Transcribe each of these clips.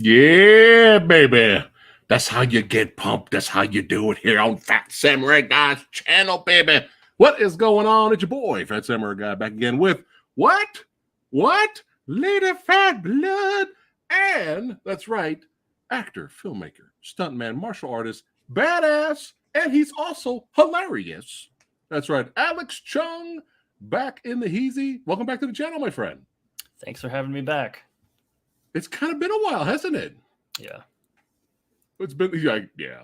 Yeah, baby. That's how you get pumped. That's how you do it here on Phat Samurai Guy's channel, baby. What is going on? It's your boy, Phat Samurai Guy, back again with what? Lady Fat Blood. And that's right, actor, filmmaker, stuntman, martial artist, badass, and he's also hilarious. That's right, Alex Chung, back in the heezy. Welcome back to the channel, my friend. Thanks for having me back. It's kind of been a while, hasn't it? Yeah. It's been, yeah.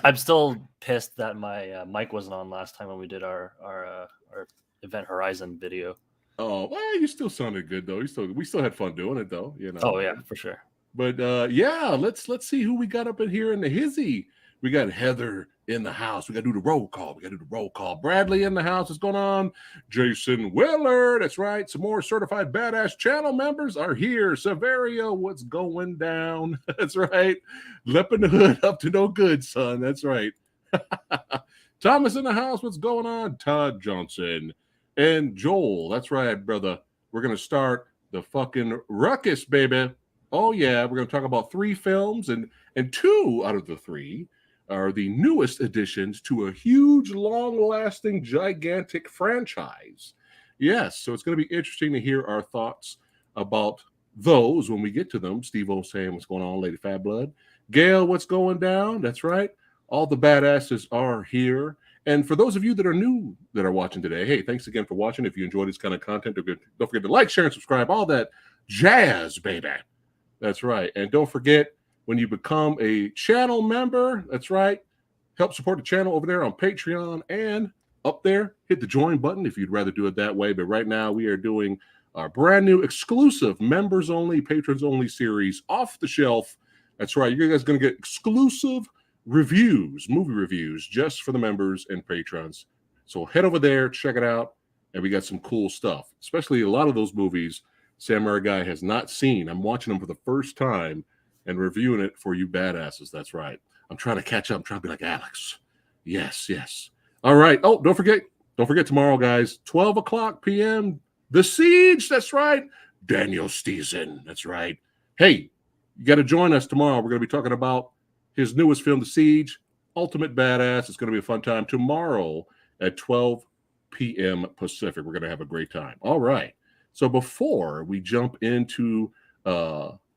I'm still pissed that my mic wasn't on last time when we did our Event Horizon video. Oh, well, you still sounded good though. We still had fun doing it though, you know. Oh yeah, for sure. But yeah, let's see who we got up in here in the hizzy. We got Heather in the house. We got to do the roll call. Bradley in the house. What's going on? Jason Willer. That's right. Some more certified badass channel members are here. Severio, what's going down? That's right. Lipping the hood up to no good, son. That's right. Thomas in the house. What's going on? Todd Johnson and Joel. That's right, brother. We're going to start the fucking ruckus, baby. Oh, yeah. We're going to talk about 3 films, and 2 out of the 3 are the newest additions to a huge, long-lasting, gigantic franchise. Yes, so it's going to be interesting to hear our thoughts about those when we get to them. Steve-O saying, what's going on, Lady Fat Blood? Gail, what's going down? That's right. All the badasses are here. And for those of you that are new that are watching today, hey, thanks again for watching. If you enjoy this kind of content, don't forget to like, share, and subscribe. All that jazz, baby. That's right. And don't forget, when you become a channel member, that's right, help support the channel over there on Patreon, and up there, hit the join button if you'd rather do it that way. But right now, we are doing our brand new exclusive members-only, patrons-only series, Off the Shelf. That's right. You guys are going to get exclusive reviews, movie reviews, just for the members and patrons. So head over there, check it out, and we got some cool stuff, especially a lot of those movies Samurai Guy has not seen. I'm watching them for the first time and reviewing it for you badasses. That's right. I'm trying to catch up. I'm trying to be like Alex. Yes. All right. Oh, don't forget tomorrow, guys, 12 o'clock p.m. The Siege. That's right. Daniel Steeson. That's right. Hey, you got to join us tomorrow. We're going to be talking about his newest film, The Siege. Ultimate badass. It's going to be a fun time tomorrow at 12 p.m. Pacific. We're going to have a great time. All right. So before we jump into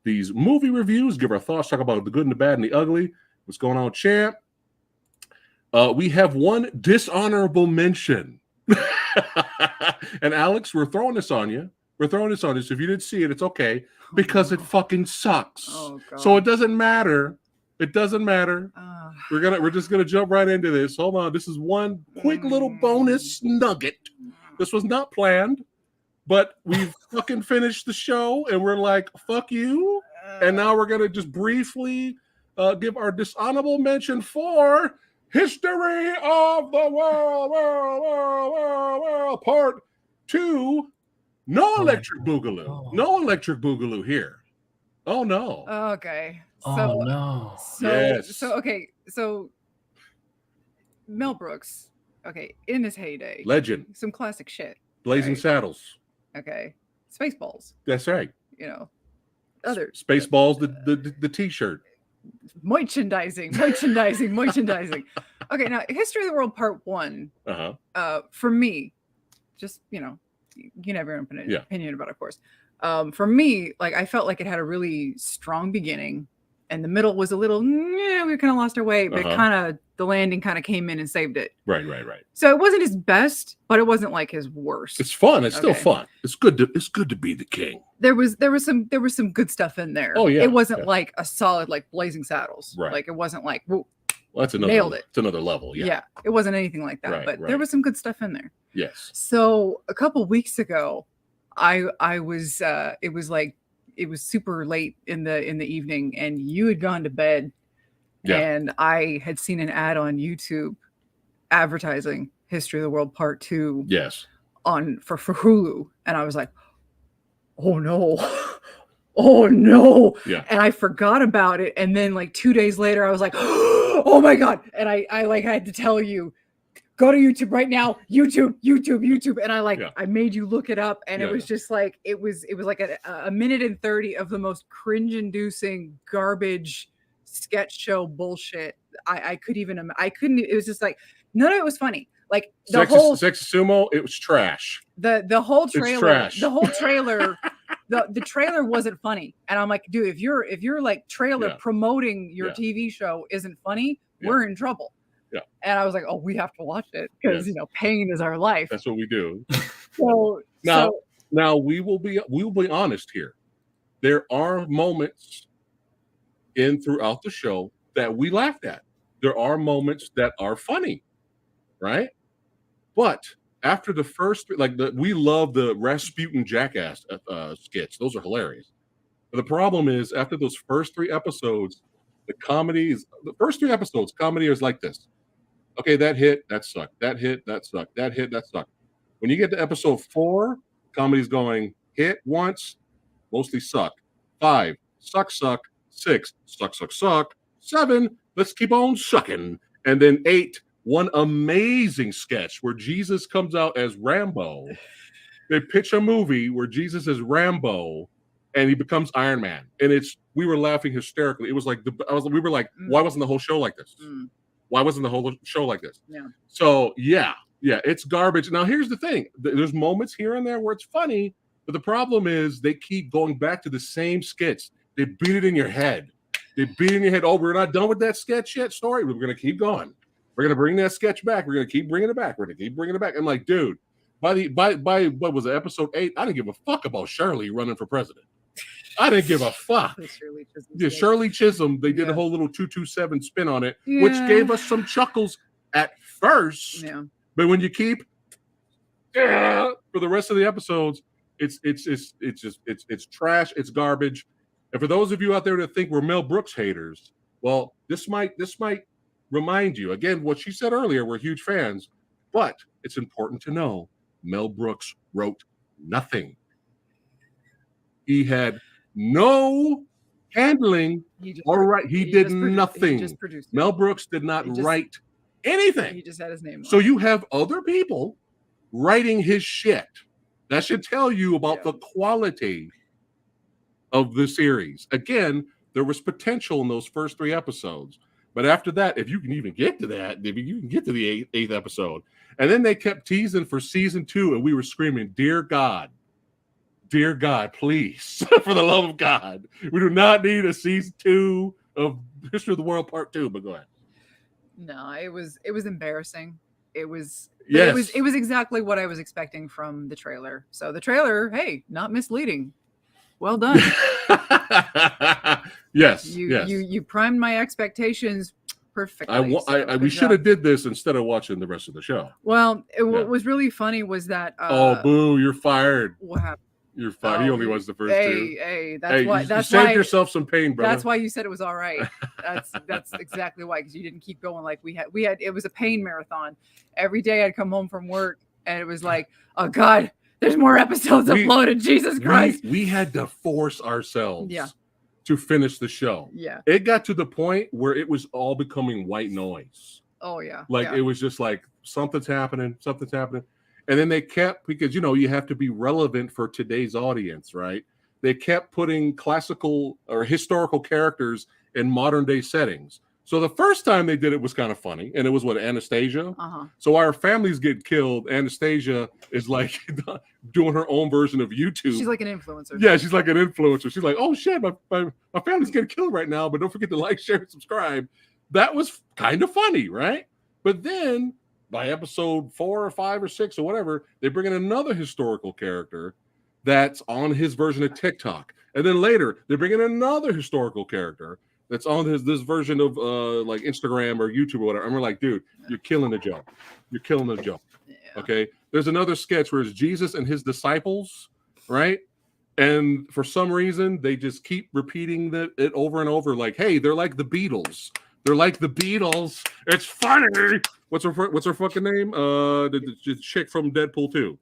these movie reviews, give our thoughts, talk about the good and the bad and the ugly. What's going on, champ? We have one dishonorable mention. And Alex, we're throwing this on you. So if you didn't see it, it's okay, because it fucking sucks. Oh, God. So it doesn't matter. We're just gonna jump right into this. Hold on. This is one quick little bonus nugget. This was not planned, but we've fucking finished the show, and we're like, fuck you. And now we're going to just briefly give our dishonorable mention for History of the World, Part 2. No electric boogaloo. No electric boogaloo here. Oh, no. Okay. Oh, no. Yes. So Mel Brooks, in his heyday. Legend. Some classic shit. Blazing right? Saddles. Okay. Spaceballs. That's right. You know. Other Spaceballs, the t-shirt. Merchandising. Okay, now History of the World Part 1. For me, just you know have your own opinion about it, of course. For me, like, I felt like it had a really strong beginning, and the middle was a little, we kind of lost our way, but the landing kind of came in and saved it. Right. So it wasn't his best, but it wasn't like his worst. It's fun. It's still fun. It's good to be the king. There was some good stuff in there. Oh yeah. It wasn't like a solid like Blazing Saddles. Right. Like it wasn't like, whoa, well, that's another nailed it. It's another level. Yeah. Yeah. It wasn't anything like that. But there was some good stuff in there. Yes. So a couple weeks ago, I was it was super late in the evening, and you had gone to bed. Yeah. And I had seen an ad on YouTube advertising History of the World Part 2. Yes. For Hulu. And I was like, oh no. Oh no. Yeah. And I forgot about it. And then like 2 days later, I was like, oh my God. And I like had to tell you, go to YouTube right now, YouTube. And I made you look it up. And it was just like, it was like a minute and 30 of the most cringe inducing garbage sketch show bullshit. I couldn't, it was just like, none of it was funny. Like the whole Sexy Sumo, it was trash. The whole trailer, the trailer wasn't funny. And I'm like, dude, if you're like trailer promoting your TV show isn't funny, we're in trouble. Yeah. And I was like, oh, we have to watch it because pain is our life. That's what we do. Now we will be honest here. There are moments throughout the show that we laughed at. There are moments that are funny, right? But after the first, we love the Rasputin jackass skits. Those are hilarious. But the problem is, after those first 3 episodes, comedy is like this. Okay, that hit, that sucked. That hit, that sucked. That hit, that sucked. When you get to episode 4, comedy's going hit once, mostly suck. 5, suck. 6, suck. 7, let's keep on sucking. And then 8, one amazing sketch where Jesus comes out as Rambo. They pitch a movie where Jesus is Rambo and he becomes Iron Man. And we were laughing hysterically. It was like we were like, why wasn't the whole show like this? Why wasn't the whole show like this? Yeah. So yeah, it's garbage. Now here's the thing. There's moments here and there where it's funny, but the problem is they keep going back to the same skits. They beat it in your head. Oh, we're not done with that sketch yet. Story. We're gonna keep going. We're gonna bring that sketch back. We're gonna keep bringing it back. I'm like, dude, by what was it, episode 8? I didn't give a fuck about Shirley running for president. I didn't give a fuck. Shirley Chisholm. They did a whole little 227 spin on it, which gave us some chuckles at first. Yeah. But when you keep for the rest of the episodes, it's trash. It's garbage. And for those of you out there that think we're Mel Brooks haters, well, this might remind you again what she said earlier. We're huge fans, but it's important to know Mel Brooks wrote nothing. He had no handling. He did nothing. He just produced it. Mel Brooks did not write anything. He just had his name on. So you have other people writing his shit. That should tell you about the quality of the series. Again, there was potential in those first 3 episodes. But after that, if you can even get to that, if you can get to the 8th episode. And then they kept teasing for season 2, and we were screaming, dear God, please, for the love of God. We do not need a season 2 of History of the World Part 2, but go ahead. No, it was embarrassing. It was Yes. It was exactly what I was expecting from the trailer. So the trailer, hey, not misleading. Well done. Yes. You primed my expectations perfectly. We should have did this instead of watching the rest of the show. Well, what was really funny was that oh, boo, you're fired. What happened? You're fired. He only was the first 2. Hey, that's why. You saved yourself some pain, brother. That's why you said it was all right. That's exactly why, because you didn't keep going like we had. It was a pain marathon. Every day I'd come home from work and it was like, oh God, there's more episodes uploaded. Jesus Christ. We had to force ourselves to finish the show. Yeah. It got to the point where it was all becoming white noise. Oh yeah. It was just like something's happening. And then they kept, because, you have to be relevant for today's audience, right? They kept putting classical or historical characters in modern day settings. So the first time they did it was kind of funny. And it was Anastasia. So our families get killed. Anastasia is like doing her own version of YouTube. She's like an influencer. Yeah, she's like an influencer. She's like, oh shit, my family's getting killed right now, but don't forget to like, share, and subscribe. That was kind of funny, right? But then by episode 4 or 5 or 6 or whatever, they bring in another historical character that's on his version of TikTok. And then later, they bring in another historical character that's on this version of like Instagram or YouTube or whatever. And we're like, dude, you're killing the joke. You're killing the joke. Yeah. Okay. There's another sketch where it's Jesus and his disciples, right? And for some reason, they just keep repeating it over and over. Like, hey, they're like the Beatles. They're like the Beatles. It's funny. What's her fucking name? The chick from Deadpool 2.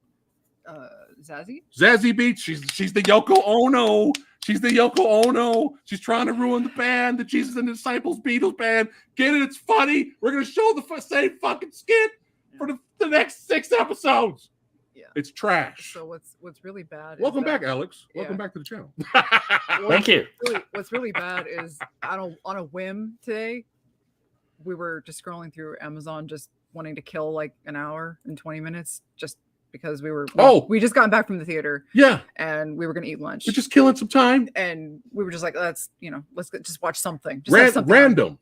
Zazie Beetz. She's the Yoko Ono. She's the Yoko Ono. She's trying to ruin the band, the Jesus and the Disciples Beatles band. Get it? It's funny. We're gonna show the same fucking skit. for the next 6 episodes. Yeah. It's trash. So what's really bad? Welcome is that, back, Alex. Welcome back to the channel. Thank you. What's really bad is on a whim today, we were just scrolling through Amazon, just wanting to kill like an hour and 20 minutes, just because we just gotten back from the theater. Yeah. And we were gonna eat lunch. We're just killing some time. And we were just like, let's just watch something. Random.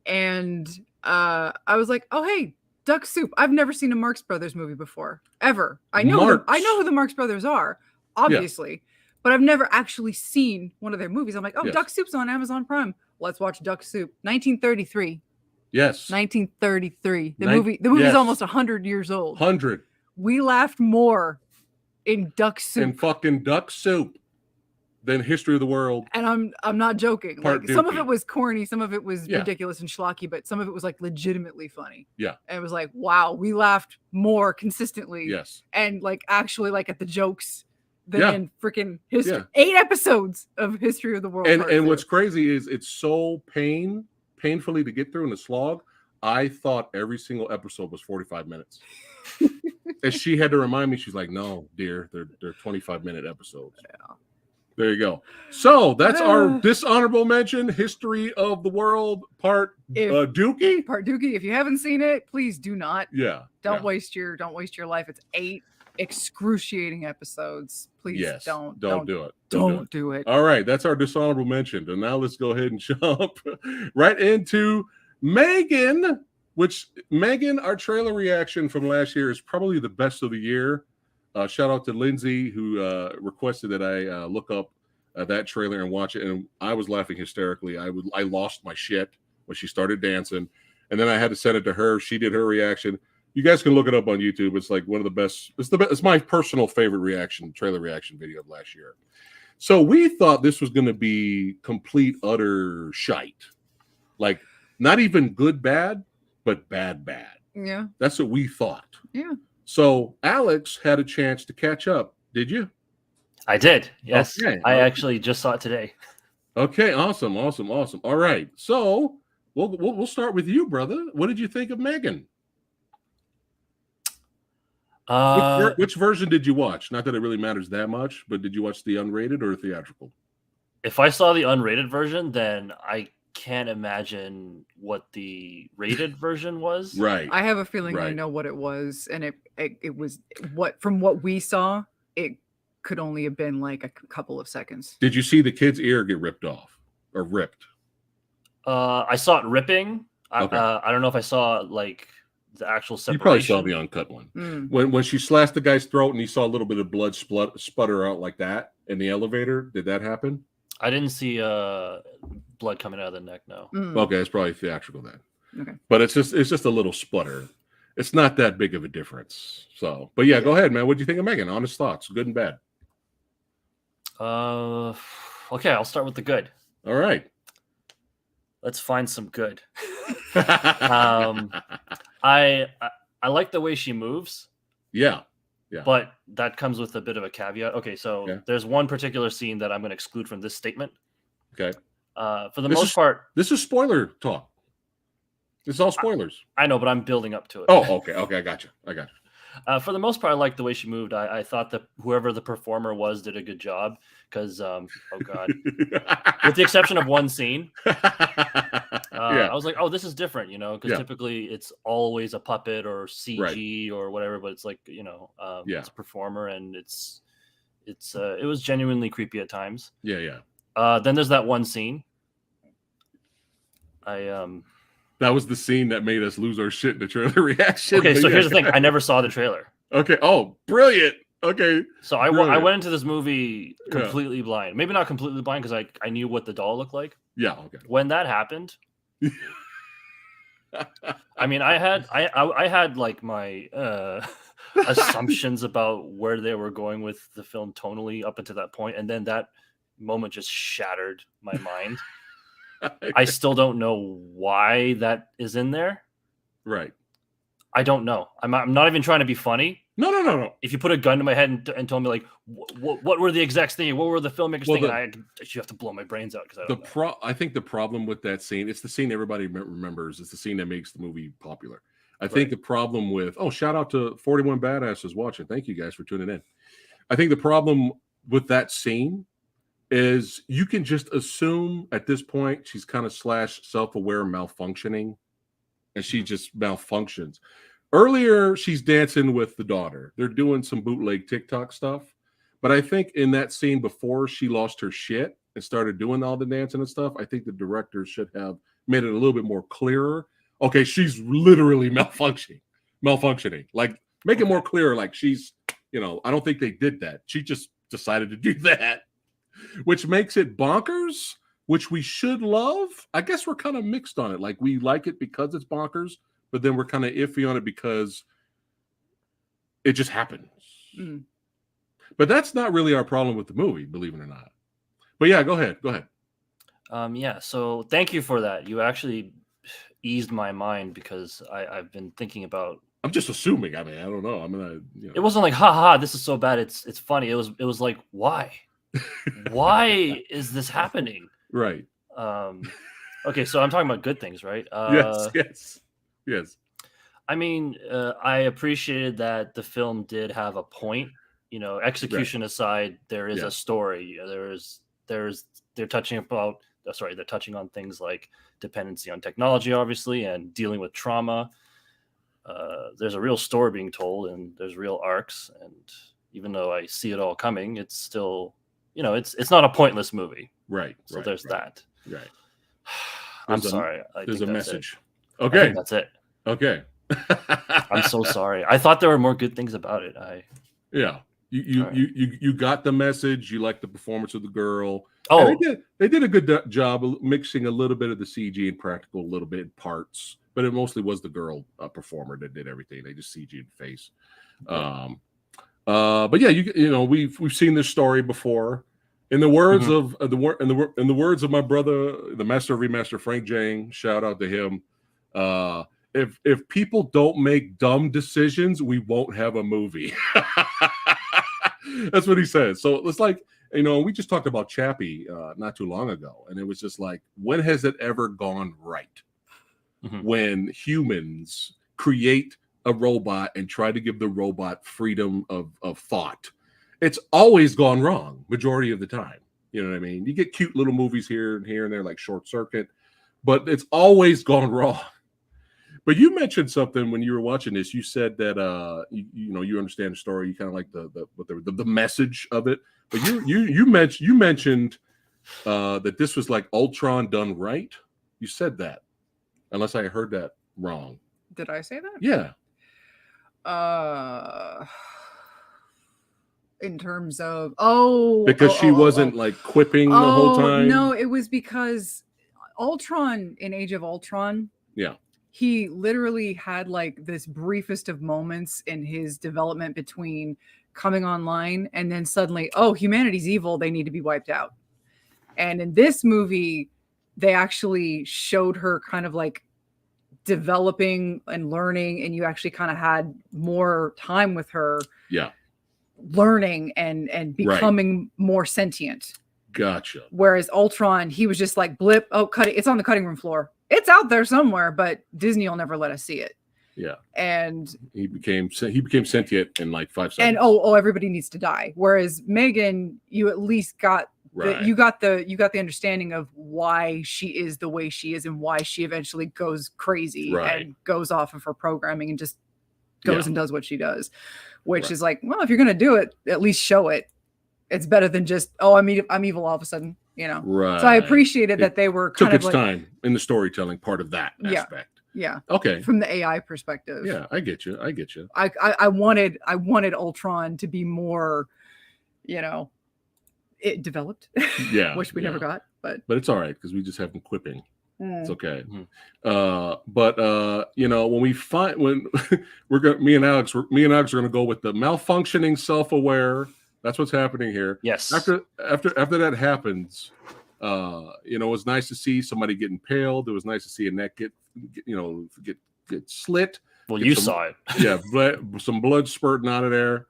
And I was like, oh hey, Duck Soup. I've never seen a Marx Brothers movie before, ever. I know who the Marx Brothers are, obviously, but I've never actually seen one of their movies. I'm like, oh, Duck Soup's on Amazon Prime. Let's watch Duck Soup. 1933. Yes. 1933. The movie's almost 100 years old. 100. We laughed more in Duck Soup. In fucking Duck Soup than History of the World. And I'm not joking. Like, some of it was corny, some of it was ridiculous and schlocky, but some of it was like legitimately funny. Yeah. And it was like, wow, we laughed more consistently. Yes. And like actually like at the jokes than in freaking history. Yeah. 8 episodes of History of the World. And what's crazy is it's so painfully to get through in the slog. I thought every single episode was 45 minutes. And she had to remind me, she's like, no, dear, they're 25-minute episodes. Yeah. There you go. So that's our dishonorable mention, History of the World, Part Dookie. Part Dookie. If you haven't seen it, please do not. Yeah. Don't waste your life. It's 8 excruciating episodes. Please don't do it. Don't do it. All right, that's our dishonorable mention. And now let's go ahead and jump right into M3GAN, which M3GAN, our trailer reaction from last year is probably the best of the year. Shout out to Lindsay who requested that I look up that trailer and watch it, and I was laughing hysterically. I lost my shit when she started dancing, and then I had to send it to her. She did her reaction. You guys can look it up on YouTube. It's like one of the best. It's my personal favorite trailer reaction video of last year. So we thought this was going to be complete utter shite, like not even good bad, but bad. Yeah, that's what we thought. Yeah. So Alex had a chance to catch up. Did you? I did. Yes. Okay. I actually just saw it today. Okay. Awesome. All right. So we'll start with you, brother. What did you think of M3GAN? Which version did you watch? Not that it really matters that much, but did you watch the unrated or theatrical? If I saw the unrated version, then I can't imagine what the rated version was. Right. I have a feeling I know what it was, and it was from what we saw, it could only have been like a couple of seconds. Did you see the kid's ear get ripped off or ripped? I saw it ripping. Okay. I don't know if I saw like the actual separation. You probably saw the uncut one. When she slashed the guy's throat and he saw a little bit of blood sputter out like that in the elevator. Did that happen? I didn't see blood coming out of the neck. No. Okay, it's probably theatrical then. Okay, but it's just a little sputter. It's not that big of a difference. So, but yeah, go ahead, man. What do you think of M3GAN? Honest thoughts, good and bad. Okay, I'll start with the good. All right. Let's find some good. I like the way she moves. Yeah. But that comes with a bit of a caveat. Okay, so there's one particular scene that I'm going to exclude from this statement. Okay. For the most part, this is spoiler talk. This is all spoilers. I know, but I'm building up to it. Oh, okay. I got you. For the most part, I liked the way she moved. I thought that whoever the performer was did a good job because, oh God, with the exception of one scene, I was like, oh, this is different, because typically it's always a puppet or CG or whatever, but it's like, it's a performer and it was genuinely creepy at times. Yeah. Then there's that one scene. That was the scene that made us lose our shit in the trailer reaction. Okay, so here's the thing. I never saw the trailer. Okay. Oh, brilliant. Okay. So I went into this movie completely blind. Maybe not completely blind because I knew what the doll looked like. Yeah. Okay. When that happened, I mean, I had like my assumptions about where they were going with the film tonally up until that point, and then that moment just shattered my mind. I still don't know why that is in there. Right. I don't know. I'm not even trying to be funny. No. If you put a gun to my head and told me like, what were the execs thinking? What were the filmmakers thinking? You have to blow my brains out because I don't know. I think the problem with that scene, it's the scene everybody remembers. It's the scene that makes the movie popular. I think the problem with shout out to 41 Badasses watching. Thank you guys for tuning in. I think the problem with that scene is you can just assume at this point she's kind of self-aware malfunctioning, and she just malfunctions. Earlier, she's dancing with the daughter. They're doing some bootleg TikTok stuff. But I think in that scene before she lost her shit and started doing all the dancing and stuff, I think the director should have made it a little bit more clearer. Okay, she's literally malfunctioning. Like, make it more clear. Like, she's, I don't think they did that. She just decided to do that, which makes it bonkers, which we should love. I guess we're kind of mixed on it. Like, we like it because it's bonkers, but then we're kind of iffy on it because it just happens. Mm. But that's not really our problem with the movie, believe it or not. But yeah, go ahead. Yeah, so thank you for that. You actually eased my mind because I've been thinking about. I'm just assuming. I mean, I don't know. I'm gonna. It wasn't like, ha, this is so bad. It's funny. It was like, why? Why is this happening? Right. Okay, so I'm talking about good things, right? Yes. I mean, I appreciated that the film did have a point. Execution aside, there is a story. They're touching on things like dependency on technology, obviously, and dealing with trauma. There's a real story being told, and there's real arcs. And even though I see it all coming, it's still, it's not a pointless movie. Right. So there's that. Right. I'm sorry. There's a message. It. Okay. That's it. Okay. I'm so sorry. I thought there were more good things about it. Yeah. You got the message. You liked the performance of the girl. Oh, and they did a good job of mixing a little bit of the CG and practical, a little bit in parts, but it mostly was the girl performer that did everything. They just CG'd the face. But yeah, we've seen this story before. In the words of in the words of my brother, the master of remaster, Frank Jang, shout out to him. If people don't make dumb decisions, we won't have a movie. That's what he says. So it's like, we just talked about Chappie not too long ago, and it was just like, when has it ever gone right? When humans create a robot and try to give the robot freedom of thought, it's always gone wrong majority of the time. You know what I mean? You get cute little movies here and there, like Short Circuit, but it's always gone wrong. But you mentioned something when you were watching this. You said that you understand the story. You kind of like the message of it. But you mentioned that this was like Ultron done right. You said that, unless I heard that wrong. Did I say that? Yeah. In terms of because she wasn't like quipping the whole time. No, it was because Ultron in Age of Ultron. Yeah. He literally had like this briefest of moments in his development between coming online and then suddenly, humanity's evil, they need to be wiped out. And in this movie, they actually showed her kind of like developing and learning, and you actually kind of had more time with her. Yeah. Learning and becoming more sentient. Gotcha. Whereas Ultron, he was just like blip, it's on the cutting room floor. It's out there somewhere, but Disney will never let us see it. Yeah. And he became sentient in like 5 seconds. And everybody needs to die. Whereas M3GAN, you at least got you got the understanding of why she is the way she is and why she eventually goes crazy and goes off of her programming and just goes and does what she does, which is like, well, if you're gonna do it, at least show it. It's better than just I'm evil all of a sudden. Right. So I appreciated that they were kind of its time in the storytelling part of that aspect. Yeah. Okay. From the AI perspective. Yeah, I get you. I wanted Ultron to be more, it developed. Yeah. Which we never got, but it's all right because we just have them quipping. It's okay. But when we find me and Alex are gonna go with the malfunctioning self-aware. That's what's happening here. Yes. After that happens, it was nice to see somebody get impaled. It was nice to see a neck get slit. Well, you saw it. Yeah, some blood spurting out of there.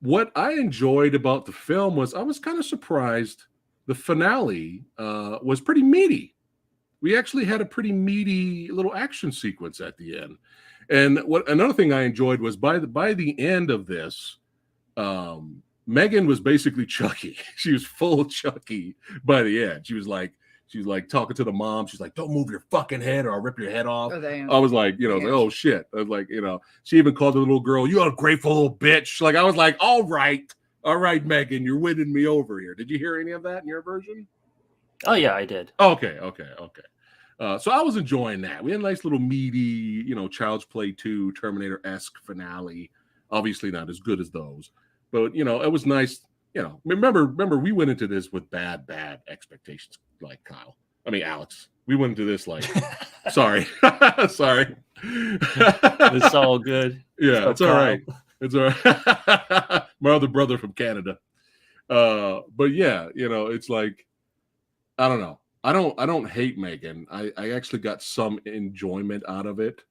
What I enjoyed about the film was I was kind of surprised. The finale was pretty meaty. we actually had a pretty meaty little action sequence at the end. And what another thing I enjoyed was by the end of this, M3GAN was basically Chucky. She was full Chucky by the end. She was like talking to the mom. She's like, "Don't move your fucking head or I'll rip your head off." Oh, damn. I was like, like, oh shit. I was like, she even called the little girl, "You ungrateful little bitch." Like, I was like, all right, M3GAN, you're winning me over here. Did you hear any of that in your version? Oh yeah, I did. Okay. So I was enjoying that. We had a nice little meaty, Child's Play 2 Terminator-esque finale. Obviously not as good as those, but it was nice. Remember, we went into this with bad expectations, like Kyle. I mean, Alex. We went into this like, sorry. It's all good. Yeah, it's all right. It's all right. My other brother from Canada. But yeah, it's like, I don't know. I don't hate M3GAN. I actually got some enjoyment out of it,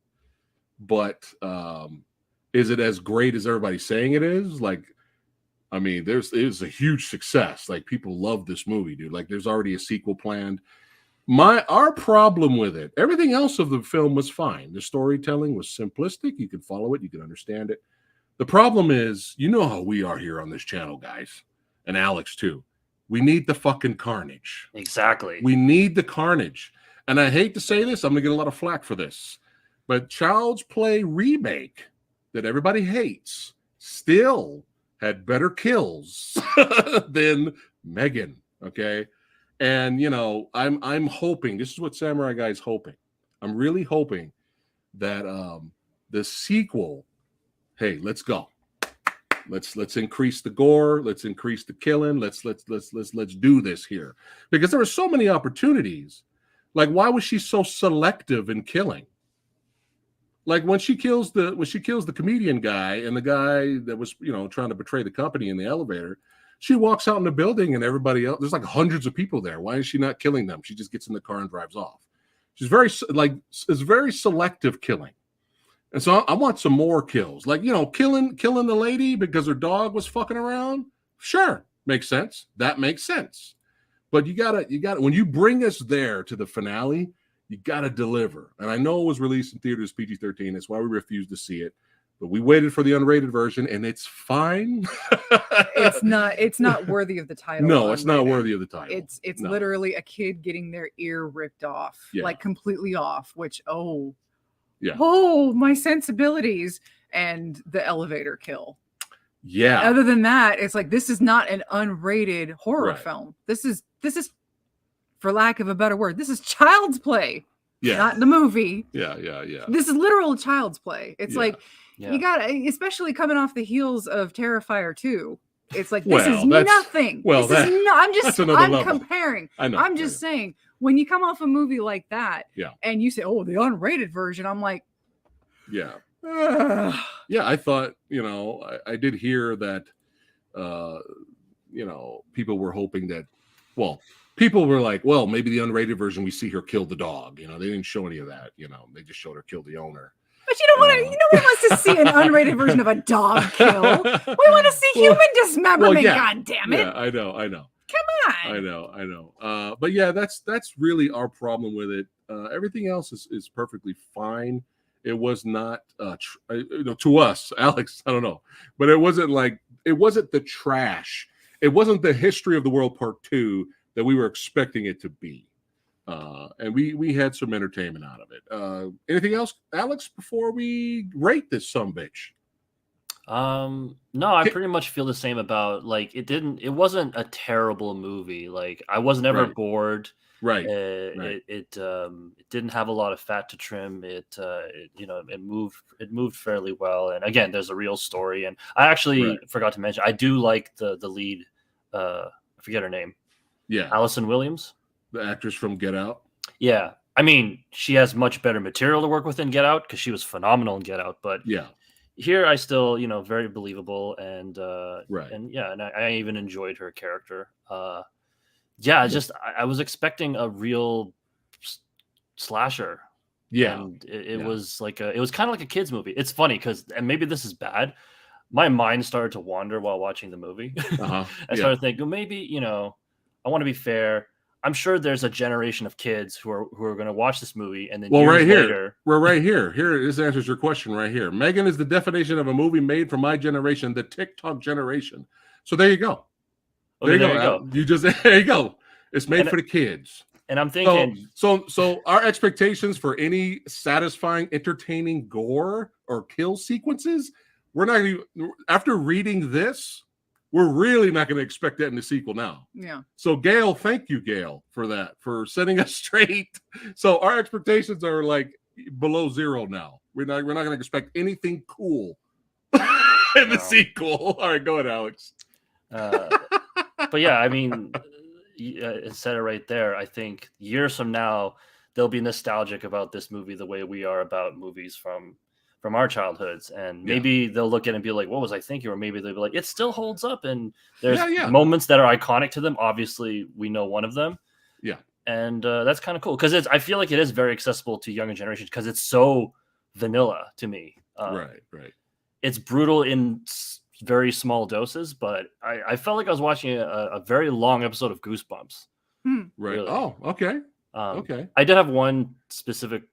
but is it as great as everybody's saying it is? Like, I mean, it's a huge success. Like, people love this movie, dude. Like, there's already a sequel planned. Our problem with it, everything else of the film was fine. The storytelling was simplistic. You could follow it. You could understand it. The problem is, how we are here on this channel, guys, and Alex too. We need the fucking carnage. Exactly. We need the carnage. And I hate to say this, I'm going to get a lot of flack for this, but Child's Play remake that everybody hates still had better kills than M3GAN, okay? And, I'm hoping, this is what Samurai Guy is hoping. I'm really hoping that the sequel, hey, let's go. Let's increase the gore. Let's increase the killing. Let's do this here, because there were so many opportunities. Like, why was she so selective in killing? Like, when she kills the comedian guy and the guy that was trying to betray the company in the elevator, she walks out in the building and everybody else. There's like hundreds of people there. Why is she not killing them? She just gets in the car and drives off. She's it's very selective killing. And so I want some more kills, like, killing the lady because her dog was fucking around. Sure, makes sense. That makes sense. But you gotta when you bring us there to the finale, you gotta deliver. And I know it was released in theaters PG-13. That's why we refused to see it. But we waited for the unrated version, and it's fine. It's not worthy of the title. No, it's not worthy of the title. It's literally a kid getting their ear ripped off, like completely off. Which my sensibilities, and the elevator kill. Yeah. Other than that, it's like, this is not an unrated horror film. This is, for lack of a better word, this is Child's Play. Yeah. Not the movie. Yeah. This is literal Child's Play. It's like, you got to, especially coming off the heels of Terrifier 2. It's like, this is nothing. Well, I'm comparing. I know. I'm just saying, when you come off a movie like that, and you say, "Oh, the unrated version," I'm like, yeah. I thought, I did hear that, people were hoping that, people were like, well, maybe the unrated version, we see her kill the dog. They didn't show any of that. They just showed her kill the owner. But you don't want to. No one wants to see an unrated version of a dog kill. We want to see human dismemberment. God damn it! Yeah, I know. Come on. I know. But yeah, that's really our problem with it. Everything else is perfectly fine. It was not to us, Alex. I don't know, but it wasn't the trash. It wasn't the History of the World Part 2 that we were expecting it to be. And we had some entertainment out of it. Anything else, Alex, before we rate this sumbitch? No, I pretty much feel the same about, like, it wasn't a terrible movie. Like, I was never bored. Right. It didn't have a lot of fat to trim. It moved fairly well. And again, there's a real story. And I actually forgot to mention, I do like the lead. I forget her name. Yeah. Allison Williams. The actress from Get Out. Yeah. I mean, she has much better material to work with in Get Out, because she was phenomenal in Get Out. But here I still, very believable. And and I even enjoyed her character. I was expecting a real slasher. Yeah. And it was like it was kind of like a kid's movie. It's funny because, and maybe this is bad, my mind started to wander while watching the movie. I started thinking, maybe, I want to be fair. I'm sure there's a generation of kids who are going to watch this movie, and then well, years right here, later, we're right here. Here, this answers your question right here. M3GAN is the definition of a movie made for my generation, the TikTok generation. So there you go. Okay, there you go. You just there you go. It's made for the kids. And I'm thinking, so our expectations for any satisfying, entertaining gore or kill sequences, we're not even, after reading this, we're really not going to expect that in the sequel now. Yeah. So Gail, thank you, Gail, for that, for setting us straight. So our expectations are like below zero now. We're not going to expect anything cool in the sequel. All right, go ahead, Alex. But yeah, I mean, it said it right there. I think years from now, they'll be nostalgic about this movie the way we are about movies from our childhoods, and maybe they'll look at it and be like, what was I thinking? Or maybe they'll be like, it still holds up, and there's moments that are iconic to them. Obviously, we know one of them. Yeah. And that's kind of cool, because I feel like it is very accessible to younger generations, because it's so vanilla to me. Right. It's brutal in very small doses, but I felt like I was watching a very long episode of Goosebumps. Right. Really. Oh, okay. Okay. I did have one specific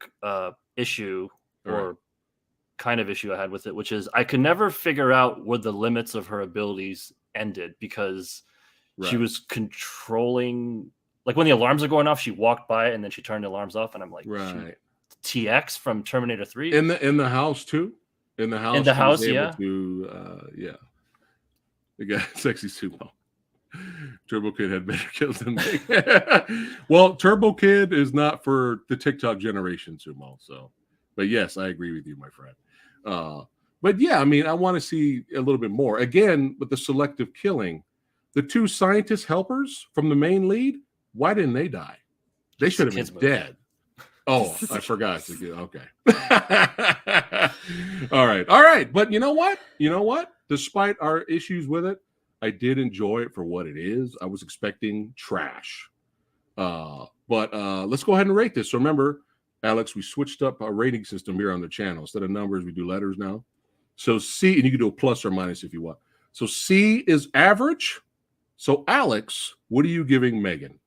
issue or kind of issue I had with it, which is I could never figure out where the limits of her abilities ended, because she was controlling, like when the alarms are going off, she walked by and then she turned the alarms off, and I'm like, TX from Terminator 3 in the house too. In the house, yeah. We got sexy sumo. Turbo Kid had better kills than me. Well, Turbo Kid is not for the TikTok generation, sumo. So, but yes, I agree with you, my friend. But yeah, I mean, I want to see a little bit more. Again, with the selective killing, the two scientist helpers from the main lead, why didn't they die? They should have been dead. Oh, I forgot. Okay. All right. But you know what? Despite our issues with it, I did enjoy it for what it is. I was expecting trash. But let's go ahead and rate this. So remember, Alex, we switched up our rating system here on the channel. Instead of numbers, we do letters now. So C, and you can do a plus or minus if you want. So C is average. So Alex, what are you giving M3GAN?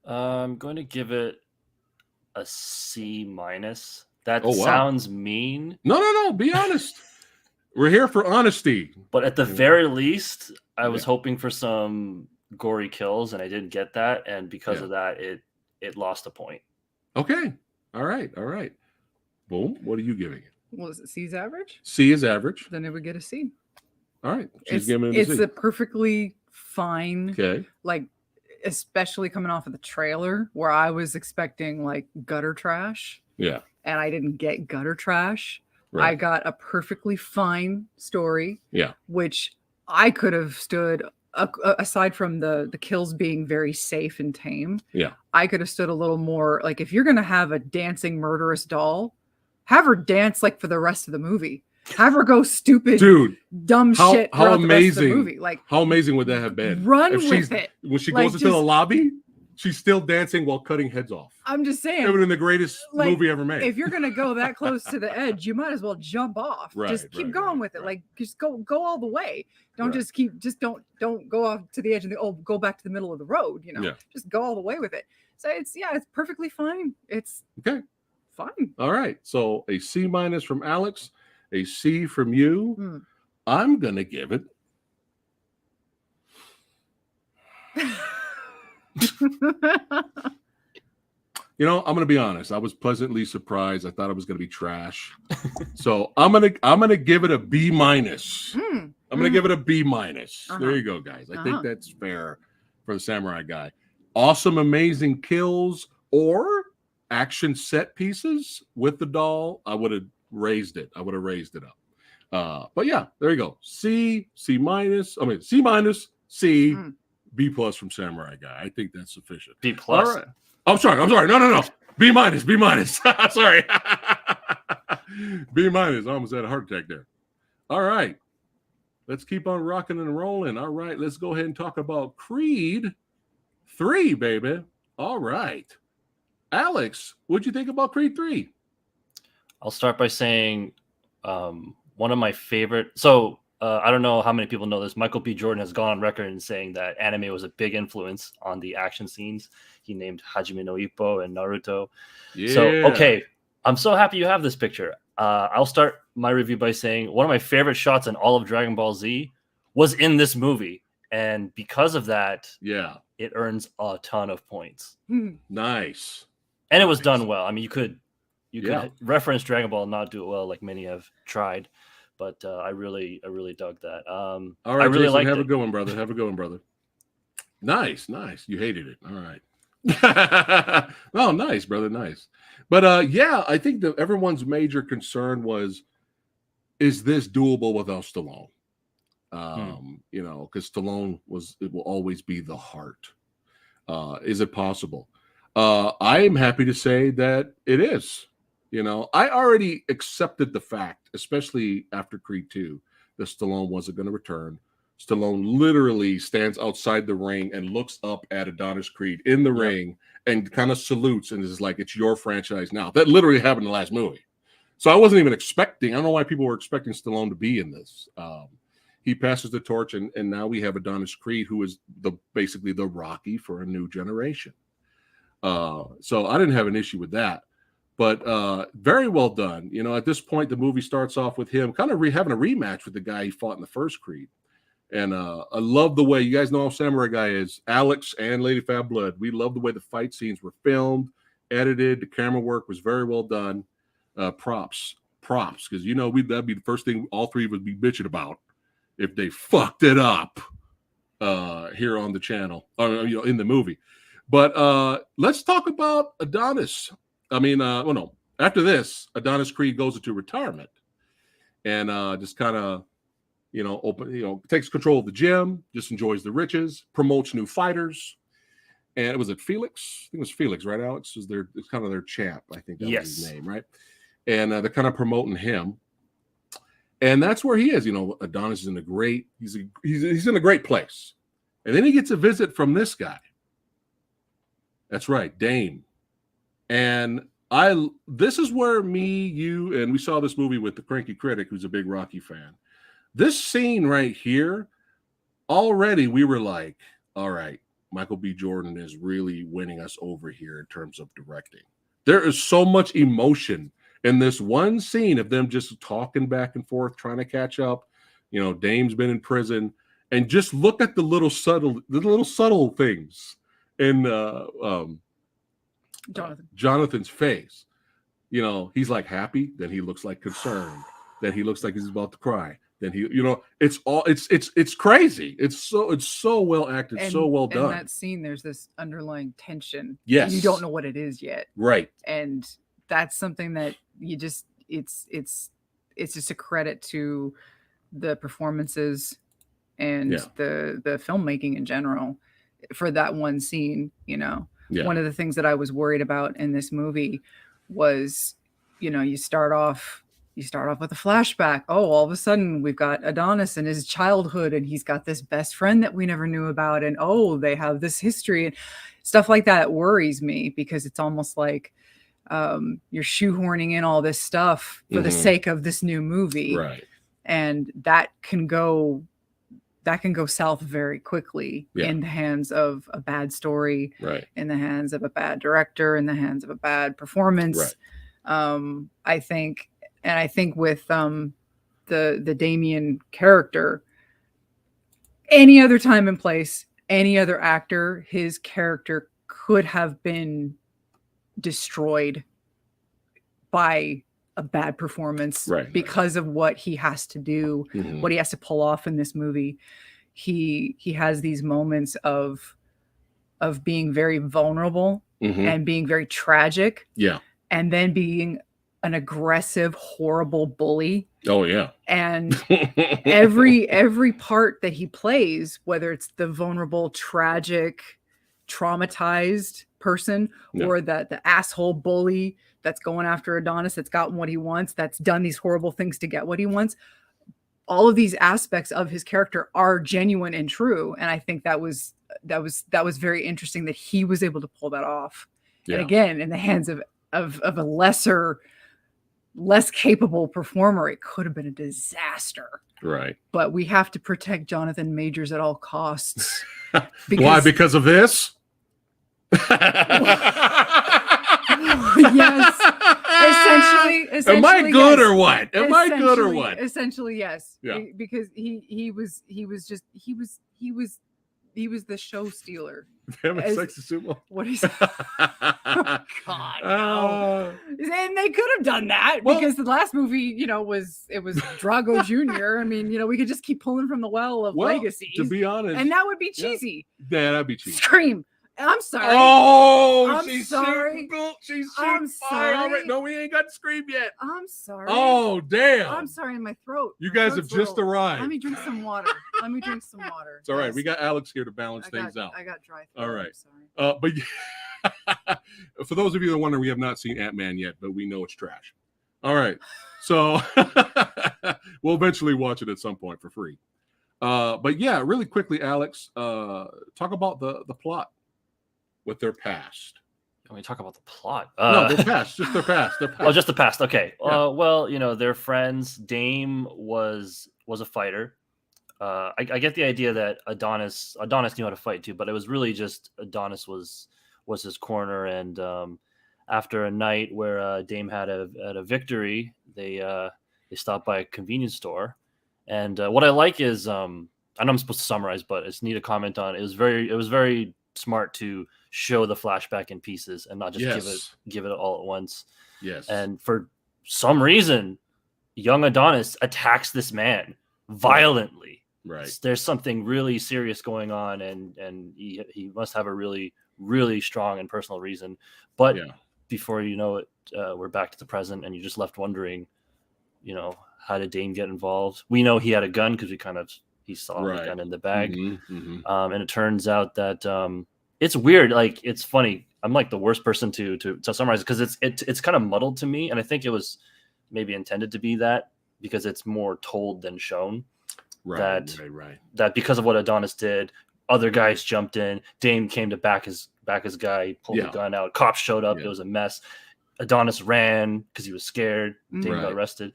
I'm going to give it a C minus. That sounds mean. No. Be honest. We're here for honesty. But at the very least, I was hoping for some gory kills, and I didn't get that. And because of that, it lost a point. Okay. All right. Boom. What are you giving it? Well, is it C's average? C is average. Then it would get a C. All right. She's giving it a C. It's a perfectly fine. Okay. Like, especially coming off of the trailer where I was expecting like gutter trash. Yeah. And I didn't get gutter trash. Right. I got a perfectly fine story. Yeah. Which I could have stood, aside from the kills being very safe and tame. Yeah. I could have stood a little more, like, if you're going to have a dancing murderous doll, have her dance like for the rest of the movie. Have her go stupid, dumb shit. How amazing! The rest of the movie. Like, how amazing would that have been? Run with it. When she goes into the lobby, she's still dancing while cutting heads off. I'm just saying, it would have been the greatest movie ever made. If you're gonna go that close to the edge, you might as well jump off. Just keep going with it. Like, just go all the way. Don't don't go off to the edge and go back to the middle of the road. Just go all the way with it. So it's perfectly fine. It's okay. Fine. All right. So a C minus from Alex. A C from you. I'm going to give it. I'm going to be honest. I was pleasantly surprised. I thought it was going to be trash. So I'm going to give it a B minus. I'm going to give it a B minus. There you go, guys. I think that's fair for the Samurai Guy. Awesome, amazing kills or action set pieces with the doll. I would have raised it. Up. But yeah, there you go. C minus, C, B plus from Samurai Guy. I think that's sufficient. B plus. All right. I'm sorry. No. B minus. Sorry. B minus. I almost had a heart attack there. All right. Let's keep on rocking and rolling. All right. Let's go ahead and talk about Creed 3, baby. All right. Alex, what'd you think about Creed 3? I'll start by saying one of my favorite. So I don't know how many people know this. Michael B. Jordan has gone on record in saying that anime was a big influence on the action scenes. He named Hajime no Ippo and Naruto. Yeah. So, okay, I'm so happy you have this picture. I'll start my review by saying one of my favorite shots in all of Dragon Ball Z was in this movie. And because of that, yeah, it earns a ton of points. Nice. And it was done well. I mean, you could reference Dragon Ball and not do it well, like many have tried. But I really dug that. All right, I really Jason, have a good one, brother. Have a good one, brother. Nice. You hated it. All right. Oh, nice, brother. Nice. But yeah, I think that everyone's major concern was, is this doable without Stallone? You know, because Stallone it will always be the heart. Is it possible? I am happy to say that it is. You know, I already accepted the fact, especially after Creed 2, that Stallone wasn't going to return. Stallone literally stands outside the ring and looks up at Adonis Creed in the ring and kind of salutes and is like, it's your franchise now. That literally happened in the last movie. So I wasn't even expecting, I don't know why people were expecting Stallone to be in this. He passes the torch, and now we have Adonis Creed, who is basically the Rocky for a new generation. So I didn't have an issue with that. But very well done. You know, at this point, the movie starts off with him kind of having a rematch with the guy he fought in the first Creed. And I love the way, you guys know how Samurai Guy is. Alex and Lady Fat Blood, we love the way the fight scenes were filmed, edited. The camera work was very well done. Props, because, you know, that'd be the first thing all three would be bitching about if they fucked it up here on the channel, or, you know, in the movie. But let's talk about Adonis. I mean, well, no. After this, Adonis Creed goes into retirement, and just kind of, you know, takes control of the gym, just enjoys the riches, promotes new fighters. And was it Felix? I think it was Felix, right? Alex is it's kind of their champ. I think that was his name, right? And they're kind of promoting him, and that's where he is. You know, Adonis is in a great. He's in a great place, and then he gets a visit from this guy. That's right, Dame. And this is where you, and we saw this movie with the Cranky Critic, who's a big Rocky fan. This scene right here, already we were like, all right, Michael B. Jordan is really winning us over here in terms of directing. There is so much emotion in this one scene of them just talking back and forth, trying to catch up. You know, Dame's been in prison, and just look at the little subtle things in Jonathan's face. You know, he's like happy, then he looks like concerned, then he looks like he's about to cry, then he, you know, it's crazy. It's so well acted, so well done. In that scene, there's this underlying tension. Yes, you don't know what it is yet, right? And that's something that you just it's just a credit to the performances and the filmmaking in general for that one scene. You know, one of the things that I was worried about in this movie was, you know, you start off with a flashback. Oh, all of a sudden we've got Adonis in his childhood, and he's got this best friend that we never knew about, and oh, they have this history and stuff like that. It worries me because it's almost like you're shoehorning in all this stuff for the sake of this new movie, right? And that can go south very quickly in the hands of a bad story, right? In the hands of a bad director, in the hands of a bad performance, right? I think with the Damien character, any other time and place, any other actor, his character could have been destroyed by a bad performance, right? Because of what he has to do, what he has to pull off in this movie. He has these moments of being very vulnerable and being very tragic, and then being an aggressive, horrible bully. Oh yeah. And every part that he plays, whether it's the vulnerable, tragic, traumatized person, or the asshole bully that's going after Adonis, that's gotten what he wants, that's done these horrible things to get what he wants, all of these aspects of his character are genuine and true. And I think that was very interesting that he was able to pull that off. And again, in the hands of a lesser less capable performer, it could have been a disaster. Right. But we have to protect Jonathan Majors at all costs. Why? Because of this? Yes. Essentially, am I good yes. or what? Am I good or what? Essentially, yes. Yeah. Because he was the show stealer. Sexy sumo. What is? Oh, God, no. And they could have done that because the last movie, was Drago Jr. I mean, we could just keep pulling from the well of legacies. To be honest, and that would be cheesy. Yeah, that'd be cheesy. Scream. I'm sorry. Oh, I'm sorry. She's I'm sorry. Already. No, we ain't got to scream yet. I'm sorry. Oh, damn. I'm sorry, in my throat. You guys have just arrived. Let me drink some water. It's all right. We got Alex here to balance things out. I got dry throat. All right. I'm sorry. But for those of you that wonder, we have not seen Ant-Man yet, but we know it's trash. All right. So we'll eventually watch it at some point for free. But yeah, really quickly, Alex, talk about the plot with their past. Can we talk about the plot? No, their past. Just their past. Oh, just the past. Okay. Yeah. Well, they're friends. Dame was a fighter. I get the idea that Adonis knew how to fight too, but it was really just Adonis was his corner. And after a night where Dame had a victory, they stopped by a convenience store. And what I like is I know I'm supposed to summarize, but it's neat to comment on. It was very smart to show the flashback in pieces and not just give it all at once. Yes. And for some reason, young Adonis attacks this man violently. Right. There's something really serious going on, and he must have a really, really strong and personal reason. But before you know it, we're back to the present, and you're just left wondering, how did Dame get involved? We know he had a gun because he saw the gun in the bag. And it turns out that it's weird. Like, it's funny. I'm like the worst person to summarize it because it's kind of muddled to me, and I think it was maybe intended to be that because it's more told than shown. Right. That because of what Adonis did, other guys jumped in. Dame came to back his guy, pulled the gun out. Cops showed up. It was a mess. Adonis ran because he was scared. Dame got arrested.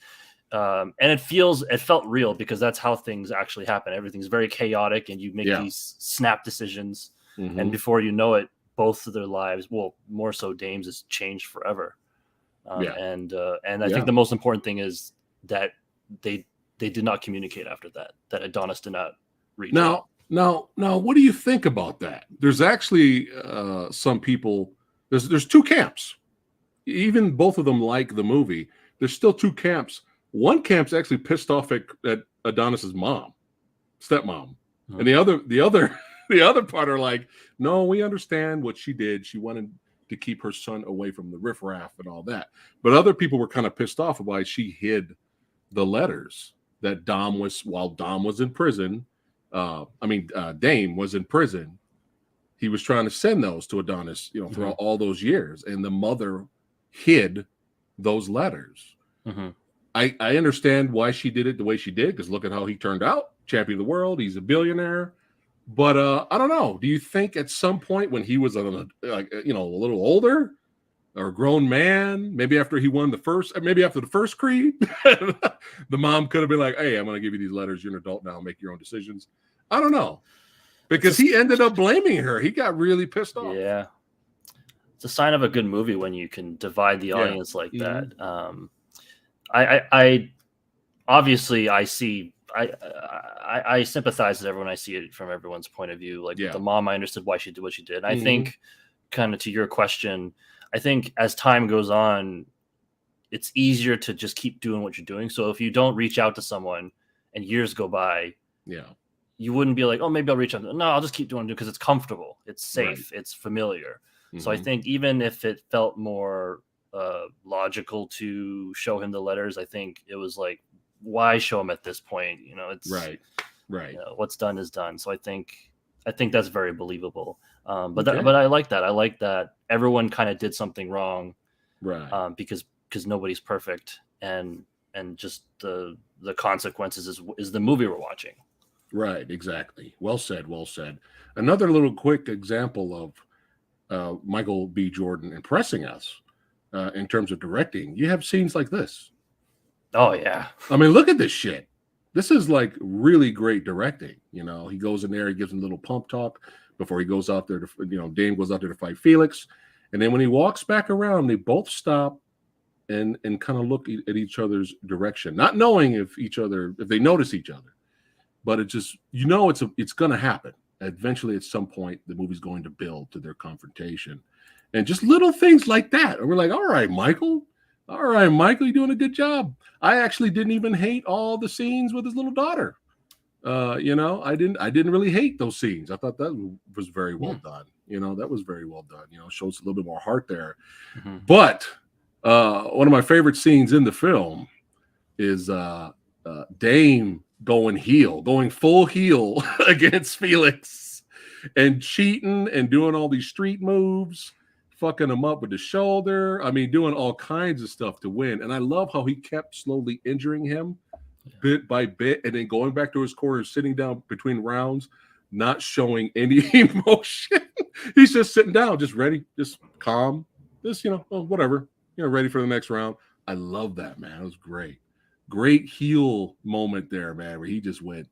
And it felt real because that's how things actually happen. Everything's very chaotic, and you make these snap decisions, and before you know it, both of their lives, well, more so Dame's, is changed forever. And I think the most important thing is that they did not communicate after that. That Adonis did not reach out. Now, what do you think about that? There's actually some people. There's two camps. Even both of them like the movie. There's still two camps. One camp's actually pissed off at Adonis's stepmom, and the other part are like, no, we understand what she did. She wanted to keep her son away from the riffraff and all that. But other people were kind of pissed off why she hid the letters that Dame was in prison. Dame was in prison. He was trying to send those to Adonis, throughout all those years, and the mother hid those letters. I understand why she did it the way she did, because look at how he turned out, champion of the world. He's a billionaire. But I don't know. Do you think at some point when he was a little older or a grown man, maybe after the first Creed, the mom could have been like, hey, I'm going to give you these letters. You're an adult now. Make your own decisions. I don't know. Because he ended up blaming her. He got really pissed off. Yeah. It's a sign of a good movie when you can divide the audience like that. I obviously I see I sympathize with everyone. I see it from everyone's point of view. Like the mom, I understood why she did what she did. I think, kind of to your question, I think as time goes on, it's easier to just keep doing what you're doing. So if you don't reach out to someone and years go by, you wouldn't be like, oh, maybe I'll reach out. No, I'll just keep doing it because it's comfortable, it's safe, it's familiar. So I think even if it felt more logical to show him the letters, I think it was like, why show him at this point? It's right. What's done is done. So I think that's very believable. But I like that. I like that everyone kind of did something wrong, right? Because nobody's perfect, and just the consequences is the movie we're watching. Right. Exactly. Well said. Well said. Another little quick example of Michael B. Jordan impressing us in terms of directing. You have scenes like this. Oh yeah. I mean, look at this shit. This is like really great directing. You know, he goes in there, he gives him a little pump talk before he goes out there to, you know, Dame goes out there to fight Felix. And then when he walks back around, they both stop and kind of look at each other's direction, not knowing if they notice each other. But it just, you know, it's going to happen. Eventually, at some point, the movie's going to build to their confrontation. And just little things like that. And we're like, all right, Michael, you're doing a good job. I actually didn't even hate all the scenes with his little daughter. You know, I didn't really hate those scenes. I thought that was very well done. You know, that was very well done. You know, shows a little bit more heart there. Mm-hmm. But one of my favorite scenes in the film is Dame going full heel against Felix and cheating and doing all these street moves, fucking him up with the shoulder. I mean, doing all kinds of stuff to win. And I love how he kept slowly injuring him bit by bit, and then going back to his corner, sitting down between rounds, not showing any emotion. He's just sitting down, just ready, just calm, just, you know, whatever, you know, ready for the next round. I love that, man. It was great heel moment there, man, where he just went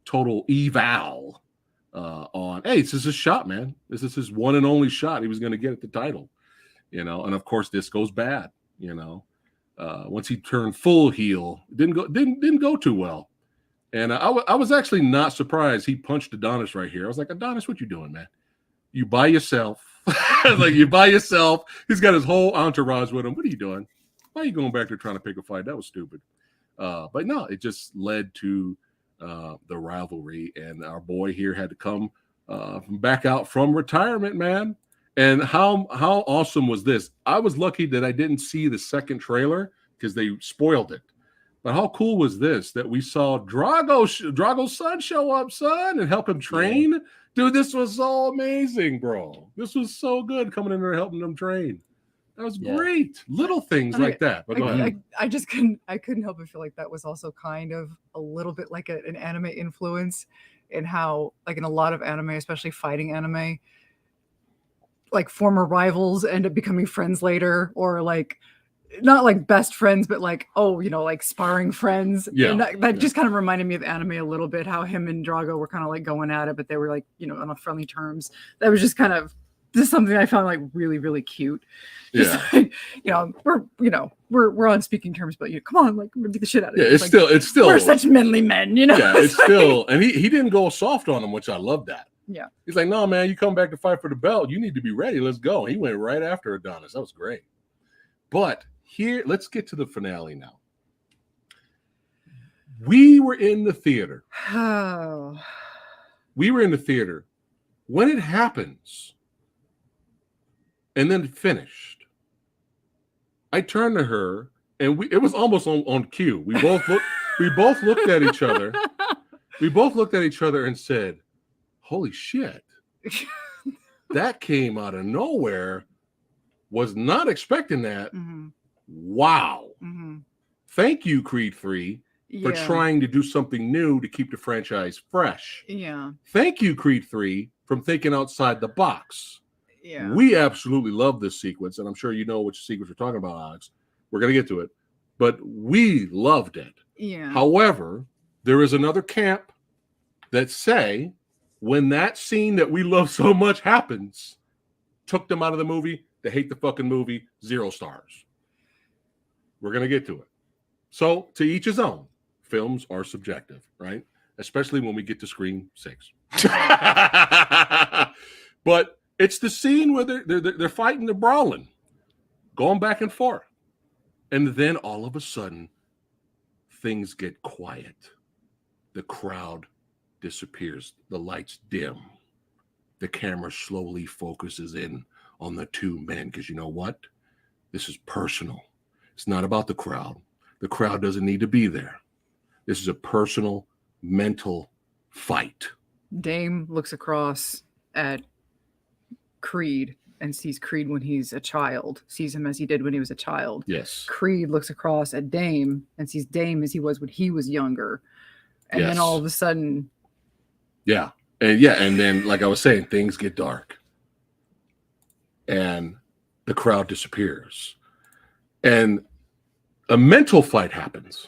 total eval on, hey, this is his shot, man. This is his one and only shot he was going to get at the title, you know. And of course, this goes bad, you know. Once he turned full heel, didn't go too well. And I was actually not surprised he punched Adonis right here. I was like, Adonis, what you doing, man? You by yourself. Like, you by yourself. He's got his whole entourage with him. What are you doing? Why are you going back there trying to pick a fight? That was stupid. But no, it just led to the rivalry. And our boy here had to come back out from retirement, man. And how awesome was this? I was lucky that I didn't see the second trailer because they spoiled it. But how cool was this, that we saw Drago's son show up, son, and help him train? Yeah. Dude, this was so amazing, bro. This was so good coming in there helping them train. That was great. Little things like that. But go ahead. I couldn't help but feel like that was also kind of a little bit like an anime influence in how, like in a lot of anime, especially fighting anime, like former rivals end up becoming friends later, or like not like best friends, but like, oh, you know, like sparring friends. Yeah. And that just kind of reminded me of anime a little bit, how him and Drago were kind of like going at it, but they were like, you know, on a friendly terms. That was just kind of just something I found like really, really cute. Just like, you know, we're on speaking terms, but come on, like beat the shit out of it. Yeah, it's still we're such manly men, you know. Yeah, it's still, and he didn't go soft on him, which I love that. Yeah. He's like, no, man, you come back to fight for the belt. You need to be ready. Let's go. He went right after Adonis. That was great. But here, let's get to the finale now. We were in the theater. Oh. We were in the theater when it happens and then it finished. I turned to her and it was almost on cue. We both looked at each other. We both looked at each other and said, holy shit. That came out of nowhere. Was not expecting that. Mm-hmm. Wow. Mm-hmm. Thank you, Creed 3, for trying to do something new to keep the franchise fresh. Yeah. Thank you, Creed 3, from thinking outside the box. Yeah. We absolutely love this sequence, and I'm sure you know which sequence we're talking about, Alex. We're going to get to it. But we loved it. Yeah. However, there is another camp that say when that scene that we love so much happens, took them out of the movie, they hate the fucking movie, 0 stars. We're going to get to it. So, to each his own. Films are subjective, right? Especially when we get to Scream 6. But it's the scene where they're fighting, they're brawling, going back and forth. And then all of a sudden, things get quiet. The crowd disappears. The lights dim. The camera slowly focuses in on the two men, because you know what? This is personal. It's not about the crowd. The crowd doesn't need to be there. This is a personal, mental fight. Dame looks across at Creed and sees Creed when he's a child, sees him as he did when he was a child. Yes. Creed looks across at Dame and sees Dame as he was when he was younger. And then all of a sudden. Yeah. And then, like I was saying, things get dark. And the crowd disappears. And a mental fight happens.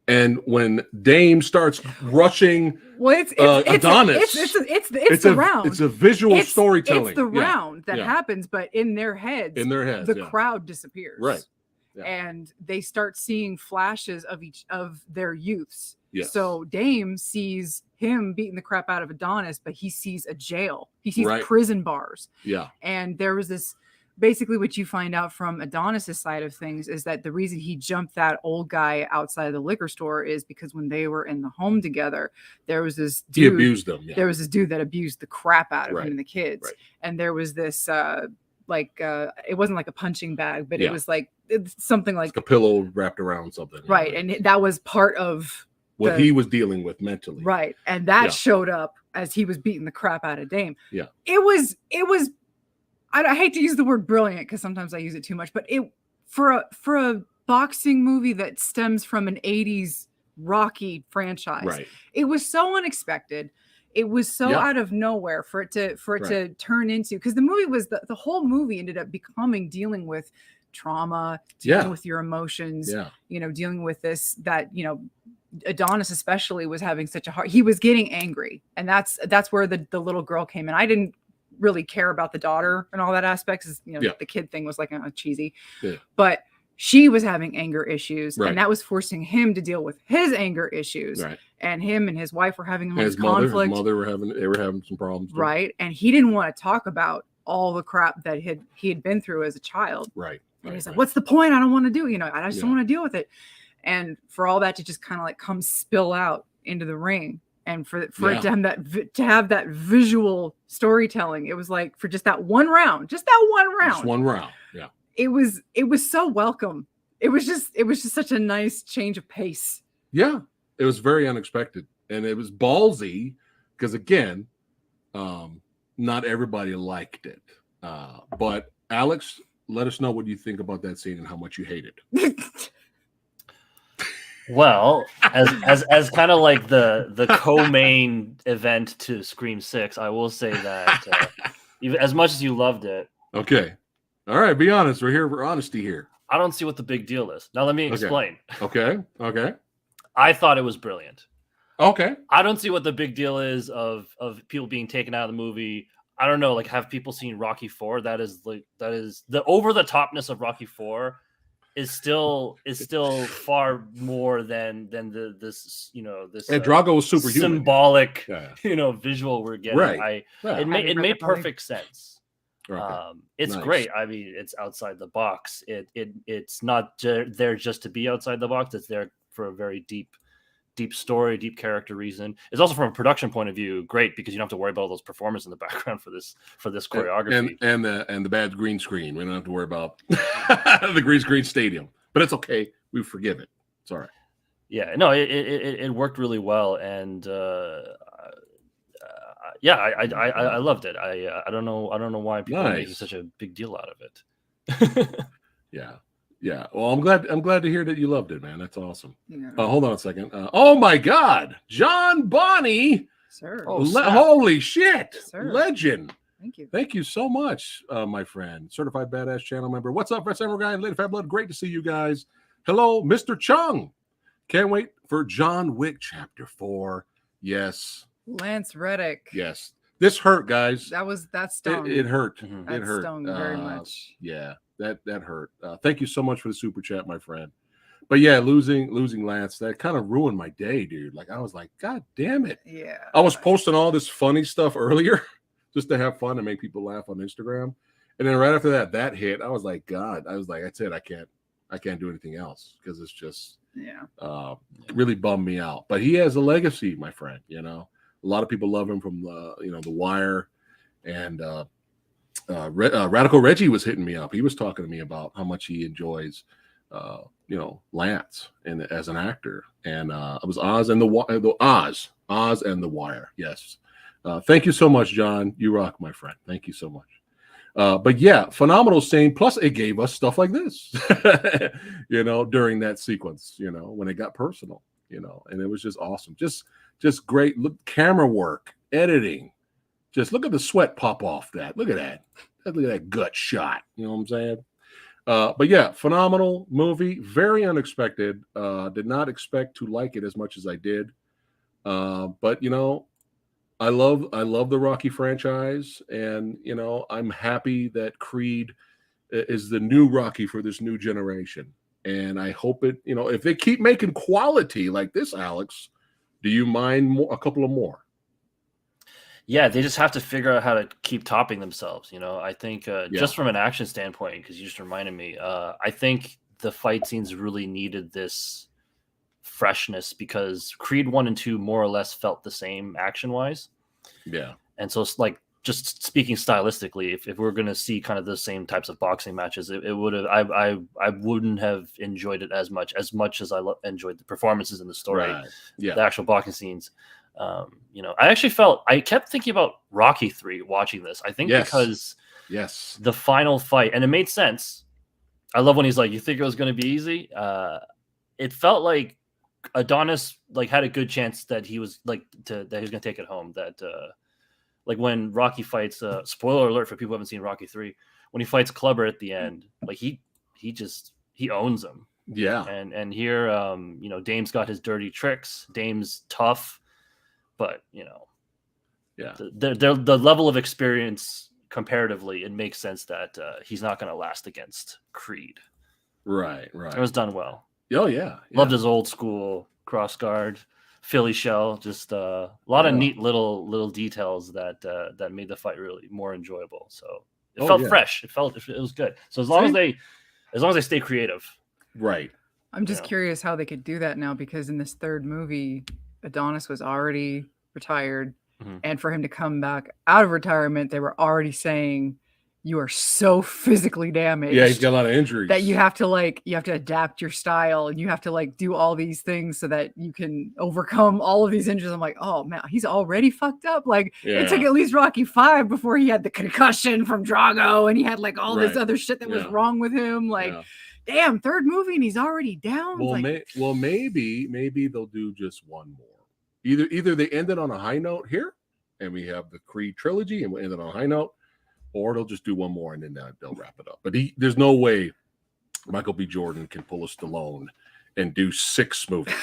And when Dame starts rushing Adonis, it's the round. It's a visual storytelling. It's the round that happens, but in their heads, the crowd disappears. Right. Yeah. And they start seeing flashes of each of their youths. Yes. So Dame sees him beating the crap out of Adonis, but he sees a jail. He sees prison bars. Yeah. And there was this. Basically, what you find out from Adonis's side of things is that the reason he jumped that old guy outside of the liquor store is because when they were in the home together, there was this dude. He abused them. Yeah. There was this dude that abused the crap out of him and the kids. Right. And there was this, it wasn't like a punching bag, but it was like something like a pillow wrapped around something. Right. And that was part of what he was dealing with mentally. Right. And that showed up as he was beating the crap out of Dame. Yeah. It was. I hate to use the word brilliant because sometimes I use it too much, but for a boxing movie that stems from an 80s Rocky franchise, it was so unexpected. It was so out of nowhere for it to turn into, because the movie was the whole movie ended up dealing with trauma, dealing with your emotions, dealing with this, that, Adonis especially was having such a hard, he was getting angry. And that's where the little girl came in. I didn't really care about the daughter and all that aspects. The kid thing was like cheesy, but she was having anger issues, and that was forcing him to deal with his anger issues. Right. And him and his wife were having conflict. His mother were having some problems. Too. Right. And he didn't want to talk about all the crap that he had been through as a child. Right. And he's like, what's the point? I don't want to do, I just don't want to deal with it. And for all that to just kind of like come spill out into the ring. And for it to have that visual storytelling, it was like for just that one round. Just one round. Yeah. It was so welcome. It was just such a nice change of pace. Yeah. It was very unexpected. And it was ballsy because, again, not everybody liked it. But Alex, let us know what you think about that scene and how much you hate it. Well, as kind of like the co-main event to Scream 6, I will say that even as much as you loved it. Okay. All right. Be honest. We're here for honesty here. I don't see what the big deal is. Now let me explain. Okay. I thought it was brilliant. Okay. I don't see what the big deal is of people being taken out of the movie. I don't know, like, have people seen Rocky 4? That is the over the topness of Rocky 4 is still far more than this and Drago was superhuman. Symbolic visual we're getting. Right. It made perfect sense. Okay. It's great. I mean, it's outside the box. It's not there just to be outside the box. It's there for a very deep story, deep character reason. It's also, from a production point of view, great because you don't have to worry about all those performers in the background for this choreography and the bad green screen. We don't have to worry about the green screen stadium, but it's okay. We forgive it. It's all right. Yeah, no, it worked really well, and I loved it. I don't know why people are making such a big deal out of it. Yeah. Well, I'm glad to hear that you loved it, man. That's awesome. Yeah. Hold on a second. Oh my God, John Bonney, sir! Holy shit, sir. Legend. Thank you so much, my friend, certified badass channel member. What's up, PhatSamuraiGuy and Lady Fat Blood? Great to see you guys. Hello, Mr. Chung. Can't wait for John Wick Chapter 4. Yes. Lance Reddick. Yes. This hurt, guys. That stung. It hurt. That it hurt. Stung very much. Yeah. That hurt. Thank you so much for the super chat, my friend. But yeah, losing Lance, that kind of ruined my day, dude. Like, I was like, God damn it. Yeah. I was posting all this funny stuff earlier just to have fun and make people laugh on Instagram. And then right after that hit, I was like, God, that's it. I can't do anything else because it's just really bummed me out. But he has a legacy, my friend. A lot of people love him from The Wire, and Radical Reggie was hitting me up. He was talking to me about how much he enjoys, Lance as an actor, and it was Oz and the Wire. Yes, thank you so much, John. You rock, my friend. Thank you so much. But yeah, phenomenal scene. Plus, it gave us stuff like this, during that sequence, when it got personal, and it was just awesome. Just great camera work, editing. Just look at the sweat pop off that. Look at that. Look at that gut shot. You know what I'm saying? But yeah, phenomenal movie. Very unexpected. Did not expect to like it as much as I did. But you know, I love the Rocky franchise, and you know, I'm happy that Creed is the new Rocky for this new generation. And I hope it, you know, if they keep making quality like this, Alex, do you mind a couple of more? Yeah, they just have to figure out how to keep topping themselves. You know, I think just from an action standpoint, because you just reminded me, I think the fight scenes really needed this freshness because Creed 1 and 2 more or less felt the same action wise. Yeah. And so it's like, just speaking stylistically, if we're going to see kind of the same types of boxing matches, it would have, I wouldn't have enjoyed it as much as I enjoyed the performances in the story, the actual boxing scenes. You know, I kept thinking about Rocky 3 watching this. I think because the final fight, and it made sense. I love when he's like, "You think it was going to be easy?" It felt like Adonis like had a good chance that he was like that he was going to take it home. That like when Rocky fights, spoiler alert for people who haven't seen Rocky 3, when he fights Clubber at the end, like he owns him. Yeah. And here, you know, Dame's got his dirty tricks. Dame's tough, but you know, the level of experience comparatively, it makes sense that he's not going to last against Creed. Right. It was done well. Oh yeah. Loved his old school cross guard, Philly shell, just a lot of neat little details that made the fight really more enjoyable. So it felt fresh. It was good. So as long as they stay creative. Right. I'm just curious how they could do that now, because in this third movie, Adonis was already retired. Mm-hmm. And for him to come back out of retirement, they were already saying, you are so physically damaged. Yeah, he's got a lot of injuries. That you have to adapt your style, and you have to like do all these things so that you can overcome all of these injuries. I'm like, oh man, he's already fucked up. Like it took at least Rocky 5 before he had the concussion from Drago, and he had like all this other shit that was wrong with him. Like, damn, third movie and he's already down. Well, like, maybe they'll do just one more. Either they end it on a high note here, and we have the Creed trilogy, and we'll end it on a high note. Or they'll just do one more and then they'll wrap it up. But there's no way Michael B. Jordan can pull a Stallone and do 6 movies.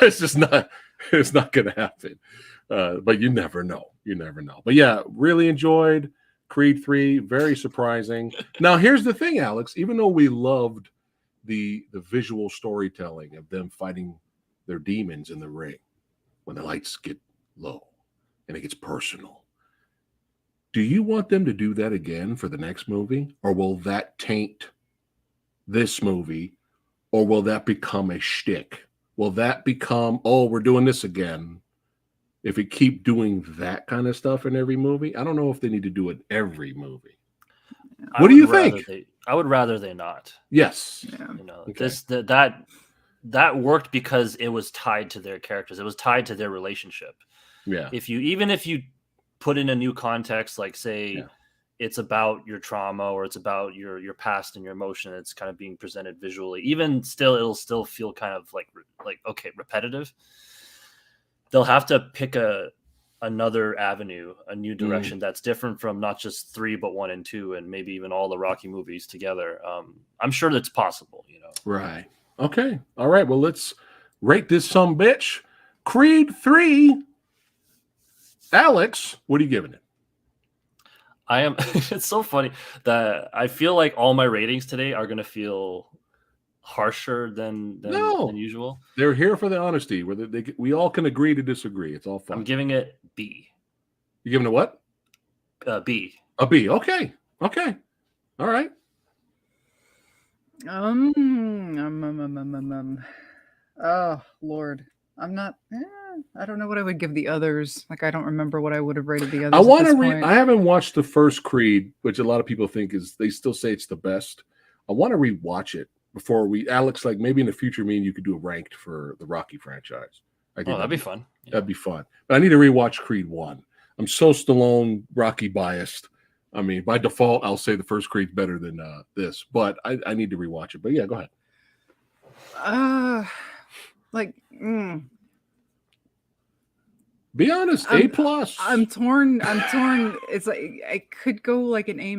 It's just not. It's not going to happen. But you never know. But yeah, really enjoyed Creed 3. Very surprising. Now here's the thing, Alex. Even though we loved the visual storytelling of them fighting their demons in the ring, when the lights get low and it gets personal. Do you want them to do that again for the next movie? Or will that taint this movie? Or will that become a shtick? Will that become, oh, we're doing this again? If we keep doing that kind of stuff in every movie? I don't know if they need to do it every movie. What do you think? I would rather they not. Yes. Yeah. You know, that worked because it was tied to their characters. It was tied to their relationship. Yeah. If you put in a new context, like say it's about your trauma or it's about your past and your emotion, it's kind of being presented visually, even still it'll still feel kind of like okay, repetitive. They'll have to pick another avenue, a new direction that's different from not just 3 but 1 and 2 and maybe even all the Rocky movies together. I'm sure that's possible, you know. Right. Okay. All right, well, let's rate this sumbitch. Creed 3. Alex, what are you giving it? I am. It's so funny that I feel like all my ratings today are going to feel harsher than usual. They're here for the honesty. Where we all can agree to disagree. It's all fun. I'm giving it B. You giving it what? B. A B. Okay. All right. Oh Lord, I'm not. I don't know what I would give the others. Like, I don't remember what I would have rated the others. I want to I haven't watched the first Creed, which a lot of people think they still say it's the best. I want to rewatch it before Alex, like maybe in the future, me and you could do a ranked for the Rocky franchise. I think that'd be fun. Yeah. That'd be fun. But I need to rewatch Creed 1. I'm so Stallone Rocky biased. I mean, by default, I'll say the first Creed's better than this, but I need to rewatch it. But yeah, go ahead. Be honest, A+. I'm torn. It's like I could go like an A-.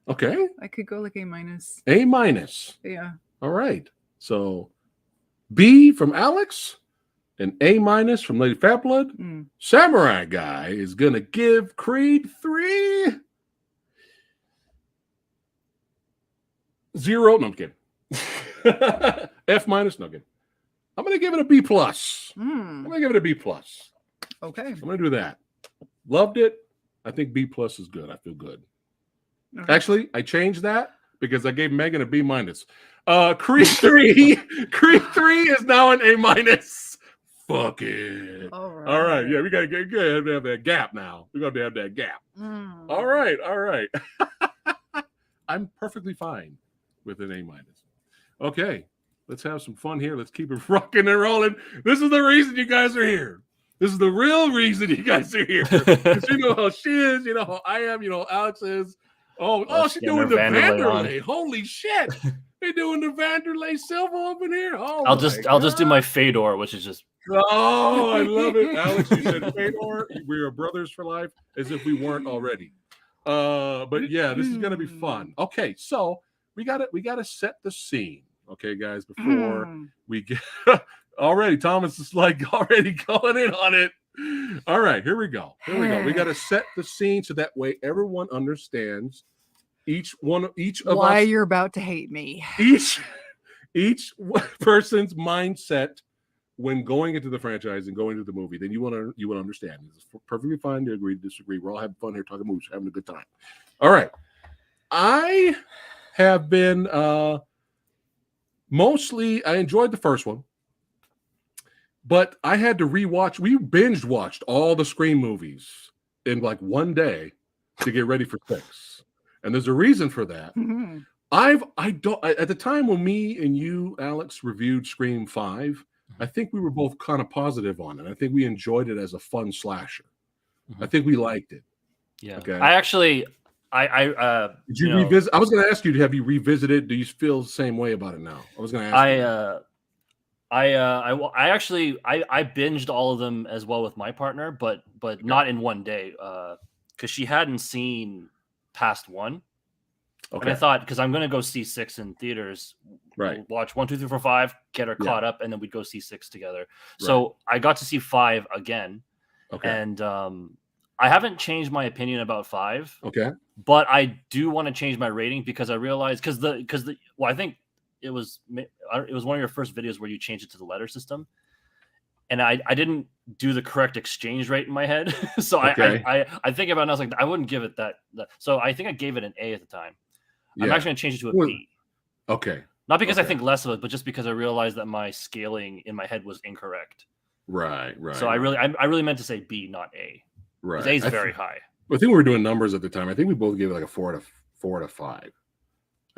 Okay. I could go like A minus. A minus. Yeah. All right. So B from Alex and A minus from Lady Fatblood. Samurai Guy is going to give Creed 3 0. No, I'm kidding. F minus. No, I'm kidding. I'm going to give it a B plus. I'm going to give it a B plus. Okay. I'm going to do that. Loved it. I think B plus is good. I feel good. Okay. Actually, I changed that because I gave Megan a B minus. Creed 3. Creed 3 is now an A minus. Fuck it. All right. Yeah, we got to get good. We have that gap now. We're going to have that gap. All right. I'm perfectly fine with an A minus. Okay. Let's have some fun here. Let's keep it rocking and rolling. This is the reason you guys are here. This is the real reason you guys are here. Because you know how she is. You know how I am. You know how Alex is. Oh, she's doing the Vanderlei. Holy shit. They're doing the Vanderlei Silva up in here. Oh, I'll just do my Fedor, which is just. Oh, I love it. Alex, you said Fedor. We are brothers for life, as if we weren't already. But yeah, this is gonna be fun. Okay, so we gotta set the scene. Okay, guys, before we get already, Thomas is like already going in on it. All right, here we go. We got to set the scene so that way everyone understands each of why us. You're about to hate me. Each person's mindset when going into the franchise and going to the movie. Then you want to understand. It's perfectly fine to agree to disagree. We're all having fun here, talking movies, having a good time. All right, I have been. Mostly, I enjoyed the first one, but I had to rewatch. We binge watched all the Scream movies in like one day to get ready for 6, and there's a reason for that. At the time when me and you, Alex, reviewed Scream 5, I think we were both kind of positive on it. I think we enjoyed it as a fun slasher. I think we liked it. Yeah. Okay. I actually. Did you revisit? I was going to ask you, have you revisited? Do you feel the same way about it now? I was going to ask. I actually binged all of them as well with my partner, but not in one day, because she hadn't seen past 1. Okay. And I thought, because I'm going to go see 6 in theaters, right? We'll watch 1, 2, 3, 4, 5, get her caught up, and then we'd go see 6 together. Right. So I got to see 5 again, and I haven't changed my opinion about 5. Okay. But I do want to change my rating because I realized I think it was one of your first videos where you changed it to the letter system, and I didn't do the correct exchange rate in my head. So I think about it and I was like, I wouldn't give it that. So I think I gave it an A at the time. Yeah. I'm actually going to change it to a B. Okay. Not because I think less of it, but just because I realized that my scaling in my head was incorrect. Right. So I really meant to say B, not A. Right. A is very high. I think we were doing numbers at the time. I think we both gave it like a 4 to 5.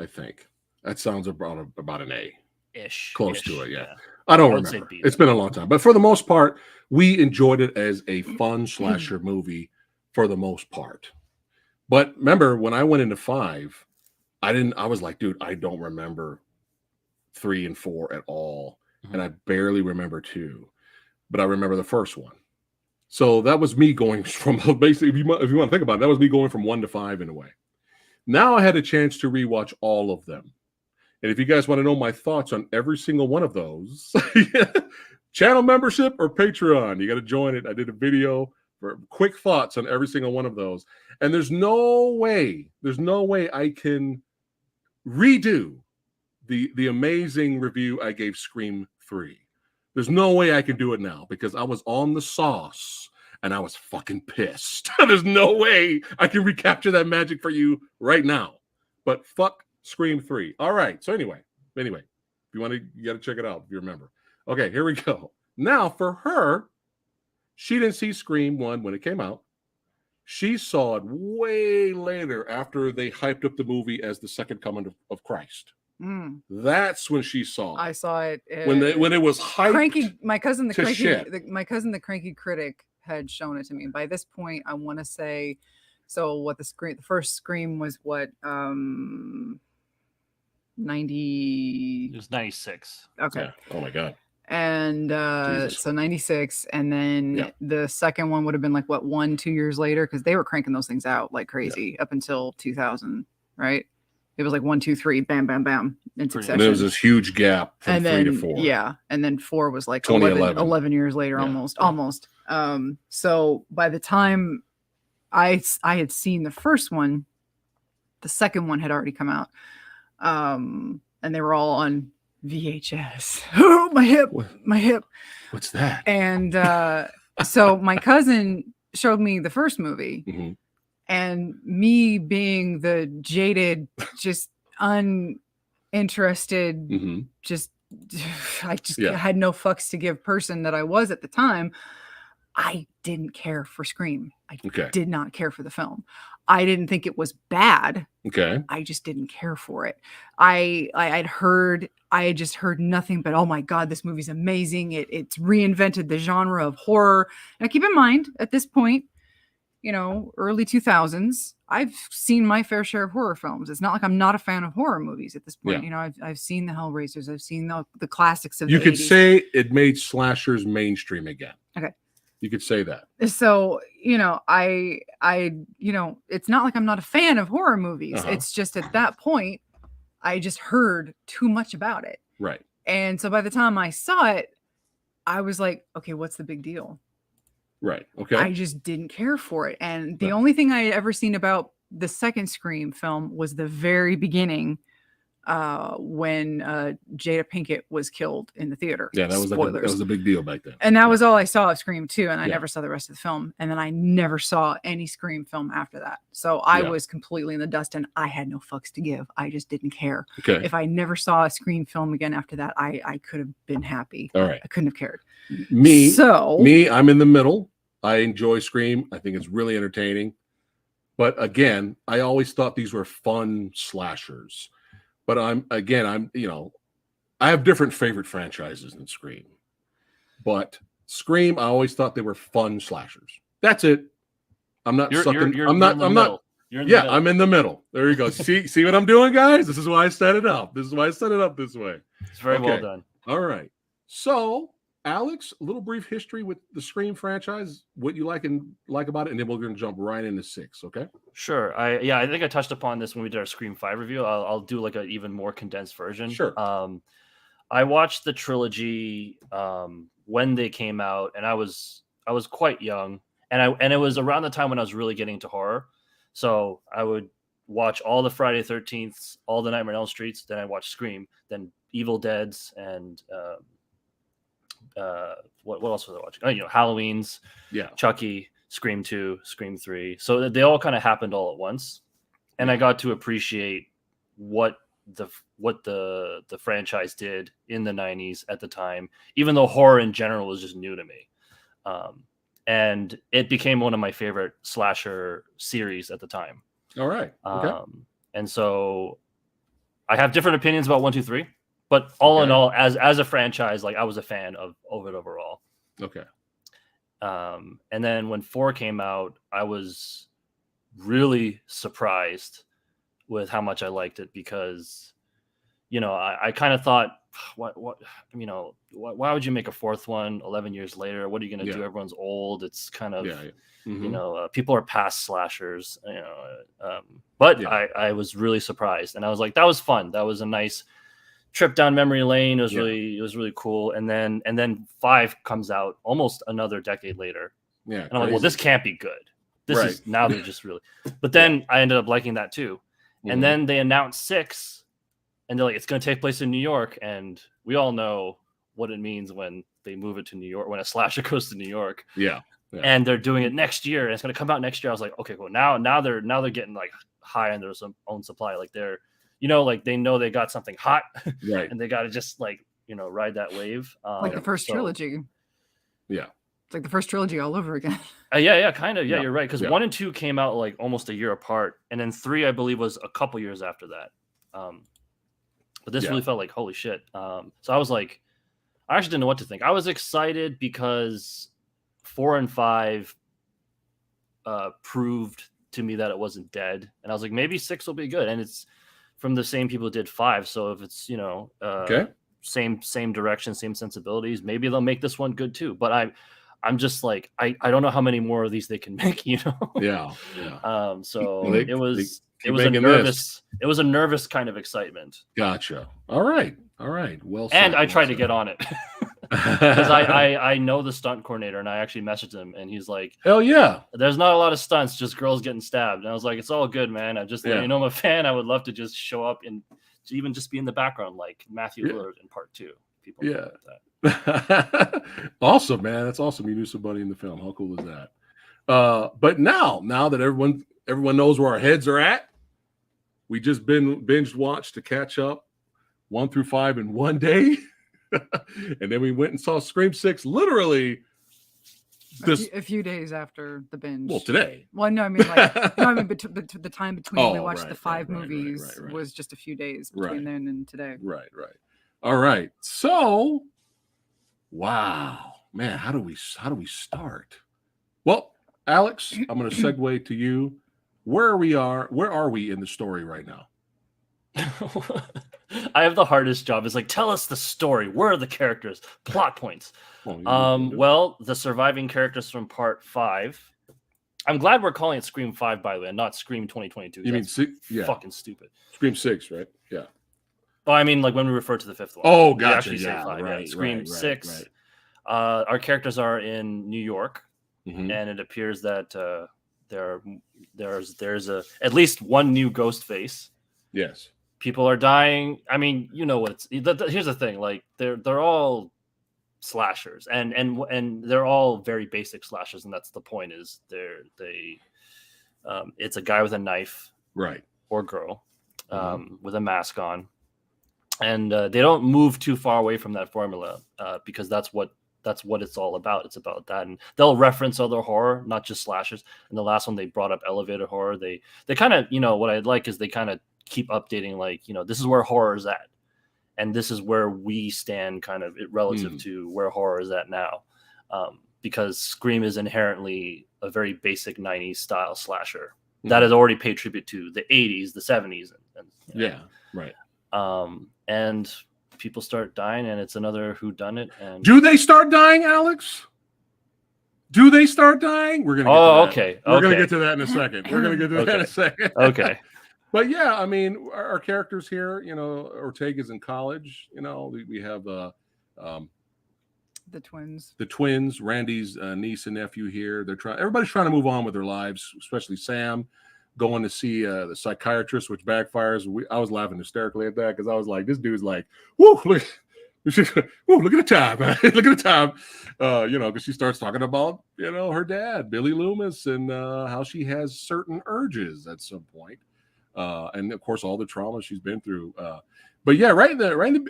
I think that sounds about an A ish, close to it. Yeah. I don't remember. It's been a long time, but for the most part, we enjoyed it as a fun slasher movie for the most part. But remember, when I went into 5, I was like, dude, I don't remember 3 and 4 at all, and I barely remember 2, but I remember the first one. So that was me going from basically, if you want to think about it, that was me going from 1 to 5 in a way. Now I had a chance to rewatch all of them. And if you guys want to know my thoughts on every single one of those, channel membership or Patreon, you got to join it. I did a video for quick thoughts on every single one of those. And there's no way I can redo the amazing review I gave Scream 3. There's no way I can do it now because I was on the sauce and I was fucking pissed. There's no way I can recapture that magic for you right now. But fuck Scream 3. All right. So anyway, if you want to, you got to check it out if you remember. Okay, here we go. Now for her, she didn't see Scream 1 when it came out. She saw it way later after they hyped up the movie as the second coming of Christ. That's when she saw it. I saw it when it was hyped. Cranky, my cousin the cranky critic had shown it to me. By this point, I want to say, the first Scream was what 90. It was 96. Okay. Yeah. Oh my god. And so 96, and then the second one would have been like 1-2 years later because they were cranking those things out like crazy up until 2000. right? It was like 1, 2, 3, bam, bam, bam in succession. And there was this huge gap from and 3 then, to 4. Yeah, and then 4 was like 2011. 11 years later, almost. So by the time I had seen the first one, the second one had already come out, and they were all on VHS. Oh, my hip. What's that? And so my cousin showed me the first movie, Mm-hmm. and me being the jaded, just uninterested, Mm-hmm. I just had no fucks to give person that I was at the time. I didn't care for Scream. I did not care for the film. I didn't think it was bad. Okay. I just didn't care for it. I had just heard nothing but, oh my God, this movie's amazing. It's reinvented the genre of horror. Now keep in mind, at this point, early 2000s, I've seen my fair share of horror films. It's not like I'm not a fan of horror movies at this point. I've seen the Hellraisers. I've seen the classics of the 80s. You could say it made slashers mainstream again. Okay. You could say that. So, I it's not like I'm not a fan of horror movies. It's just at that point, I just heard too much about it. Right. And so by the time I saw it, I was like, okay, what's the big deal? Right. Okay. I just didn't care for it. And the only thing I had ever seen about the second Scream film was the very beginning, when Jada Pinkett was killed in the theater. Yeah, that was that was a big deal back then. And that was all I saw of Scream 2, and I never saw the rest of the film. And then I never saw any Scream film after that. So I was completely in the dust, and I had no fucks to give. I just didn't care. Okay. If I never saw a Scream film again after that, I could have been happy. All right. I couldn't have cared. Me, I'm in the middle. I enjoy Scream. I think it's really entertaining. But again, I always thought these were fun slashers. But I have different favorite franchises than Scream. But Scream, I always thought they were fun slashers. That's it. I'm not sucking. I'm not. I'm in the middle. There you go. See what I'm doing, guys? This is why I set it up. This way. It's very well done. All right. So, Alex, a little brief history with the Scream franchise, what you like about it, and then we're going to jump right into 6, okay? Sure. I think I touched upon this when we did our Scream 5 review. I'll do like an even more condensed version. Sure. I watched the trilogy when they came out, and I was quite young, and it was around the time when I was really getting into horror. So I would watch all the Friday 13th, all the Nightmare on Elm Streets, then I watched Scream, then Evil Dead's, and what else was I watching? Halloween's, Chucky, Scream 2, Scream 3. So they all kind of happened all at once, and I got to appreciate what the franchise did in the 90s at the time, even though horror in general was just new to me. And it became one of my favorite slasher series at the time. All right. Okay. And so I have different opinions about 1, 2, 3. But all in all, as a franchise, like I was a fan of it overall. Okay. And then when 4 came out, I was really surprised with how much I liked it because, I kind of thought, why would you make a 4th one 11 years later? What are you going to do? Everyone's old. It's kind of, people are past slashers, but I was really surprised, and I was like, that was fun. That was a nice trip down memory lane. It was really cool. And then 5 comes out almost another decade later. Yeah. And I'm like, well, this can't be good. This is now they're just really, but then I ended up liking that too. Mm-hmm. And then they announced 6 and they're like, it's going to take place in New York. And we all know what it means when they move it to New York, when a slasher goes to New York. Yeah. And they're doing it next year and it's going to come out next year. I was like, okay, cool. Now they're getting like high on their own supply. Like they're, like they know they got something hot, right? And they got to just like ride that wave, like the first trilogy. Yeah, it's like the first trilogy all over again. Yeah, kind of. Yeah, you're right. Because 1 and 2 came out like almost a year apart, and then 3, I believe, was a couple years after that. But this really felt like holy shit. So I was like, I actually didn't know what to think. I was excited because 4 and 5 proved to me that it wasn't dead, and I was like, maybe 6 will be good, and it's from the same people who did 5. So if it's, same direction, same sensibilities, maybe they'll make this one good too. But I'm just like, I don't know how many more of these they can make, you know? Yeah. So Well, it was a nervous kind of excitement. Gotcha. All right. Well said. And I tried to get on it because I know the stunt coordinator, and I actually messaged him, and he's like, hell yeah. There's not a lot of stunts, just girls getting stabbed. And I was like, it's all good, man. I just, you know, I'm a fan. I would love to just show up and even just be in the background, like Matthew Lillard in Part 2. People like that. Awesome, man. That's awesome. You knew somebody in the film. How cool is that? But now that everyone knows where our heads are at, we just binge watched to catch up 1 through 5 in one day. And then we went and saw Scream 6 literally a few days after the binge. Well, today. Well, no, I mean the time between we watched the 5 movies was just a few days between then and today. Right. All right. So, wow, man, how do we start? Well, Alex, I'm going to segue to you. Where are we in the story right now? I have the hardest job. It's like, tell us the story. Where are the characters? Plot points. Well, the surviving characters from Part 5. I'm glad we're calling it Scream 5, by the way, and not Scream 2022. You mean fucking stupid. Scream 6, right? Yeah. Oh, I mean, like when we refer to the 5th one. Oh, gotcha. Scream 6. Our characters are in New York, and it appears that there's at least one new ghost face. Yes. People are dying. I mean, you know what? Here's the thing: like they're all slashers, and they're all very basic slashers, and that's the point. Is it's a guy with a knife, right, or girl, with a mask on, and they don't move too far away from that formula because that's what it's all about. It's about that, and they'll reference other horror, not just slashers. And the last one they brought up elevator horror. They kind of, you know, what I'd like is they kind of keep updating, like, you know, this is where horror is at, and this is where we stand kind of relative to where horror is at now, because Scream is inherently a very basic 90s style slasher that has already paid tribute to the 80s, the 70s, and people start dying, and it's another whodunit. And do they start dying, Alex? Do they start dying? We're gonna get We're gonna get to that in a second. Okay. But yeah, I mean, our characters here, you know, Ortega's in college. You know, we have the twins, Randy's niece and nephew here. Everybody's trying to move on with their lives, especially Sam going to see the psychiatrist, which backfires. I was laughing hysterically at that because I was like, this dude's like, whoo, look at the time, man. Look at the time. You know, because she starts talking about, you know, her dad, Billy Loomis, and how she has certain urges at some point. And of course, all the trauma she's been through. But yeah,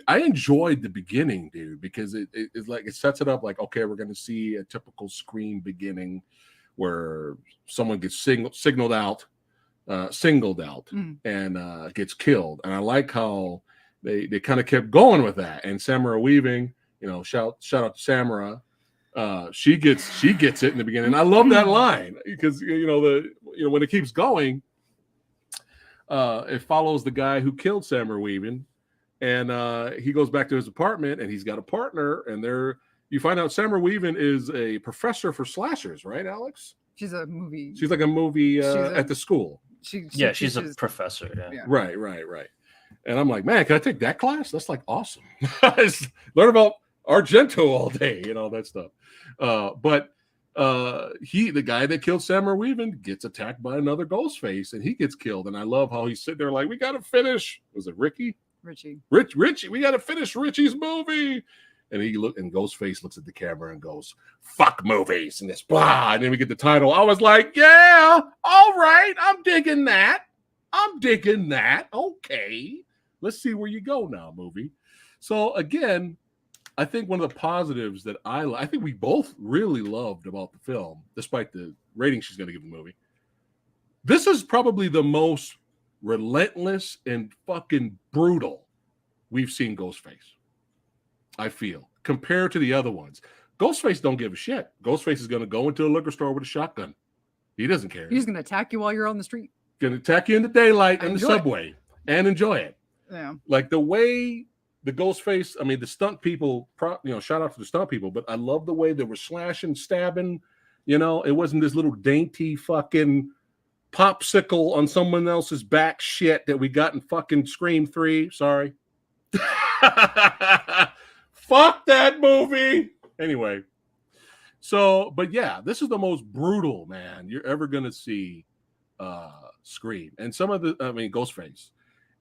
I enjoyed the beginning, dude, because it's like it sets it up like, okay, we're going to see a typical Scream beginning where someone gets singled out, and gets killed. And I like how they kind of kept going with that. And Samara Weaving, you know, shout out to Samara. She gets it in the beginning. I love that line because when it keeps going. It follows the guy who killed Samara Weaving, and he goes back to his apartment, and he's got a partner, and you find out Samara Weaving is a professor for slashers, right, Alex? She's a movie. She's like a movie at the school. She's a professor. Yeah. Right. And I'm like, man, can I take that class? That's like awesome. Learn about Argento all day, you know, that stuff. But the guy that killed Samara Weaving gets attacked by another ghost face, and he gets killed. And I love how he's sitting there like, we got to finish. Was it Richie? Richie. We got to finish Richie's movie. And and Ghostface looks at the camera and goes, fuck movies, and this blah. And then we get the title. I was like, yeah, all right. I'm digging that. Okay. Let's see where you go now, movie. So again, I think one of the positives that I think we both really loved about the film, despite the rating she's going to give the movie, this is probably the most relentless and fucking brutal we've seen Ghostface, I feel, compared to the other ones. Ghostface don't give a shit. Ghostface is going to go into a liquor store with a shotgun. He doesn't care. He's going to attack you while you're on the street. Going to attack you in the daylight in the subway and enjoy it. Yeah. Like the way the Ghostface, I mean, the stunt people, shout out to the stunt people, but I love the way they were slashing, stabbing. It wasn't this little dainty fucking popsicle on someone else's back shit that we got in fucking Scream 3. Sorry. Fuck that movie. Anyway. So, but yeah, this is the most brutal, man, you're ever going to see Scream. And Ghostface.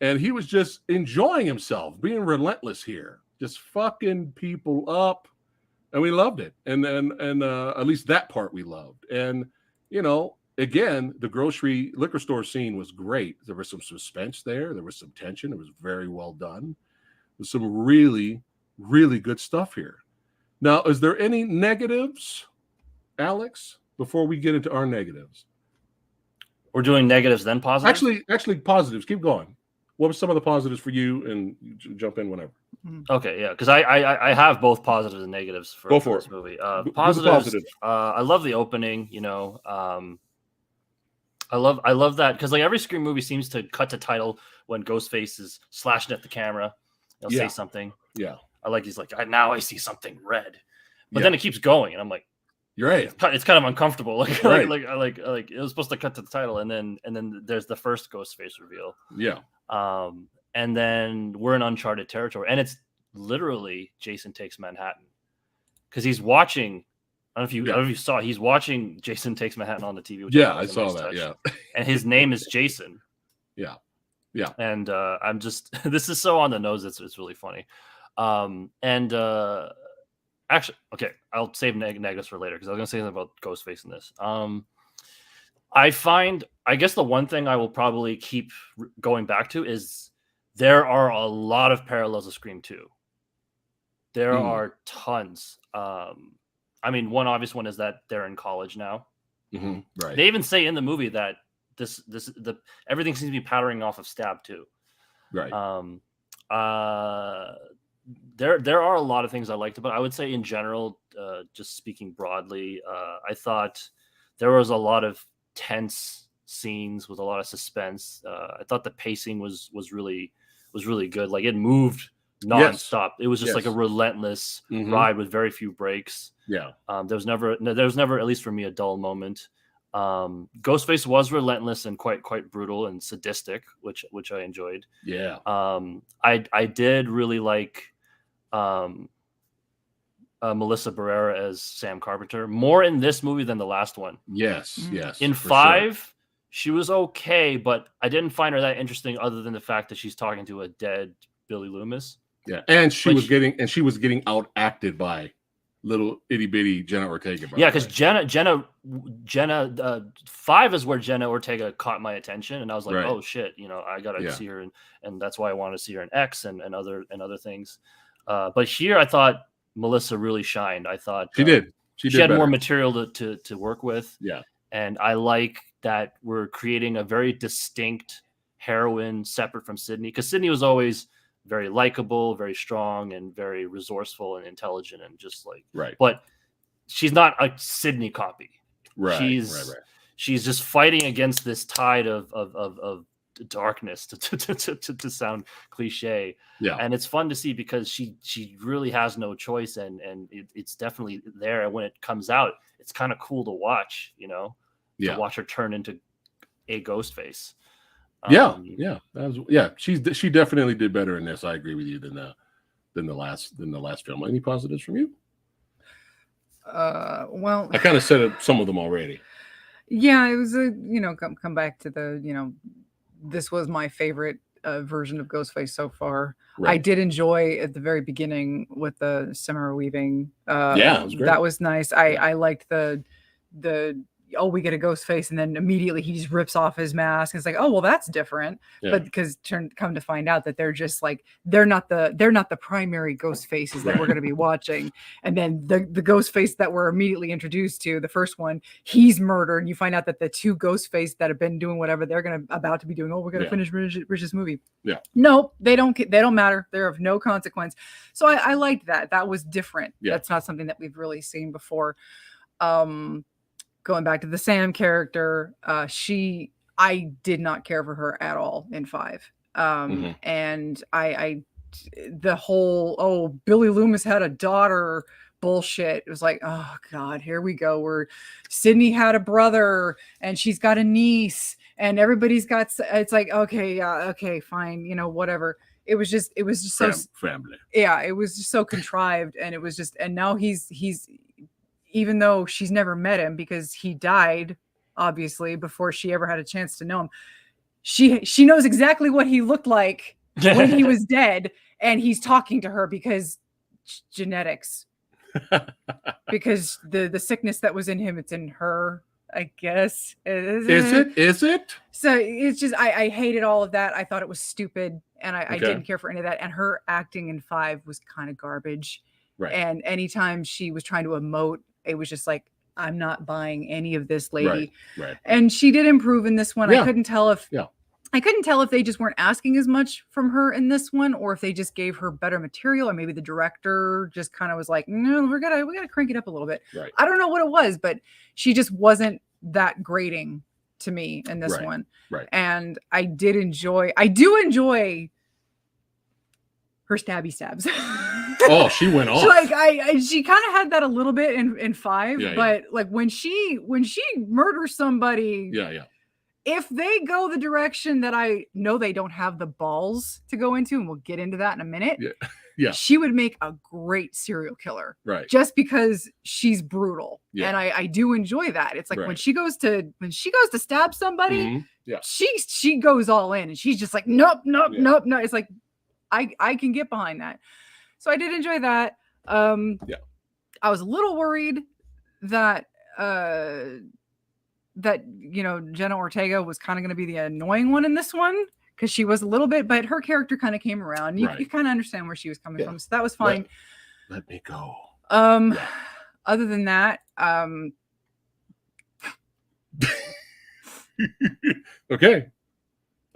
And he was just enjoying himself, being relentless here, just fucking people up, and we loved it. And at least that part we loved. And again, the liquor store scene was great. There was some suspense there. There was some tension. It was very well done. There's some really, really good stuff here. Now, is there any negatives, Alex? Before we get into our negatives, we're doing negatives then positives. Actually, positives. Keep going. What were some of the positives for you? And jump in whenever. Okay, yeah, because I have both positives and negatives for this movie. Positives. I love the opening. I love that because like every Scream movie seems to cut to title when Ghostface is slashing at the camera. He'll say something. Yeah, he's like, now I see something red, but then it keeps going, and I'm like, you're right. It's kind of uncomfortable. Like, right. like it was supposed to cut to the title, and then there's the first Ghostface reveal. Yeah. And then we're in uncharted territory, and it's literally Jason Takes Manhattan because he's watching. I don't know if you saw. He's watching Jason Takes Manhattan on the TV. Which I saw that. Yeah. And his name is Jason. Yeah. Yeah. And I'm just this is so on the nose. It's really funny. Actually, okay, I'll save negatives for later because I was gonna say something about Ghostface in this. I guess the one thing I will probably keep going back to is there are a lot of parallels to Scream 2. There are tons. I mean, one obvious one is that they're in college now. Mm-hmm. Right. They even say in the movie that everything seems to be powdering off of Stab 2. Right. There are a lot of things I liked about it. I would say in general, just speaking broadly, I thought there was a lot of tense scenes with a lot of suspense. I thought the pacing was really good. Like it moved nonstop. It was just like a relentless ride with very few breaks. Yeah. There was never, at least for me, a dull moment. Ghostface was relentless and quite brutal and sadistic, which I enjoyed. Yeah. I did really like Melissa Barrera as Sam Carpenter more in this movie than the last one. Yes. In 5, she was okay, but I didn't find her that interesting other than the fact that she's talking to a dead Billy Loomis. Yeah, and she was getting out acted by little itty bitty Jenna Ortega. Yeah, because Jenna 5 is where Jenna Ortega caught my attention, and I was like, oh shit, I gotta see her, and that's why I wanted to see her in X and other things. But here, I thought Melissa really shined. I thought she did. She had better. more material to work with. Yeah, and I like that we're creating a very distinct heroine separate from Sydney, because Sydney was always very likable, very strong, and very resourceful and intelligent, and just like But she's not a Sydney copy. Right. She's just fighting against this tide of darkness to sound cliche. Yeah. And it's fun to see because she really has no choice, and it's definitely there. And when it comes out, it's kind of cool to watch, to watch her turn into a Ghostface. She definitely did better in this. I agree with you than the last film. Any positives from you? Well, I kind of said some of them already. Yeah, it was come back to the this was my favorite version of Ghostface so far. Right. I did enjoy at the very beginning with the samurai weaving. It was great. That was nice. I liked the we get a Ghostface, and then immediately he just rips off his mask. It's like, oh well, that's different. Yeah. But because come to find out that they're just like they're not the primary ghost faces that we're going to be watching. And then the Ghostface that we're immediately introduced to, the first one, he's murdered, and you find out that the two Ghostface that have been doing whatever they're about to be doing. Oh, we're going to finish Rich's movie. Yeah. No, they don't matter. They're of no consequence. So I liked that. That was different. Yeah. That's not something that we've really seen before. Going back to the Sam character, I did not care for her at all in 5. And I the whole Billy Loomis had a daughter bullshit. It was like, oh God, here we go. Where Sydney had a brother and she's got a niece and everybody's got. It's like, okay, yeah, okay, fine, whatever. It was just so family. Yeah, it was just so contrived, and it was just. And now he's even though she's never met him because he died obviously before she ever had a chance to know him. She knows exactly what he looked like when he was dead, and he's talking to her because genetics. Because the sickness that was in him, it's in her, I guess. Is it? So it's just I hated all of that. I thought it was stupid, and I didn't care for any of that. And her acting in 5 was kind of garbage. Right. And anytime she was trying to emote, it was just like, I'm not buying any of this, lady. Right. And she did improve in this one. Yeah. I couldn't tell if they just weren't asking as much from her in this one, or if they just gave her better material, or maybe the director just kind of was like, no, we gotta crank it up a little bit. Right. I don't know what it was, but she just wasn't that grating to me in this one. Right. And I do enjoy her stabby stabs. Oh, she went off. Like she kind of had that a little bit in 5, but like when she murders somebody, if they go the direction that I know they don't have the balls to go into, and we'll get into that in a minute, she would make a great serial killer, right? Just because she's brutal, and I do enjoy that. It's like when she goes to stab somebody, she goes all in, and she's just like, nope. It's like I can get behind that. So I did enjoy that. I was a little worried that Jenna Ortega was kind of going to be the annoying one in this one, because she was a little bit, but her character kind of came around. You kind of understand where she was coming from, so that was fine. Let me go. Other than that, okay.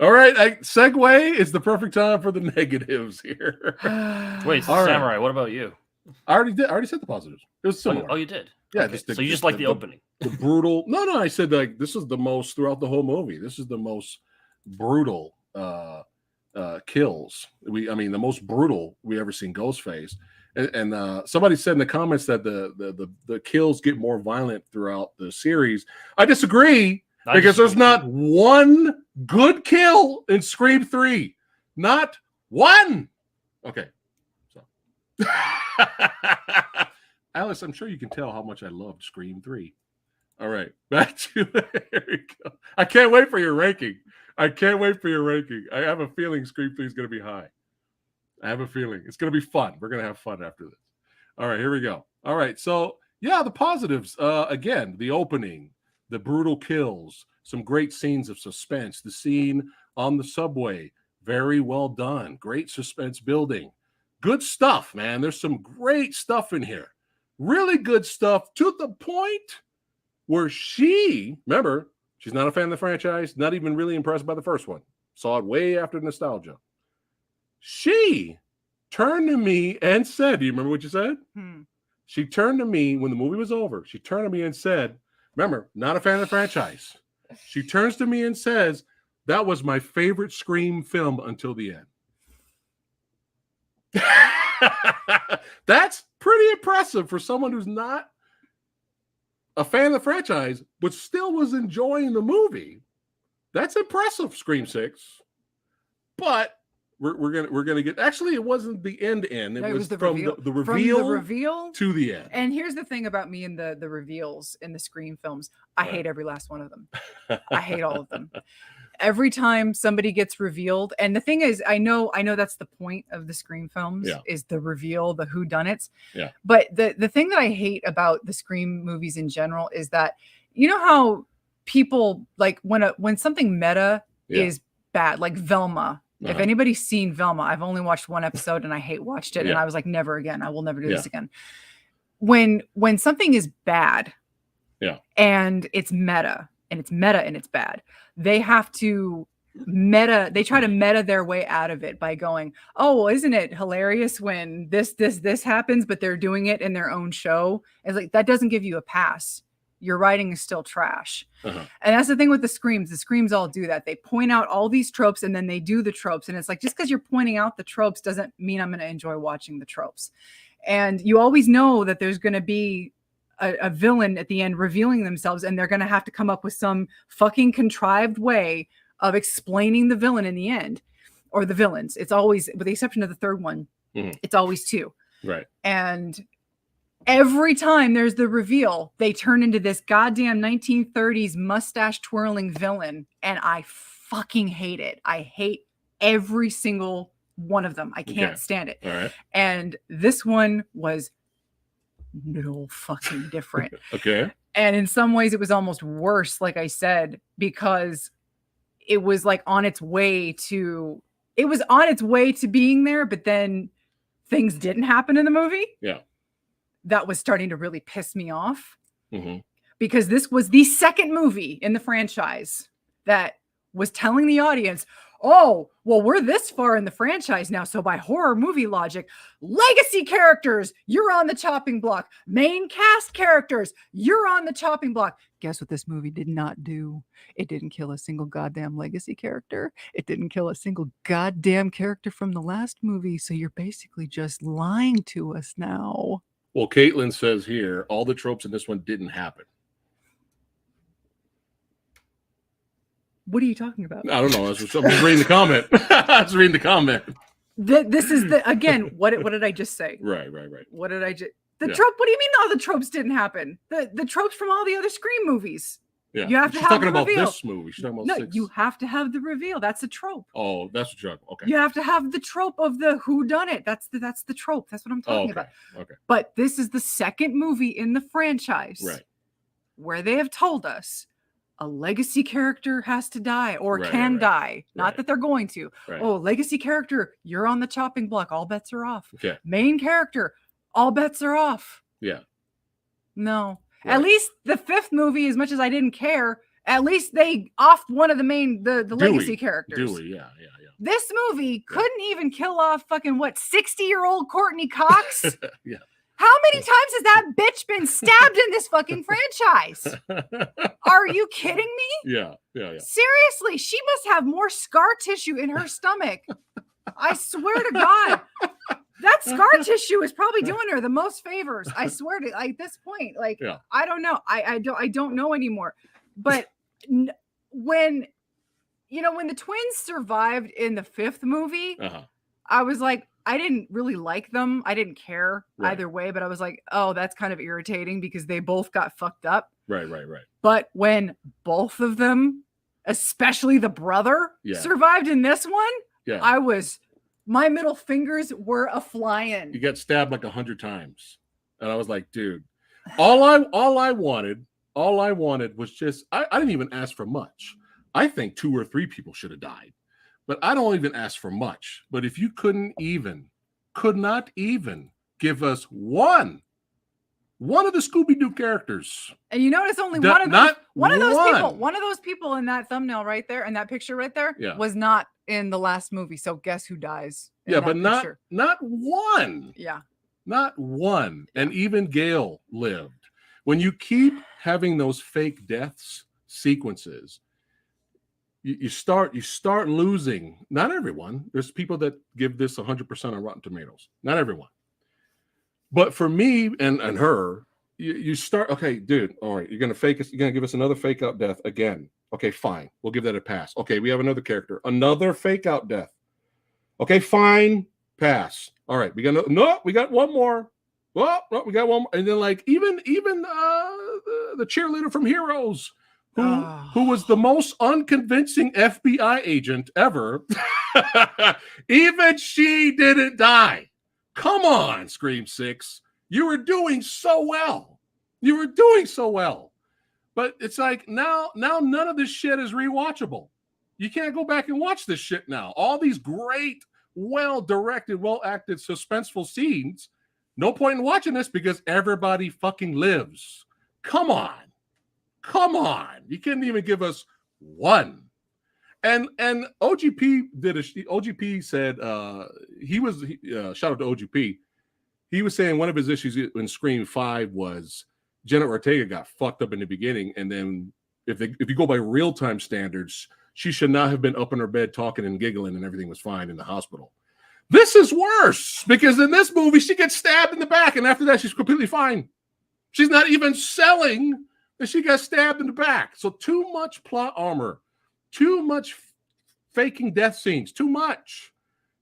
All right, segue is the perfect time for the negatives here. Wait, Samurai, what about you? I already said the positives. It was similar. Oh, you did? Yeah. Okay. So you just like the opening. The brutal. No, I said like this is the most throughout the whole movie. This is the most brutal kills. The most brutal we ever seen Ghostface. And somebody said in the comments that the kills get more violent throughout the series. I disagree. Because there's not one good kill in Scream 3. Not one. Okay. So Alice, I'm sure you can tell how much I loved Scream 3. All right. Back to there we go. I can't wait for your ranking. I have a feeling Scream 3 is going to be high. I have a feeling. It's going to be fun. We're going to have fun after this. All right, here we go. All right. So, the positives. Again, the opening. The brutal kills, some great scenes of suspense. The scene on the subway, very well done. Great suspense building. Good stuff, man. There's some great stuff in here. Really good stuff to the point where remember, she's not a fan of the franchise, not even really impressed by the first one. Saw it way after nostalgia. She turned to me and said, do you remember what you said? She turned to me when the movie was over. She turned to me and said, remember, not a fan of the franchise. She turns to me and says, that was my favorite Scream film until the end. That's pretty impressive for someone who's not a fan of the franchise, but still was enjoying the movie. That's impressive, Scream 6. But we're gonna get. Actually, it wasn't the end. It was from the reveal to the end. And here's the thing about me and the reveals in the Scream films. I hate every last one of them. I hate all of them. Every time somebody gets revealed, and the thing is, I know that's the point of the Scream films is the reveal, the whodunits. Yeah. But the thing that I hate about the Scream movies in general is that how people like when something meta is bad, like Velma. If anybody's seen Velma, I've only watched one episode and I watched it. And I was like, never again. I will never do this again. When something is bad and it's meta and it's bad, they have to they try to meta their way out of it by going, oh, well, isn't it hilarious when this happens, but they're doing it in their own show? It's like, that doesn't give you a pass. your writing is still trash. And that's the thing with the Screams. The Screams all do that. They point out all these tropes and then they do the tropes. And it's like, just because you're pointing out the tropes doesn't mean I'm going to enjoy watching the tropes. And you always know that there's going to be a villain at the end revealing themselves, and they're going to have to come up with some fucking contrived way of explaining the villain in the end, or the villains. It's always, with the exception of the third one, it's always two. Right. And every time there's the reveal, they turn into this goddamn 1930s mustache twirling villain. And I fucking hate it. I hate every single one of them. I can't stand it. All right. And this one was no fucking different. Okay. And in some ways it was almost worse, like I said, because it was like on its way to being there, but then things didn't happen in the movie. Yeah. That was starting to really piss me off. Because this was the second movie in the franchise that was telling the audience, oh, well, we're this far in the franchise now. So by horror movie logic, legacy characters, you're on the chopping block. Main cast characters, you're on the chopping block. Guess what this movie did not do? It didn't kill a single goddamn legacy character. It didn't kill a single goddamn character from the last movie. So you're basically just lying to us now. Well, Caitlin says here, all the tropes in this one didn't happen. What are you talking about? I don't know. I was just reading the comment. I was reading the comment. This is the, again, what did I just say? Right. What did I just, trope? What do you mean all the tropes didn't happen? The tropes from all the other Scream movies. Yeah. You have to She's have talking the about reveal. this movie. She's talking about six. You have to have the reveal. That's a trope. Oh, that's what you're talking about. Okay. You have to have the trope of the who done it. That's the trope. That's what I'm talking about. Okay. But this is the second movie in the franchise where they have told us a legacy character has to die or can die. Not that they're going to. Oh, legacy character, you're on the chopping block. All bets are off. Okay. Main character, all bets are off. Yeah. No. At least the fifth movie, as much as I didn't care, at least they offed one of the main, the legacy characters. Dewey, yeah. This movie couldn't even kill off fucking 60-year-old Courtney Cox. Yeah. How many times has that bitch been stabbed in this fucking franchise? Are you kidding me? Yeah. Seriously, she must have more scar tissue in her stomach. I swear to God. That scar tissue is probably doing her the most favors. I swear to, at this point, I don't know. I don't know anymore. But when the twins survived in the fifth movie, I was like, I didn't really like them. I didn't care either way, but I was like, oh, that's kind of irritating because they both got fucked up. Right. But when both of them, especially the brother, survived in this one, my middle fingers were a-flying. You got stabbed like 100 times. And I was like, dude, all I wanted was just, I didn't even ask for much. I think 2 or 3 people should have died. But I don't even ask for much. But if you could not even give us one of the Scooby-Doo characters. And you notice only one of those people in that thumbnail right there, and that picture right there, was not in the last movie. So guess who dies? But not one. Yeah. Not one. And even Gail lived. When you keep having those fake deaths sequences, you start losing. Not everyone. There's people that give this 100% on Rotten Tomatoes. Not everyone. But for me and her, you start, okay, dude, all right, you're going to give us another fake out death again. Okay, fine. We'll give that a pass. Okay, we have another character. Another fake out death. Okay, fine. Pass. All right, we got one more. Well, we got one more. And then even the cheerleader from Heroes, who was the most unconvincing FBI agent ever, even she didn't die. Come on, Scream 6. You were doing so well. But it's like now none of this shit is rewatchable. You can't go back and watch this shit now. All these great, well-directed, well-acted, suspenseful scenes. No point in watching this because everybody fucking lives. Come on. You couldn't even give us one. And OGP OGP said shout out to OGP. He was saying one of his issues in Scream 5 was Jenna Ortega got fucked up in the beginning, and then if you go by real-time standards, she should not have been up in her bed talking and giggling and everything was fine in the hospital. This is worse because in this movie, she gets stabbed in the back, and after that, she's completely fine. She's not even selling that she got stabbed in the back. So too much plot armor, too much faking death scenes, too much.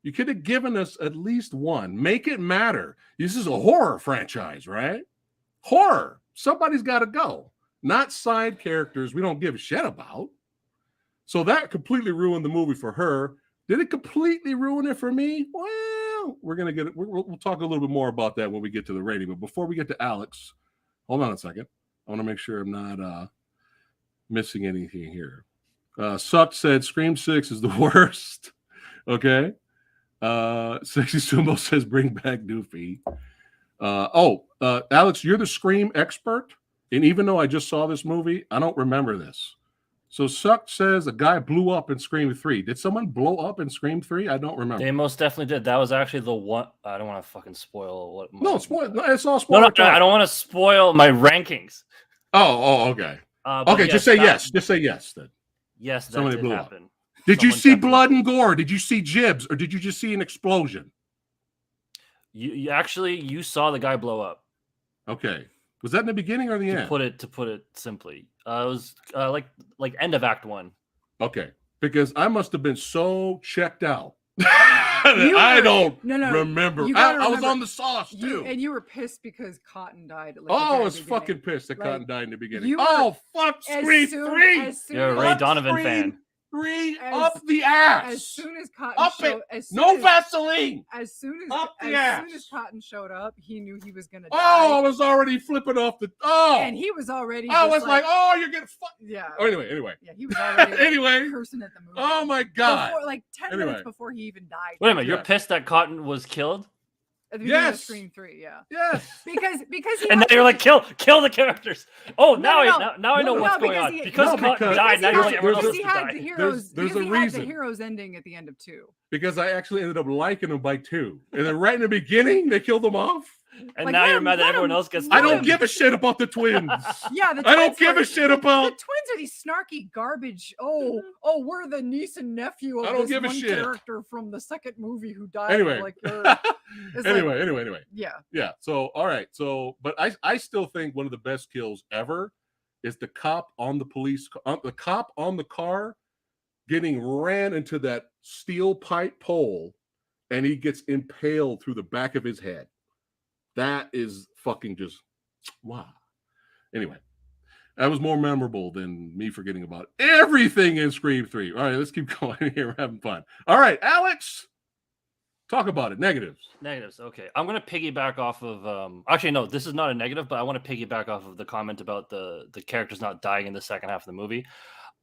You could have given us at least one. Make it matter. This is a horror franchise, right? Horror. Somebody's got to go. Not side characters we don't give a shit about. So that completely ruined the movie for her. Did it completely ruin it for me? Well, we're going to get it. We'll talk a little bit more about that when we get to the rating. But before we get to Alex, hold on a second. I want to make sure I'm not missing anything here. Suck said Scream 6 is the worst. Okay. Sexy Sumo says bring back Doofy. Alex, you're the Scream expert. And even though I just saw this movie, I don't remember this. So Suck says a guy blew up in Scream 3. Did someone blow up in Scream 3? I don't remember. They most definitely did. That was actually the one. I don't want to fucking spoil what. No, it's all spoiled. No, I don't want to spoil my rankings. Oh, okay. Okay, yes, just say yes. Just say yes then. Yes, that did happen. Did you see blood and gore? Did you see jibs, or did you just see an explosion? You actually saw the guy blow up. Okay. Was that in the beginning or the end? To put it simply, it was like end of Act 1. Okay, because I must have been so checked out. I don't remember. I was on the sauce too, and you were pissed because Cotton died. I was fucking pissed that Cotton died in the beginning. Fuck Scream 3! You're a Ray Donovan fan. 3 up the ass. As soon as Cotton Vaseline. As soon as Cotton showed up, he knew he was gonna die. I was already flipping off the. And he was already. I was like, you're getting fucked. Yeah. Oh, anyway. Yeah, he was already cursing at the movie. Oh my god. Before, 10 minutes before he even died. Wait a minute, you're pissed that Cotton was killed? At the beginning of Scream 3, yeah. Yes. Because and now you're like, kill the characters. Oh, now I know what's going on. Because Cotton died, now you're like, everyone else died. There's a reason. The hero's ending at the end of 2. Because I actually ended up liking them by 2. And then right in the beginning, they killed them off. And now you're mad that everyone else gets. I don't give a shit about the twins. Yeah, I don't give a shit about the twins. Are these snarky garbage? Oh, we're the niece and nephew of this one character from the second movie who died. Anyway, anyway. Yeah. So all right. So, but I still think one of the best kills ever is the cop on the cop on the car getting ran into that steel pipe pole, and he gets impaled through the back of his head. That is fucking just wow. Anyway, that was more memorable than me forgetting about everything in Scream 3. All right, let's keep going here. We're having fun. All right, Alex, talk about it. Negatives. Okay, I'm going to piggyback off of. Actually, no, this is not a negative, but I want to piggyback off of the comment about the characters not dying in the second half of the movie.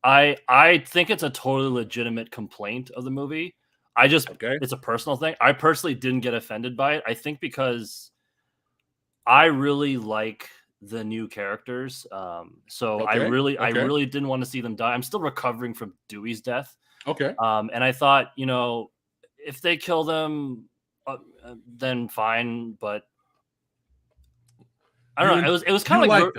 I think it's a totally legitimate complaint of the movie. It's a personal thing. I personally didn't get offended by it. I think because I really like the new characters. I really didn't want to see them die. I'm still recovering from Dewey's death. Okay. And I thought, if they kill them, then fine. But I don't know. It was kind of like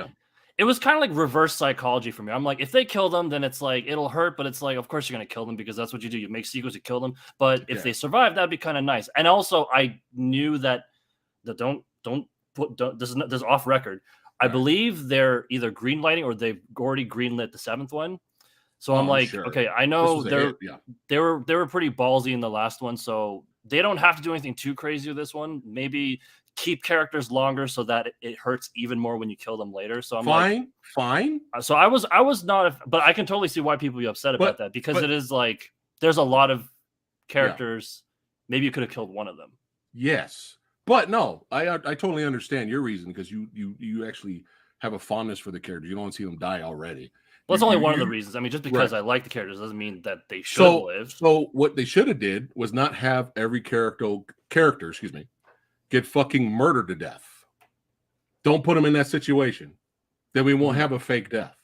it was kind of like reverse psychology for me. I'm like, if they kill them, then it's like it'll hurt, but it's like, of course you're gonna kill them because that's what you do. You make sequels, you kill them. But if they survive, that'd be kind of nice. And also, I knew that this is off record. I believe they're either greenlighting or they've already greenlit the 7th one. So I'm like, okay, I know they were pretty ballsy in the last one, so they don't have to do anything too crazy with this one. Maybe keep characters longer so that it hurts even more when you kill them later. So I'm fine. So I was not, but I can totally see why people be upset about that because it is like there's a lot of characters. Yeah. Maybe you could have killed one of them. Yes. But no, I totally understand your reason because you actually have a fondness for the characters. You don't want to see them die already. Well, that's only one of the reasons. I mean, just because I like the characters doesn't mean that they should live. So what they should have did was not have every character, get fucking murdered to death. Don't put them in that situation. Then we won't have a fake death.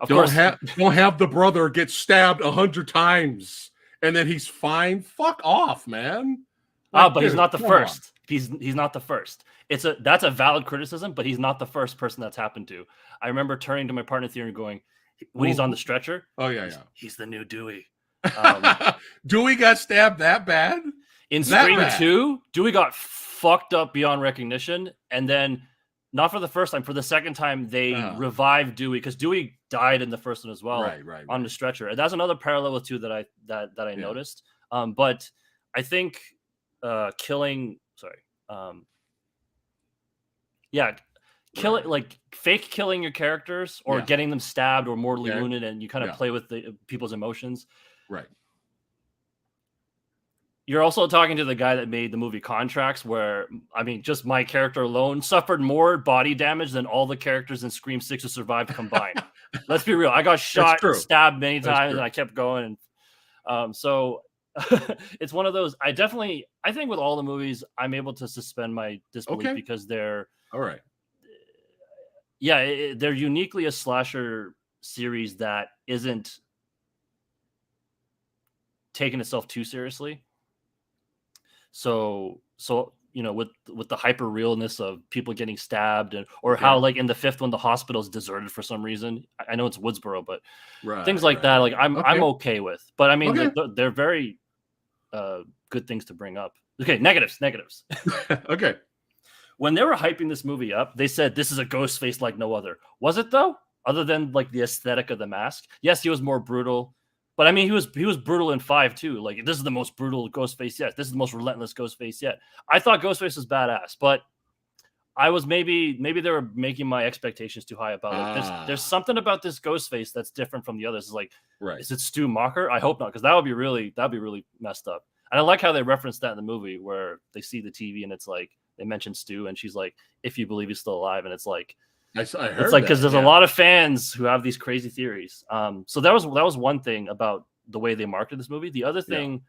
Don't have the brother get stabbed 100 times and then he's fine. Fuck off, man. But he's not the first. he's not the first. That's a valid criticism, but he's not the first person that's happened to. I remember turning to my partner theater and going, when he's on the stretcher, he's the new Dewey. Dewey got stabbed that bad? In Scream 2, Dewey got fucked up beyond recognition, and then not for the first time, for the second time they revived Dewey, because Dewey died in the first one as well, on the stretcher. And that's another parallel with 2 that I noticed. But I think fake killing your characters or getting them stabbed or mortally wounded, and you kind of play with the people's emotions. Right. You're also talking to the guy that made the movie Contracts, where, I mean, just my character alone suffered more body damage than all the characters in Scream 6 who survived combined. Let's be real. I got shot, stabbed many times, and I kept going. So it's one of those. I think with all the movies, I'm able to suspend my disbelief because they're all right. Yeah, they're uniquely a slasher series that isn't taking itself too seriously. So with the hyper realness of people getting stabbed, or how like in the 5th one the hospital is deserted for some reason. I know it's Woodsboro, but things like that, like I'm okay with. But I mean, they're very good things to bring up. Okay, negatives. Okay. When they were hyping this movie up, they said this is a ghost face like no other. Was it though? Other than like the aesthetic of the mask? Yes, he was more brutal. But I mean, he was brutal in 5 too. Like, this is the most brutal Ghostface yet. This is the most relentless Ghostface yet. I thought Ghostface was badass, but I was maybe they were making my expectations too high about it. There's something about this Ghostface that's different from the others. It's like, is it Stu Macher? I hope not, because that'd be really messed up. And I like how they referenced that in the movie, where they see the TV and it's like they mention Stu, and she's like, "If you believe he's still alive," and it's like. I heard it's like, because there's a lot of fans who have these crazy theories. So that was one thing about the way they marketed this movie. The other thing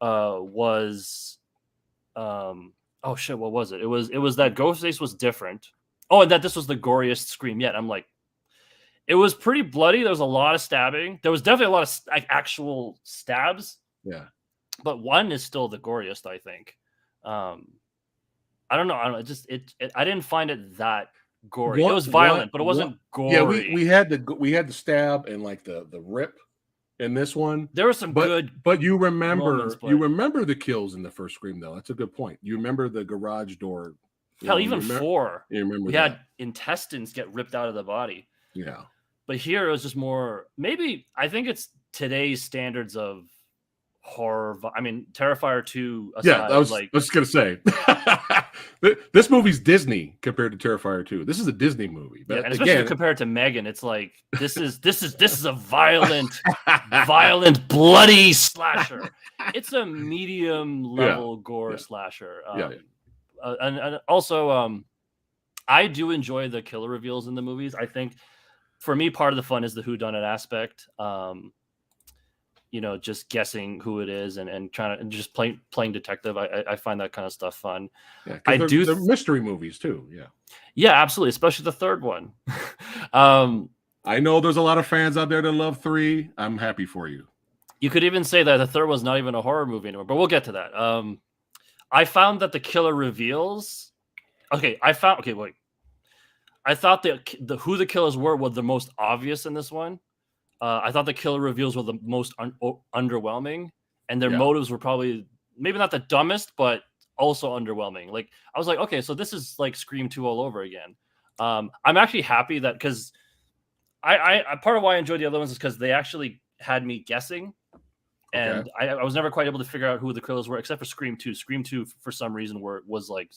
was, oh shit, what was it? It was that Ghostface was different. Oh, and that this was the goriest Scream yet. I'm like, it was pretty bloody. There was a lot of stabbing. There was definitely a lot of actual stabs. Yeah, but 1 is still the goriest, I think. I don't know. I didn't find it that gory. It was violent, but it wasn't gory. Yeah, we had the stab and like the rip in this one. There were some good, but you remember the kills in the first Scream though. That's a good point. You remember the garage door. Hell, even 4. You remember we had intestines get ripped out of the body. Yeah, but here it was just more. Maybe I think it's today's standards of horror. I mean, Terrifier 2 aside, I was just gonna say this movie's Disney compared to Terrifier 2. This is a Disney movie, but and especially compared to M3GAN, it's like this is a violent bloody slasher. It's a medium level gore slasher. And also I do enjoy the killer reveals in the movies. I think for me, part of the fun is the whodunit aspect. Just guessing who it is and trying to just playing detective. I find that kind of stuff fun. Yeah, they're mystery movies too. Yeah, absolutely. Especially the 3rd one. I know there's a lot of fans out there that love 3. I'm happy for you. You could even say that the 3rd one's not even a horror movie anymore, but we'll get to that. I found that the killer reveals. Wait. I thought who the killers were the most obvious in this one. I thought the killer reveals were the most underwhelming, and their motives were probably maybe not the dumbest, but also underwhelming. Like, I was like, okay, so this is like Scream 2 all over again. I'm actually happy that, because I part of why I enjoyed the other ones is because they actually had me guessing, and I was never quite able to figure out who the killers were, except for Scream 2. Scream 2, for some reason, was like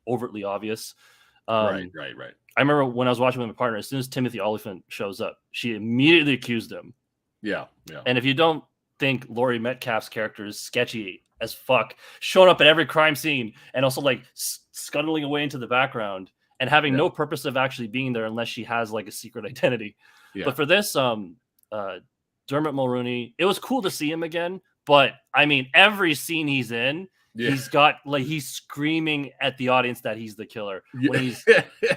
overtly obvious. Right. I remember when I was watching with my partner, as soon as Timothy Olyphant shows up, she immediately accused him. Yeah. And if you don't think Laurie Metcalf's character is sketchy as fuck, showing up at every crime scene and also like scuttling away into the background and having no purpose of actually being there unless she has like a secret identity. Yeah. But for this, Dermot Mulroney, it was cool to see him again. But I mean, every scene he's in, he's screaming at the audience that he's the killer. When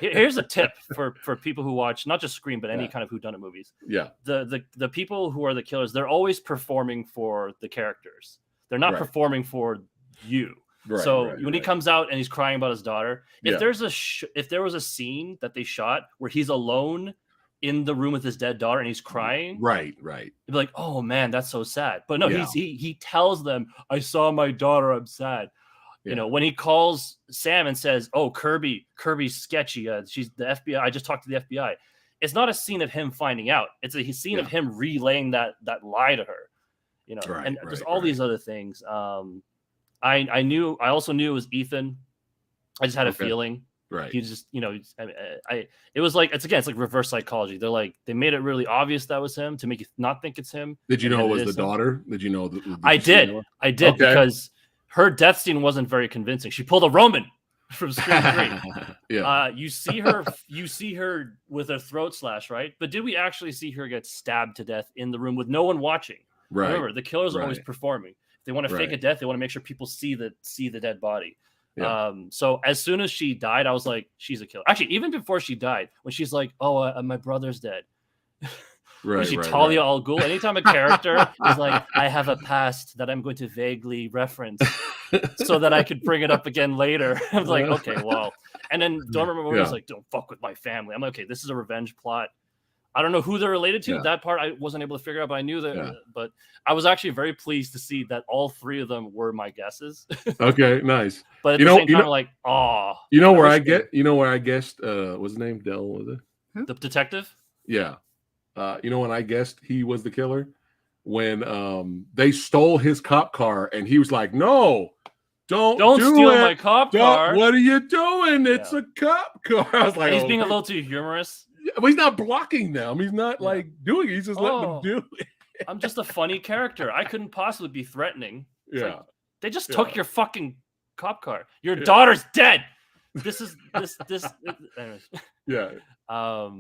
here's a tip for people who watch not just Scream but any kind of whodunit movies. Yeah, the people who are the killers, they're always performing for the characters. They're not performing for you. So when he comes out and he's crying about his daughter, if there was a scene that they shot where he's alone in the room with his dead daughter and he's crying, right, it'd be like, oh man, that's so sad. But no, he tells them, I saw my daughter, I'm sad. You know, when he calls Sam and says, oh, Kirby's sketchy, she's the FBI, I just talked to the FBI. It's not a scene of him finding out. It's a scene of him relaying that lie to her. You know, and there's all these other things. I also knew it was Ethan. I just had a feeling. Right. He just, you know, it was like, it's like reverse psychology. They're like, they made it really obvious that was him to make you not think it's him. Did you know it was the daughter? Did you know? I did because her death scene wasn't very convincing. She pulled a Roman from Scream 3. You see her with her throat slash, right? But did we actually see her get stabbed to death in the room with no one watching? Right. Remember, the killers are always performing. If they want to fake a death, they want to make sure people see the dead body. Yeah. So as soon as she died, I was like, she's a killer. Actually, even before she died, when she's like, oh, my brother's dead. Talia al Ghul. Anytime a character is like, I have a past that I'm going to vaguely reference so that I could bring it up again later. I was like, okay, well. And then don't remember when he was like, don't fuck with my family. I'm like, okay, this is a revenge plot. I don't know who they're related to. That part I wasn't able to figure out, but I knew that. But I was actually very pleased to see that all three of them were my guesses. Okay, nice. But at the same time, I'm like, oh. You know where I guessed? What's his name? Del, was it? Who? The detective? Yeah. You know when I guessed he was the killer? When they stole his cop car and he was like, no, don't steal my cop car. What are you doing? It's a cop car. I was like, he's being a little too humorous. But he's not blocking them. He's not like doing it. He's just letting them do it. I'm just a funny character. I couldn't possibly be threatening. It's like, they just took your fucking cop car. Your daughter's dead. This. Anyways. Yeah.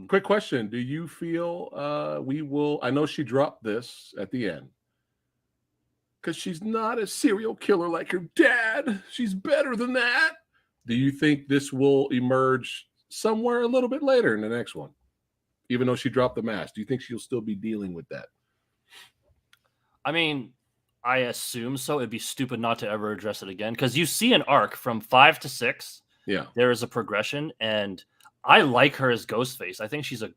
Quick question. Do you feel we will, I know she dropped this at the end because she's not a serial killer like her dad. She's better than that. Do you think this will emerge somewhere a little bit later in the next one, even though she dropped the mask? Do you think she'll still be dealing with that? I mean, I assume so. It'd be stupid not to ever address it again because you see an arc from 5 to 6. Yeah, there is a progression, and I like her as Ghostface. I think she's a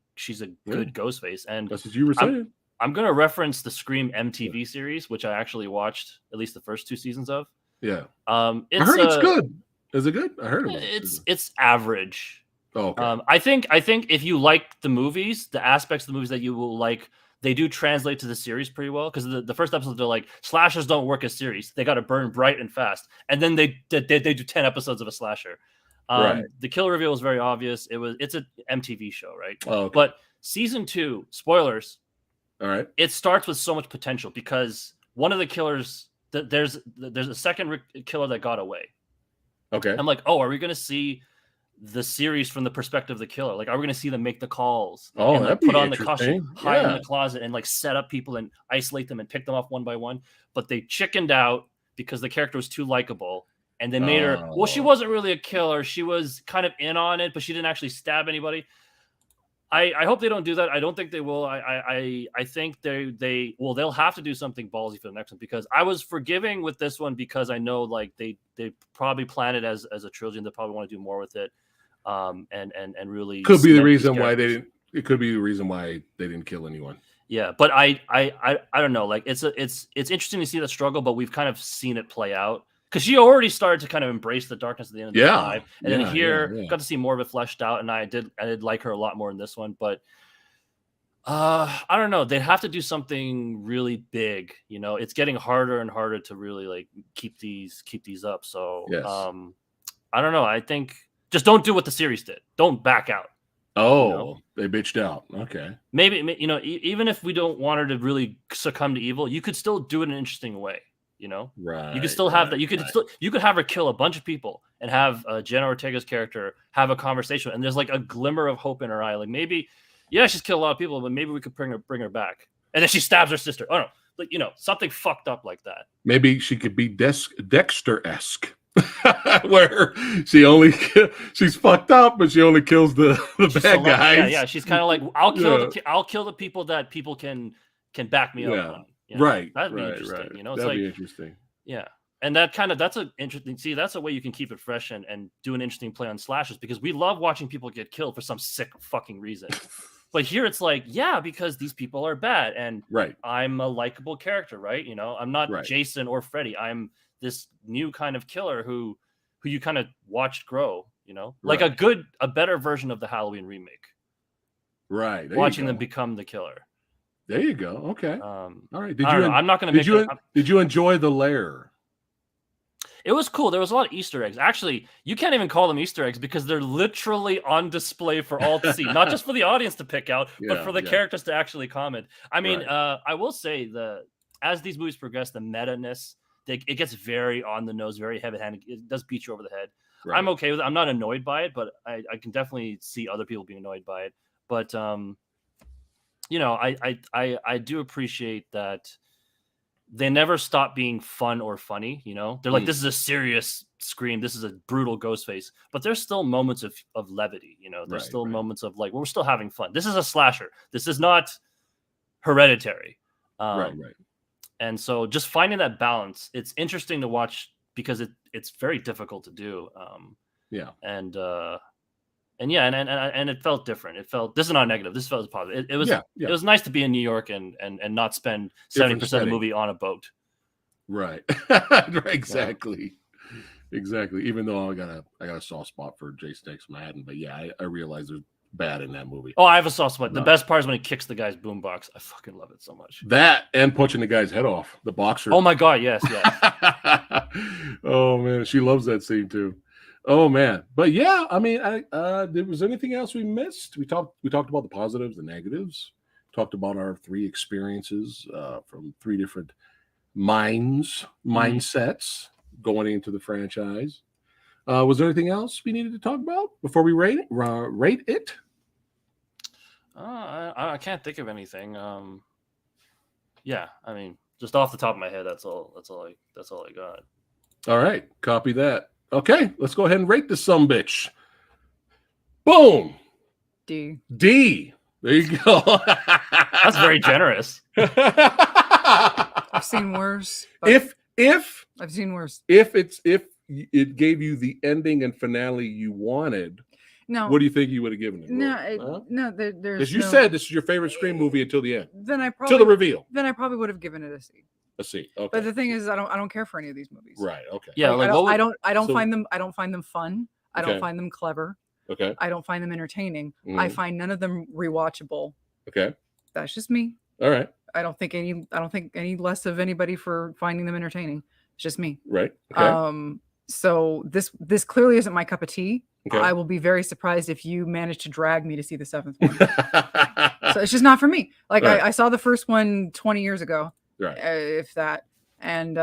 good Ghostface, and that's what you were saying. I'm going to reference the Scream MTV series, which I actually watched at least the first 2 seasons of. Yeah, I heard it's good. Is it good? I heard it's average. Oh, okay. I think if you like the movies, the aspects of the movies that you will like, they do translate to the series pretty well. Because the first episode, they're like, slashers don't work as series. They got to burn bright and fast. And then they do 10 episodes of a slasher. The kill reveal was very obvious. It's an MTV show, right? Oh, okay. But season 2, spoilers. All right. It starts with so much potential because one of the killers, there's a second killer that got away. Okay. I'm like, oh, are we going to see the series from the perspective of the killer? Like, are we going to see them make the calls? Oh, and like, put on the costume, hide in the closet, and like set up people and isolate them and pick them off one by one? But they chickened out because the character was too likable. And they made her, well, she wasn't really a killer. She was kind of in on it, but she didn't actually stab anybody. I hope they don't do that. I don't think they will. I think they'll have to do something ballsy for the next one because I was forgiving with this one because I know like they probably planned it as a trilogy and they probably want to do more with it. And really could be the reason why they didn't. It could be the reason why they didn't kill anyone. Yeah, but I don't know. Like it's interesting to see that struggle, but we've kind of seen it play out. Because she already started to kind of embrace the darkness at the end of the live, and then here got to see more of it fleshed out, and I did like her a lot more in this one. But I don't know, they'd have to do something really big. You know, it's getting harder and harder to really like keep these up. So I don't know. I think just don't do what the series did. Don't back out. Oh, you know? They bitched out. Okay. Maybe even if we don't want her to really succumb to evil, you could still do it in an interesting way. You know, right? You could still have that. You could have her kill a bunch of people and have Jenna Ortega's character have a conversation, and there's like a glimmer of hope in her eye. Like maybe, she's killed a lot of people, but maybe we could bring her back. And then she stabs her sister. Oh no, like something fucked up like that. Maybe she could be Dexter-esque, where she's fucked up, but she only kills the bad guys. Yeah. She's kind of like I'll kill the people that people can back me up on. Right. That'd be interesting. Right. It's that'd like, be interesting. Yeah. And that's an interesting. See, that's a way you can keep it fresh and do an interesting play on slashers, because we love watching people get killed for some sick fucking reason. But here it's like, yeah, because these people are bad, and I'm a likable character, right? You know, I'm not Jason or Freddy. I'm this new kind of killer who you kind of watched grow. You know, like a better version of the Halloween remake. Right. Watching them become the killer. There you go. Okay. All right. I'm not going to make. Did you enjoy the lair? It was cool. There was a lot of Easter eggs. Actually, you can't even call them Easter eggs because they're literally on display for all to see, not just for the audience to pick out, but for the characters to actually comment. I mean, I will say as these movies progress, the meta-ness, it gets very on the nose, very heavy-handed. It does beat you over the head. Right. I'm okay with it. I'm not annoyed by it, but I can definitely see other people being annoyed by it. But you know, I do appreciate that they never stop being fun or funny. You know, they're like, this is a serious Scream, this is a brutal Ghostface, but there's still moments of levity. You know, there's still moments of like, we're still having fun. This is a slasher. This is not Hereditary. Right. And so just finding that balance, it's interesting to watch because it's very difficult to do. And it felt different. This is not negative. This felt positive. It was nice to be in New York and not spend 70% of the movie on a boat. Right. Exactly. Exactly. Even though I got a soft spot for Jason Takes Manhattan, but yeah, I realize there's bad in that movie. Oh, I have a soft spot. The best part is when he kicks the guy's boombox. I fucking love it so much. That and punching the guy's head off, the boxer. Oh my god, yes. Oh man, she loves that scene too. Oh man, but yeah, I mean, was anything else we missed? We talked about the positives, the negatives. Talked about our 3 experiences from 3 different mindsets going into the franchise. Was there anything else we needed to talk about before we rate it? I can't think of anything. Yeah, I mean, just off the top of my head, that's all I got. All right, copy that. Okay, let's go ahead and rate this sumbitch. Boom. D. There you go. That's very generous. I've seen worse. If I've seen worse. If it gave you the ending and finale you wanted, what do you think you would have given it? There's. As you said, this is your favorite Scream movie until the end. Then I probably till the reveal. Then I probably would have given it a C. A C. Okay. But the thing is, I don't care for any of these movies. Right. Okay. Yeah. Like I don't find them fun. I don't find them clever. Okay. I don't find them entertaining. I find none of them rewatchable. Okay. That's just me. All right. I don't think any less of anybody for finding them entertaining. It's just me. Right. Okay. So this clearly isn't my cup of tea. Okay. I will be very surprised if you manage to drag me to see the 7th one. So it's just not for me. Like I saw the first one 20 years ago, if that, and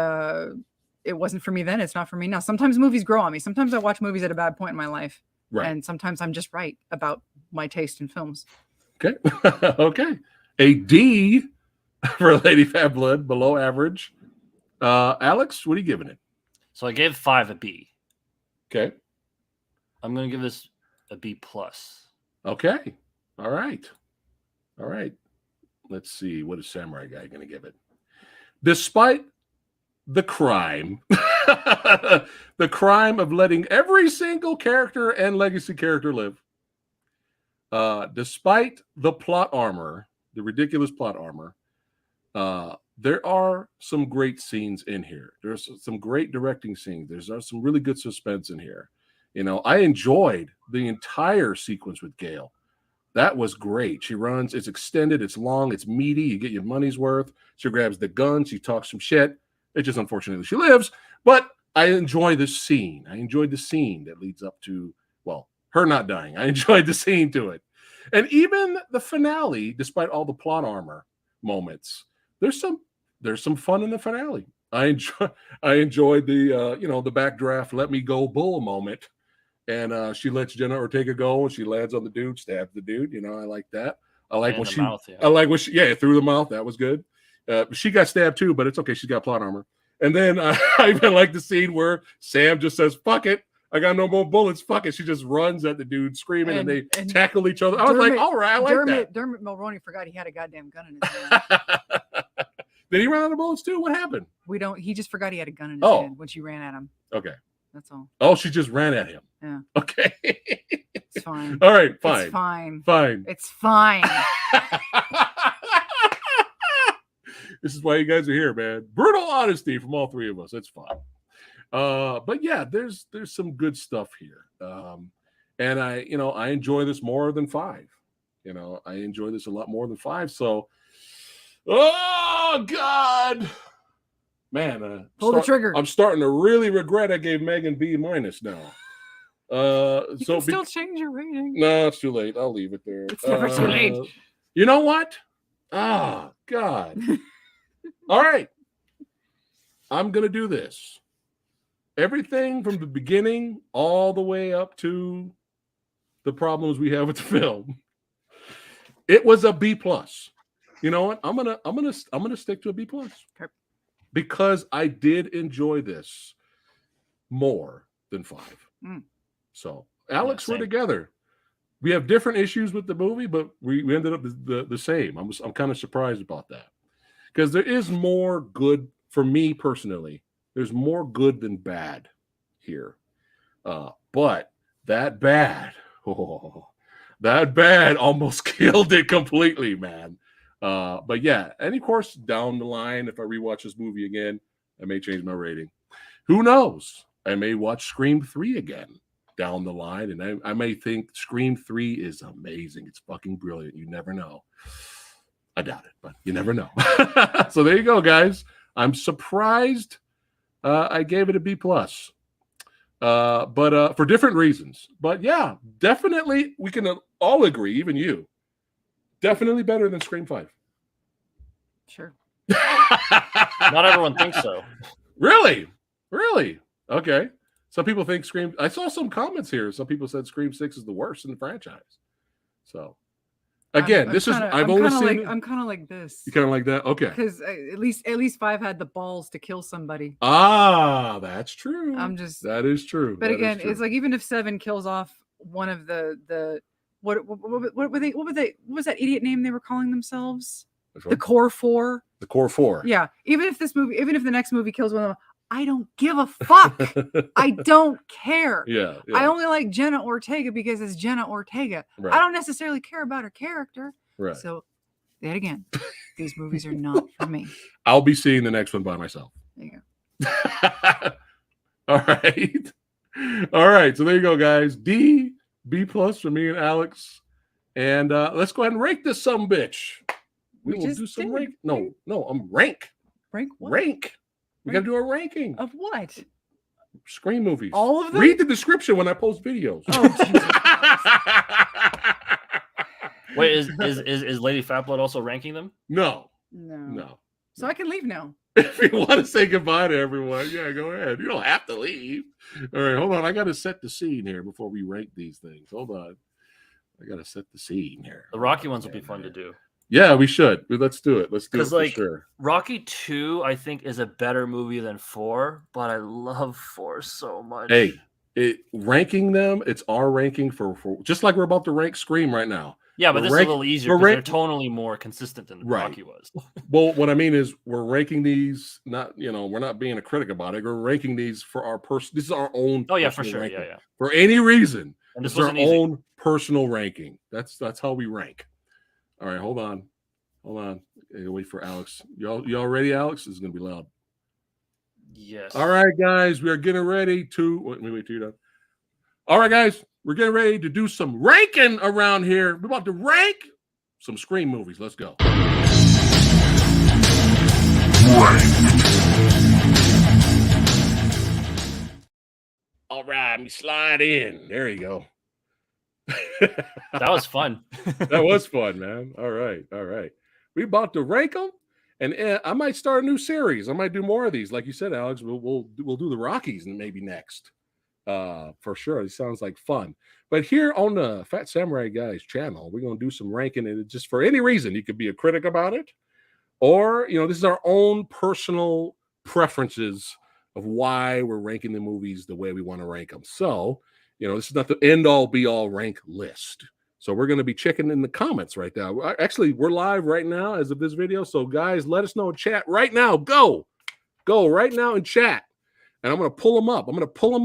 it wasn't for me then. It's not for me now. Sometimes movies grow on me. Sometimes I watch movies at a bad point in my life, and sometimes I'm just right about my taste in films. Okay. Okay. A D for Lady Fat Blood, below average. Alex, what are you giving it? So I gave 5 a B. Okay. I'm going to give this a B plus. Okay. All right. Let's see. What is Samurai Guy going to give it? Despite the crime, the crime of letting every single character and legacy character live, despite the plot armor, the ridiculous plot armor, there are some great scenes in here. There's some great directing scenes. There's some really good suspense in here. You know, I enjoyed the entire sequence with Gail. That was great. She runs, it's extended, it's long, it's meaty. You get your money's worth. She grabs the gun, she talks some shit. It's just unfortunately she lives. But I enjoy this scene. I enjoyed the scene that leads up to, well, her not dying. I enjoyed the scene to it. And even the finale, despite all the plot armor moments, there's some fun in the finale. I enjoyed the the backdraft let me go bull moment, and she lets Jenna Ortega go and she lands on the dude, stabs the dude. You know, I like that. I like when through the mouth. That was good. She got stabbed too, but it's okay. She's got plot armor. And then I even like the scene where Sam just says, "Fuck it, I got no more bullets. Fuck it." She just runs at the dude screaming, and they tackle each other. I was like, all right, I like that. Dermot Mulroney forgot he had a goddamn gun in his hand. Did he run out of bullets too? What happened? We don't. He just forgot he had a gun in his hand when she ran at him. Okay. That's all. Oh, she just ran at him. Yeah. Okay. It's fine. All right. Fine. It's fine. Fine. It's fine. This is why you guys are here, man. Brutal honesty from all three of us. It's fine. But yeah, there's some good stuff here. And I enjoy this more than 5. I enjoy this a lot more than 5. So, oh God, man, pull the trigger. I'm starting to really regret I gave M3GAN B- now. You can still change your rating. No, it's too late. I'll leave it there. It's never too late. You know what? Ah, God. All right. I'm gonna do this. Everything from the beginning all the way up to the problems we have with the film. It was a B+. You know what? I'm gonna stick to a B+. Okay. Because I did enjoy this more than 5. So Alex, we're together. We have different issues with the movie, but we ended up the same. I'm kind of surprised about that. Because there is more good for me personally. There's more good than bad here. But that bad almost killed it completely, man. But yeah, and of course, down the line, if I rewatch this movie again, I may change my rating. Who knows? I may watch Scream 3 again down the line, and I may think Scream 3 is amazing. It's fucking brilliant. You never know. I doubt it, but you never know. So there you go, guys. I'm surprised I gave it a B+. But for different reasons. But yeah, definitely we can all agree, even you, definitely better than Scream 5. Sure. Not everyone thinks so. Really? Okay. Some people think Scream. I saw some comments here. Some people said Scream 6 is the worst in the franchise. So again, I've only seen. I'm kind of like this. You kind of like that, okay? Because at least 5 had the balls to kill somebody. Ah, that's true. That is true. But again, it's like even if 7 kills off one of the what was that idiot name they were calling themselves? The Core 4. The Core 4. Yeah. Even if the next movie kills one of them, I don't give a fuck. I don't care. Yeah. I only like Jenna Ortega because it's Jenna Ortega. Right. I don't necessarily care about her character. Right. So, yet again, these movies are not for me. I'll be seeing the next one by myself. There you go. All right. So there you go, guys. B+ for me and Alex. And let's go ahead and rank this sumbitch. We will do some rank. No, I'm rank. Rank what? Rank. We got to do a ranking. Of what? Scream movies. All of them? Read the description when I post videos. Oh, Wait, is Lady Fatblood also ranking them? No. So I can leave now. If you want to say goodbye to everyone, yeah, go ahead. You don't have to leave. All right, hold on. I got to set the scene here before we rank these things. Hold on. I got to set the scene here. The Rocky ones will be fun to do. Yeah, we should. Let's do it. Let's do it for sure. Rocky 2, I think, is a better movie than 4, but I love 4 so much. Hey, ranking them, it's our ranking for just like we're about to rank Scream right now. Yeah, but this is a little easier because they're tonally more consistent than Rocky was. Well, what I mean is we're ranking these, we're not being a critic about it. We're ranking these for our this is our own. Oh, yeah, for sure. Ranking. Yeah. For any reason. And this is our own personal ranking. That's how we rank. All right, hold on. Wait for Alex. Y'all ready, Alex? This is gonna be loud. Yes. All right, guys, we are getting ready to wait till you're done. All right, guys, we're getting ready to do some ranking around here. We're about to rank some Scream movies. Let's go. All right, let me slide in. There you go. That was fun. That was fun, man. All right. We about to rank them, and I might start a new series. I might do more of these, like you said, Alex. We'll do the Rockies and maybe next, for sure. It sounds like fun. But here on the Phat Samurai Guy's channel, we're gonna do some ranking, and just for any reason, you could be a critic about it, or this is our own personal preferences of why we're ranking the movies the way we want to rank them. So. This is not the end-all, be-all rank list. So we're going to be checking in the comments right now. Actually, we're live right now as of this video. So, guys, let us know in chat right now. Go. Go right now in chat, and I'm going to pull them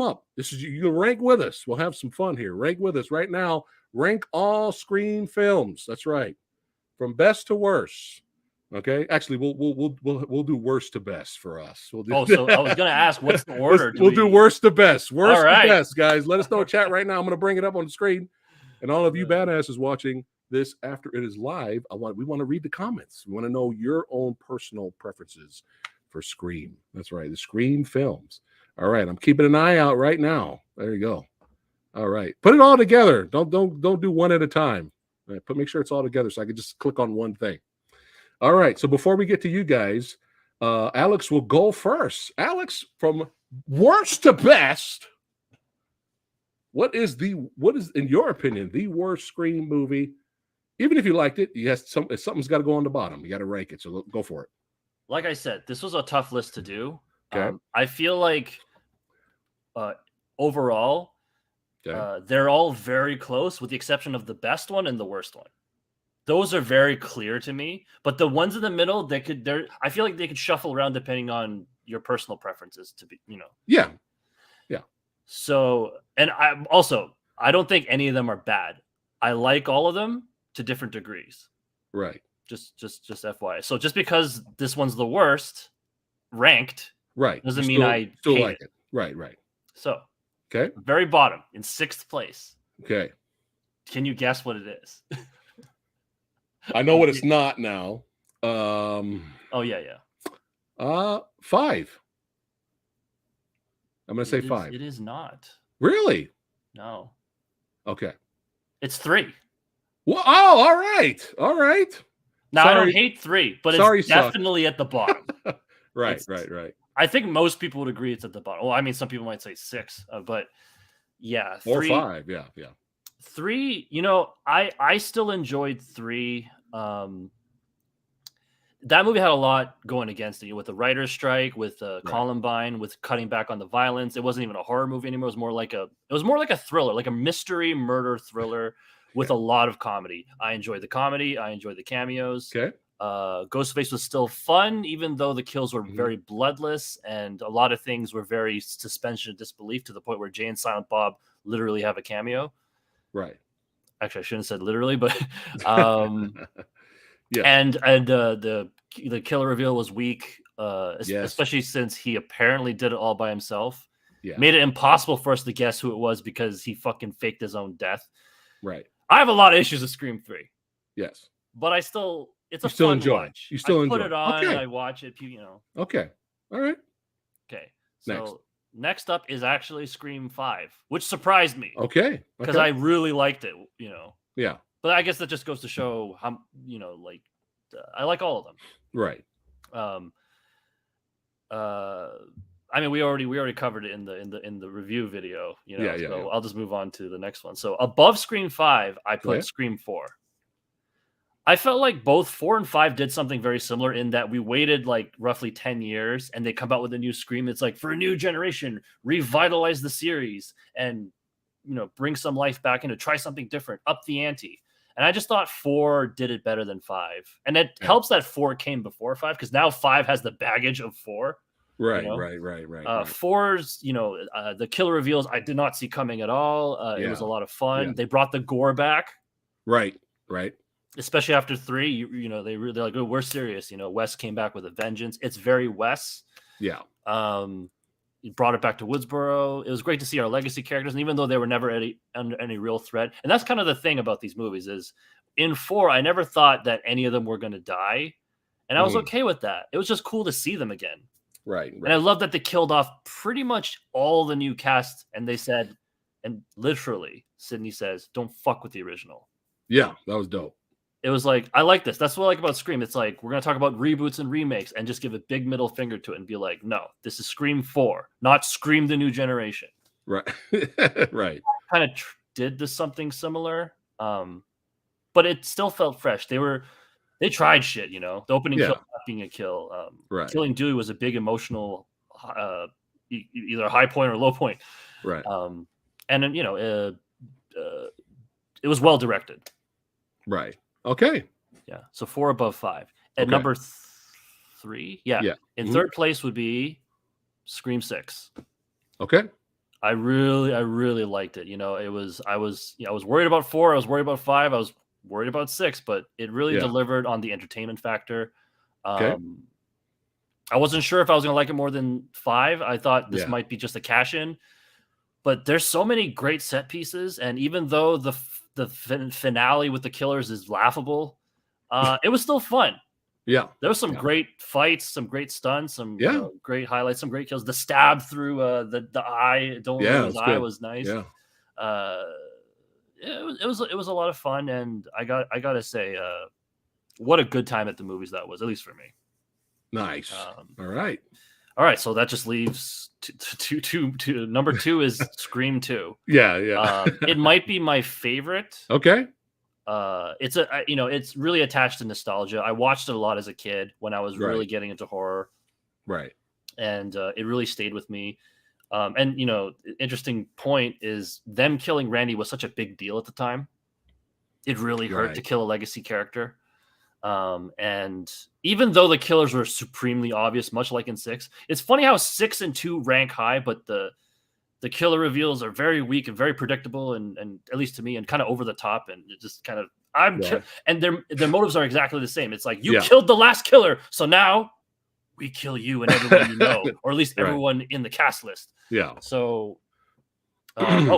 up. This is you rank with us. We'll have some fun here. Rank with us right now. Rank all Scream films. That's right, from best to worst. Okay, actually, we'll do worst to best for us. We'll do. So I was going to ask, what's the order? We'll do worst to best. Worst to best, guys. Let us know in chat right now. I'm going to bring it up on the screen, and all of you badasses watching this after it is live, we want to read the comments. We want to know your own personal preferences for Scream. That's right, the Scream films. All right, I'm keeping an eye out right now. There you go. All right, put it all together. Don't do one at a time. All right, make sure it's all together so I can just click on one thing. All right, so before we get to you guys, Alex will go first. Alex, from worst to best, what is in your opinion the worst Scream movie? Even if you liked it, something's got to go on the bottom. You got to rank it. So go for it. Like I said, this was a tough list to do. Okay. I feel like overall, they're all very close, with the exception of the best one and the worst one. Those are very clear to me, but the ones in the middle, I feel like they could shuffle around depending on your personal preferences to be, Yeah. So, and I don't think any of them are bad. I like all of them to different degrees. Right. Just FYI. So just because this one's the worst ranked, right, doesn't mean I still hate like it. Right. So, okay. Very bottom in 6th place. Okay. Can you guess what it is? I know what it's not now. Oh yeah. 5. I'm going to say 5. It is not. Really? No. Okay. It's 3. Well, all right. Now, I don't hate 3, but it's definitely at the bottom. Right. I think most people would agree it's at the bottom. Well, I mean, some people might say 6, but yeah. 3, or 5, yeah. 3, I still enjoyed 3. That movie had a lot going against it, with the writer's strike, with Columbine, with cutting back on the violence. It wasn't even a horror movie anymore. It was more like a thriller, like a mystery murder thriller with a lot of comedy. I enjoyed the comedy. I enjoyed the cameos. Okay. Ghostface was still fun, even though the kills were very bloodless and a lot of things were very suspension of disbelief, to the point where Jay and Silent Bob literally have a cameo. Right. Actually, I shouldn't have said literally, but yeah. And the killer reveal was weak, especially since he apparently did it all by himself. Yeah. Made it impossible for us to guess who it was because he fucking faked his own death. Right. I have a lot of issues with Scream 3. Yes. But it's a fun watch. You still enjoy it. Put it on, okay. I watch it, Okay. All right. Okay. So next up is actually Scream 5, which surprised me. Okay. Because I really liked it, Yeah. But I guess that just goes to show how, I like all of them. Right. I mean, we already covered it in the review video, so I'll just move on to the next one. So above Scream 5, I put Scream 4. I felt like both 4 and 5 did something very similar in that we waited like roughly 10 years and they come out with a new Scream. It's like, for a new generation, revitalize the series and, bring some life back into, try something different, up the ante. And I just thought 4 did it better than 5. And it helps that 4 came before 5, because now 5 has the baggage of 4. Right. 4's, the killer reveals I did not see coming at all. It was a lot of fun. Yeah. They brought the gore back. Right. Especially after 3, they're like, oh, we're serious. Wes came back with a vengeance. It's very Wes. Yeah. He brought it back to Woodsboro. It was great to see our legacy characters, and even though they were never under any real threat. And that's kind of the thing about these movies is, in 4, I never thought that any of them were going to die, and I was okay with that. It was just cool to see them again. Right. And I love that they killed off pretty much all the new cast, and they said, and literally, Sydney says, "Don't fuck with the original." Yeah, that was dope. It was like, I like this. That's what I like about Scream. It's like, we're going to talk about reboots and remakes and just give a big middle finger to it and be like, no, this is Scream 4, not Scream the New Generation. Right. Right. Kind of did something similar, but it still felt fresh. They tried shit, The opening kill not being a kill. Right. Killing Dewey was a big emotional, either high point or low point. Right. And then, it was well directed. Right. Okay. Yeah. So 4 above 5. At number 3. Yeah. Yeah. In third place would be Scream 6. Okay. I really liked it. I was worried about 4. I was worried about 5. I was worried about 6, but it really delivered on the entertainment factor. Okay. I wasn't sure if I was going to like it more than 5. I thought this might be just a cash in, but there's so many great set pieces. And even though the finale with the killers is laughable, it was still fun. Yeah. There was some great fights, some great stunts, some great highlights, some great kills. The stab through the eye, his eye was nice. Yeah. It was a lot of fun, and I gotta say, what a good time at the movies that was, at least for me. Nice. All right. So that just leaves to number 2 is Scream 2. Yeah. It might be my favorite. Okay. It's really attached to nostalgia. I watched it a lot as a kid when I was really getting into horror. Right. And it really stayed with me. And interesting point is them killing Randy was such a big deal at the time. It really hurt to kill a legacy character. And even though the killers were supremely obvious, much like in 6, it's funny how 6 and 2 rank high, but the killer reveals are very weak and very predictable, and at least to me, and kind of over the top, and it just kind of and their motives are exactly the same. It's like, you killed the last killer, so now we kill you and everyone you know, or at least everyone in the cast list. Yeah. So,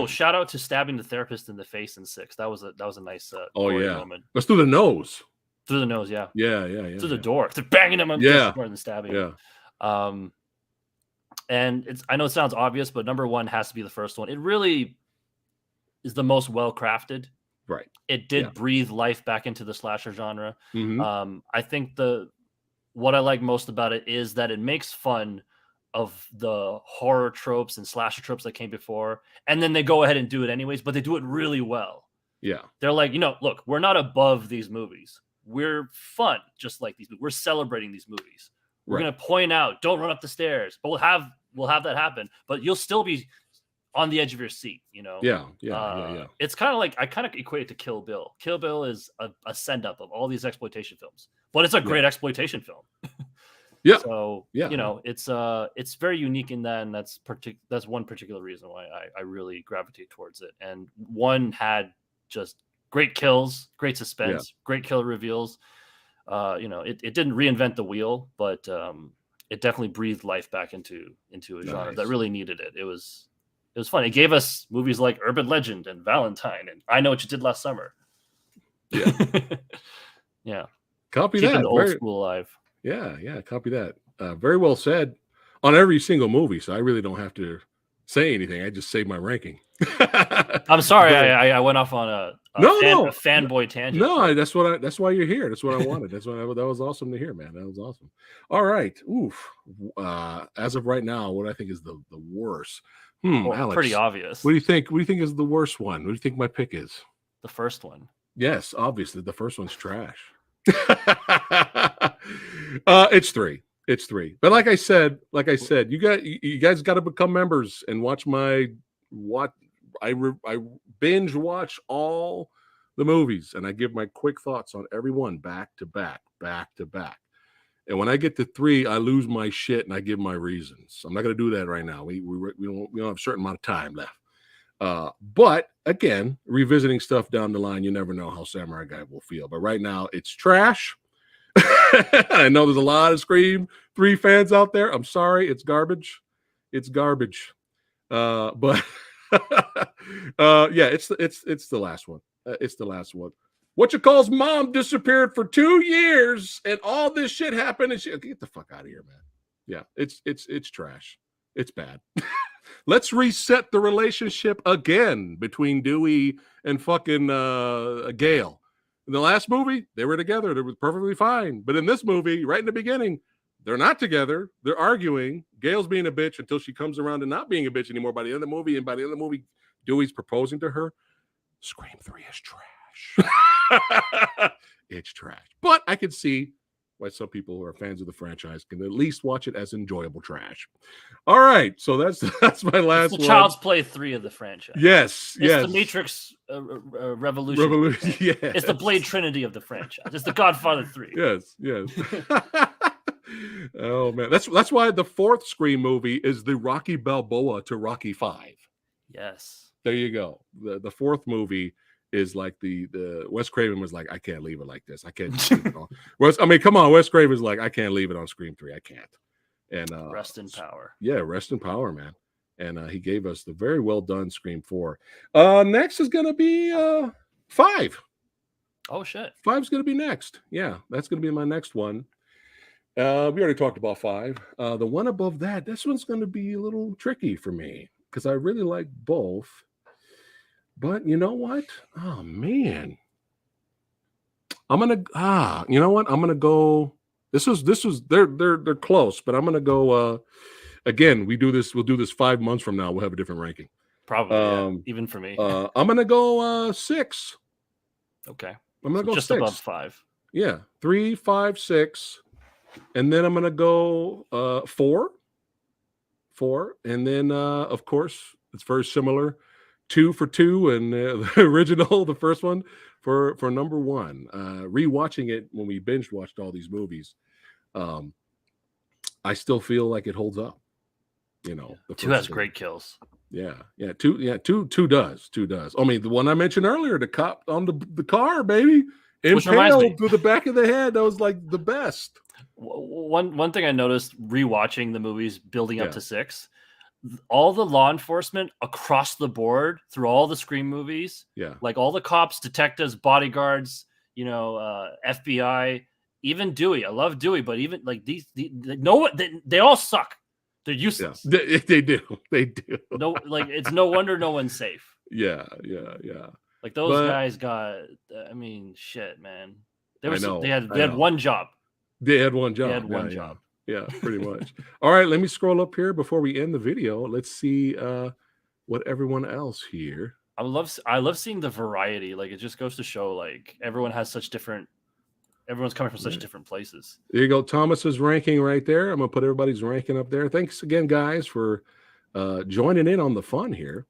shout out to stabbing the therapist in the face in 6. That was a nice moment. Let's do the nose. Through the nose, yeah. Through the door. They're banging him on the door and stabbing him. And I know it sounds obvious, but number 1 has to be the first one. It really is the most well-crafted. Right. It did breathe life back into the slasher genre. Mm-hmm. I think what I like most about it is that it makes fun of the horror tropes and slasher tropes that came before, and then they go ahead and do it anyways, but they do it really well. Yeah. They're like, look, we're not above these movies. We're fun, just like these movies. We're celebrating these movies. We're going to point out, don't run up the stairs, but we'll have that happen, but you'll still be on the edge of your seat, Yeah. It's kind of like, I kind of equate it to Kill Bill. Kill Bill is a send-up of all these exploitation films, but it's a great exploitation film. Yeah. So, it's very unique in that, and that's one particular reason why I really gravitate towards it. And 1 had just great kills, great suspense, great killer reveals. It didn't reinvent the wheel, but it definitely breathed life back into a genre that really needed it. It was fun. It gave us movies like Urban Legend and Valentine and I Know What You Did Last Summer. Yeah. Yeah. Copy Keeping that. the old school alive. Yeah. Copy that. Very well said on every single movie. So I really don't have to say anything. I just say my ranking. I'm sorry. I went off on a fanboy tangent. No, that's why you're here. That's what I wanted. That was awesome to hear, man. That was awesome. All right. Oof. As of right now, what I think is the worst. Alex, pretty obvious. What do you think? What do you think is the worst one? What do you think my pick is? The first one. Yes, obviously the first one's trash. It's 3. It's 3. But like I said, you guys got to become members and watch I binge watch all the movies, and I give my quick thoughts on every one back to back. And when I get to 3, I lose my shit and I give my reasons. I'm not going to do that right now. We don't have a certain amount of time left. But again, revisiting stuff down the line, you never know how Samurai Guy will feel. But right now, it's trash. I know there's a lot of Scream 3 fans out there. I'm sorry, it's garbage. It's garbage. But it's the last one. It's the last one. Whatchamacall's mom disappeared for 2 years, and all this shit happened. And get the fuck out of here, man. Yeah, it's trash. It's bad. Let's reset the relationship again between Dewey and fucking Gale. In the last movie, they were together. They were perfectly fine. But in this movie, right in the beginning, they're not together. They're arguing. Gale's being a bitch until she comes around to not being a bitch anymore by the end of the movie. And by the end of the movie, Dewey's proposing to her. Scream 3 is trash. It's trash. But I can see why some people who are fans of the franchise can at least watch it as enjoyable trash. All right. So that's my last one. Child's Play 3 of the franchise. Yes. It's the Matrix Revolution. Yes. It's the Blade Trinity of the franchise. It's the Godfather 3. Yes. Oh man, that's why the fourth Scream movie is the Rocky Balboa to Rocky 5. Yes. There you go. The fourth movie is like the Wes Craven was like, I can't leave it like this. I can't just leave it on. I mean, come on, Wes Craven's like, I can't leave it on Scream 3. I can't. And rest in power. Yeah, rest in power, man. And he gave us the very well done Scream 4. Next is gonna be 5. Oh shit. 5's gonna be next. Yeah, that's gonna be my next one. We already talked about 5. The one above that, this one's gonna be a little tricky for me because I really like both. But you know what? Oh man. I'm gonna you know what? I'm gonna go. This was they're close, but I'm gonna go again. We'll do this 5 months from now. We'll have a different ranking. Probably, yeah. Even for me. I'm gonna go 6. Okay. I'm gonna go just 6. above 5. Yeah. 3, 5, 6. And then I'm gonna go 4. 4. And then of course it's very similar. 2 for 2, and the original, the first one for number 1. Rewatching it when we binge watched all these movies, I still feel like it holds up. You know, 2 has great kills. Yeah, 2 does. I mean, the one I mentioned earlier, the cop on the car, baby, impaled through the back of the head. That was like the best. One thing I noticed rewatching the movies building up to 6. All the law enforcement across the board through all the Scream movies, like all the cops, detectives, bodyguards, you know, FBI, even Dewey. I love Dewey, but even like they all suck. They're useless. Yeah, they do. No, like it's no wonder no one's safe. Yeah. Like those guys got. I mean, shit, man. They had one job. They had one job. They had one job. Yeah, pretty much. All right, let me scroll up here before we end the video. Let's see what everyone else here. I love seeing the variety. Like it just goes to show like everyone's coming from such different places. There you go. Thomas's ranking right there. I'm gonna put everybody's ranking up there. Thanks again, guys, for joining in on the fun here.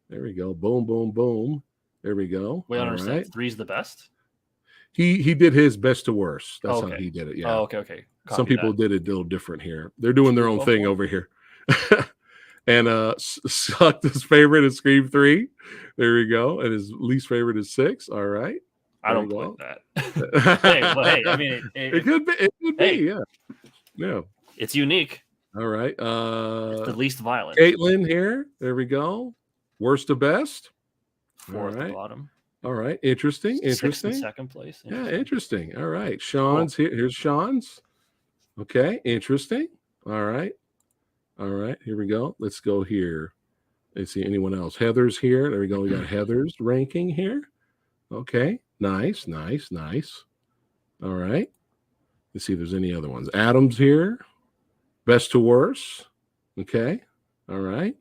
There we go. Boom, boom, boom. There we go. Wait, I don't understand. 3's the best? He did his best to worst. That's how he did it. Yeah. Oh, okay. Some people did it a little different here. They're doing their own thing over here. And Suck's favorite is Scream 3. There we go. And his least favorite is 6. All right. I don't believe that. hey, I mean, it could be. It could be. Yeah. It's unique. All right. It's the least violent. Caitlin here. There we go. Worst to best. 4th at the bottom. All right. Interesting. 6th in second place. Yeah, interesting. All right. Sean's here. Here's Sean's. Okay. Interesting. All right. Here we go. Let's go here. Let's see anyone else. Heather's here. There we go. We got Heather's ranking here. Okay. Nice. All right. Let's see if there's any other ones. Adam's here. Best to worst. Okay. All right.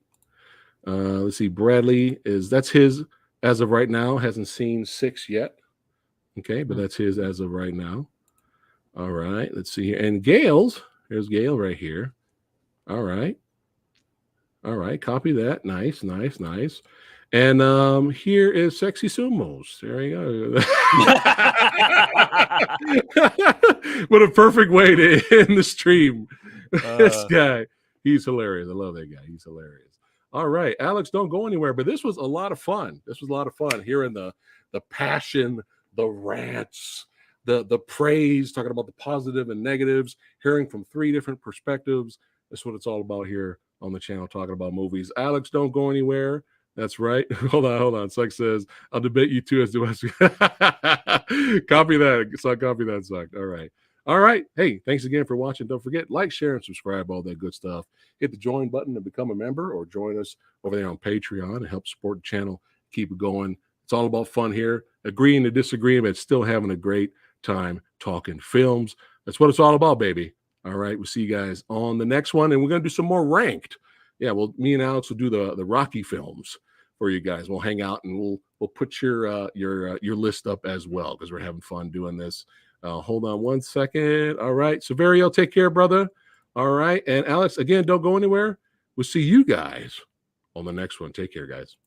Let's see. Bradley that's his as of right now. Hasn't seen 6 yet. Okay, but that's his as of right now. All right. Let's see here. And Gail's. There's Gail right here. All right. Copy that. Nice. And here is Sexy Sumos. There you go. What a perfect way to end the stream. This guy, he's hilarious. I love that guy. He's hilarious. All right, Alex, don't go anywhere. But this was a lot of fun. Hearing the passion, the rants, the praise, talking about the positive and negatives, hearing from 3 different perspectives. That's what it's all about here on the channel, talking about movies. Alex, don't go anywhere. That's right. Hold on. Suck says, I'll debate you too as do I. Copy that. Copy that, Suck. All right. Hey, thanks again for watching. Don't forget, like, share, and subscribe, all that good stuff. Hit the join button to become a member or join us over there on Patreon and help support the channel. Keep it going. It's all about fun here. Agreeing to disagree, but still having a great time talking films. That's what it's all about, baby. All right. We'll see you guys on the next one. And we're going to do some more ranked. Yeah, well, me and Alex will do the Rocky films for you guys. We'll hang out and we'll put your list up as well because we're having fun doing this. Hold on one second. All right, Severio, take care, brother. All right, and Alex, again, don't go anywhere. We'll see you guys on the next one. Take care, guys.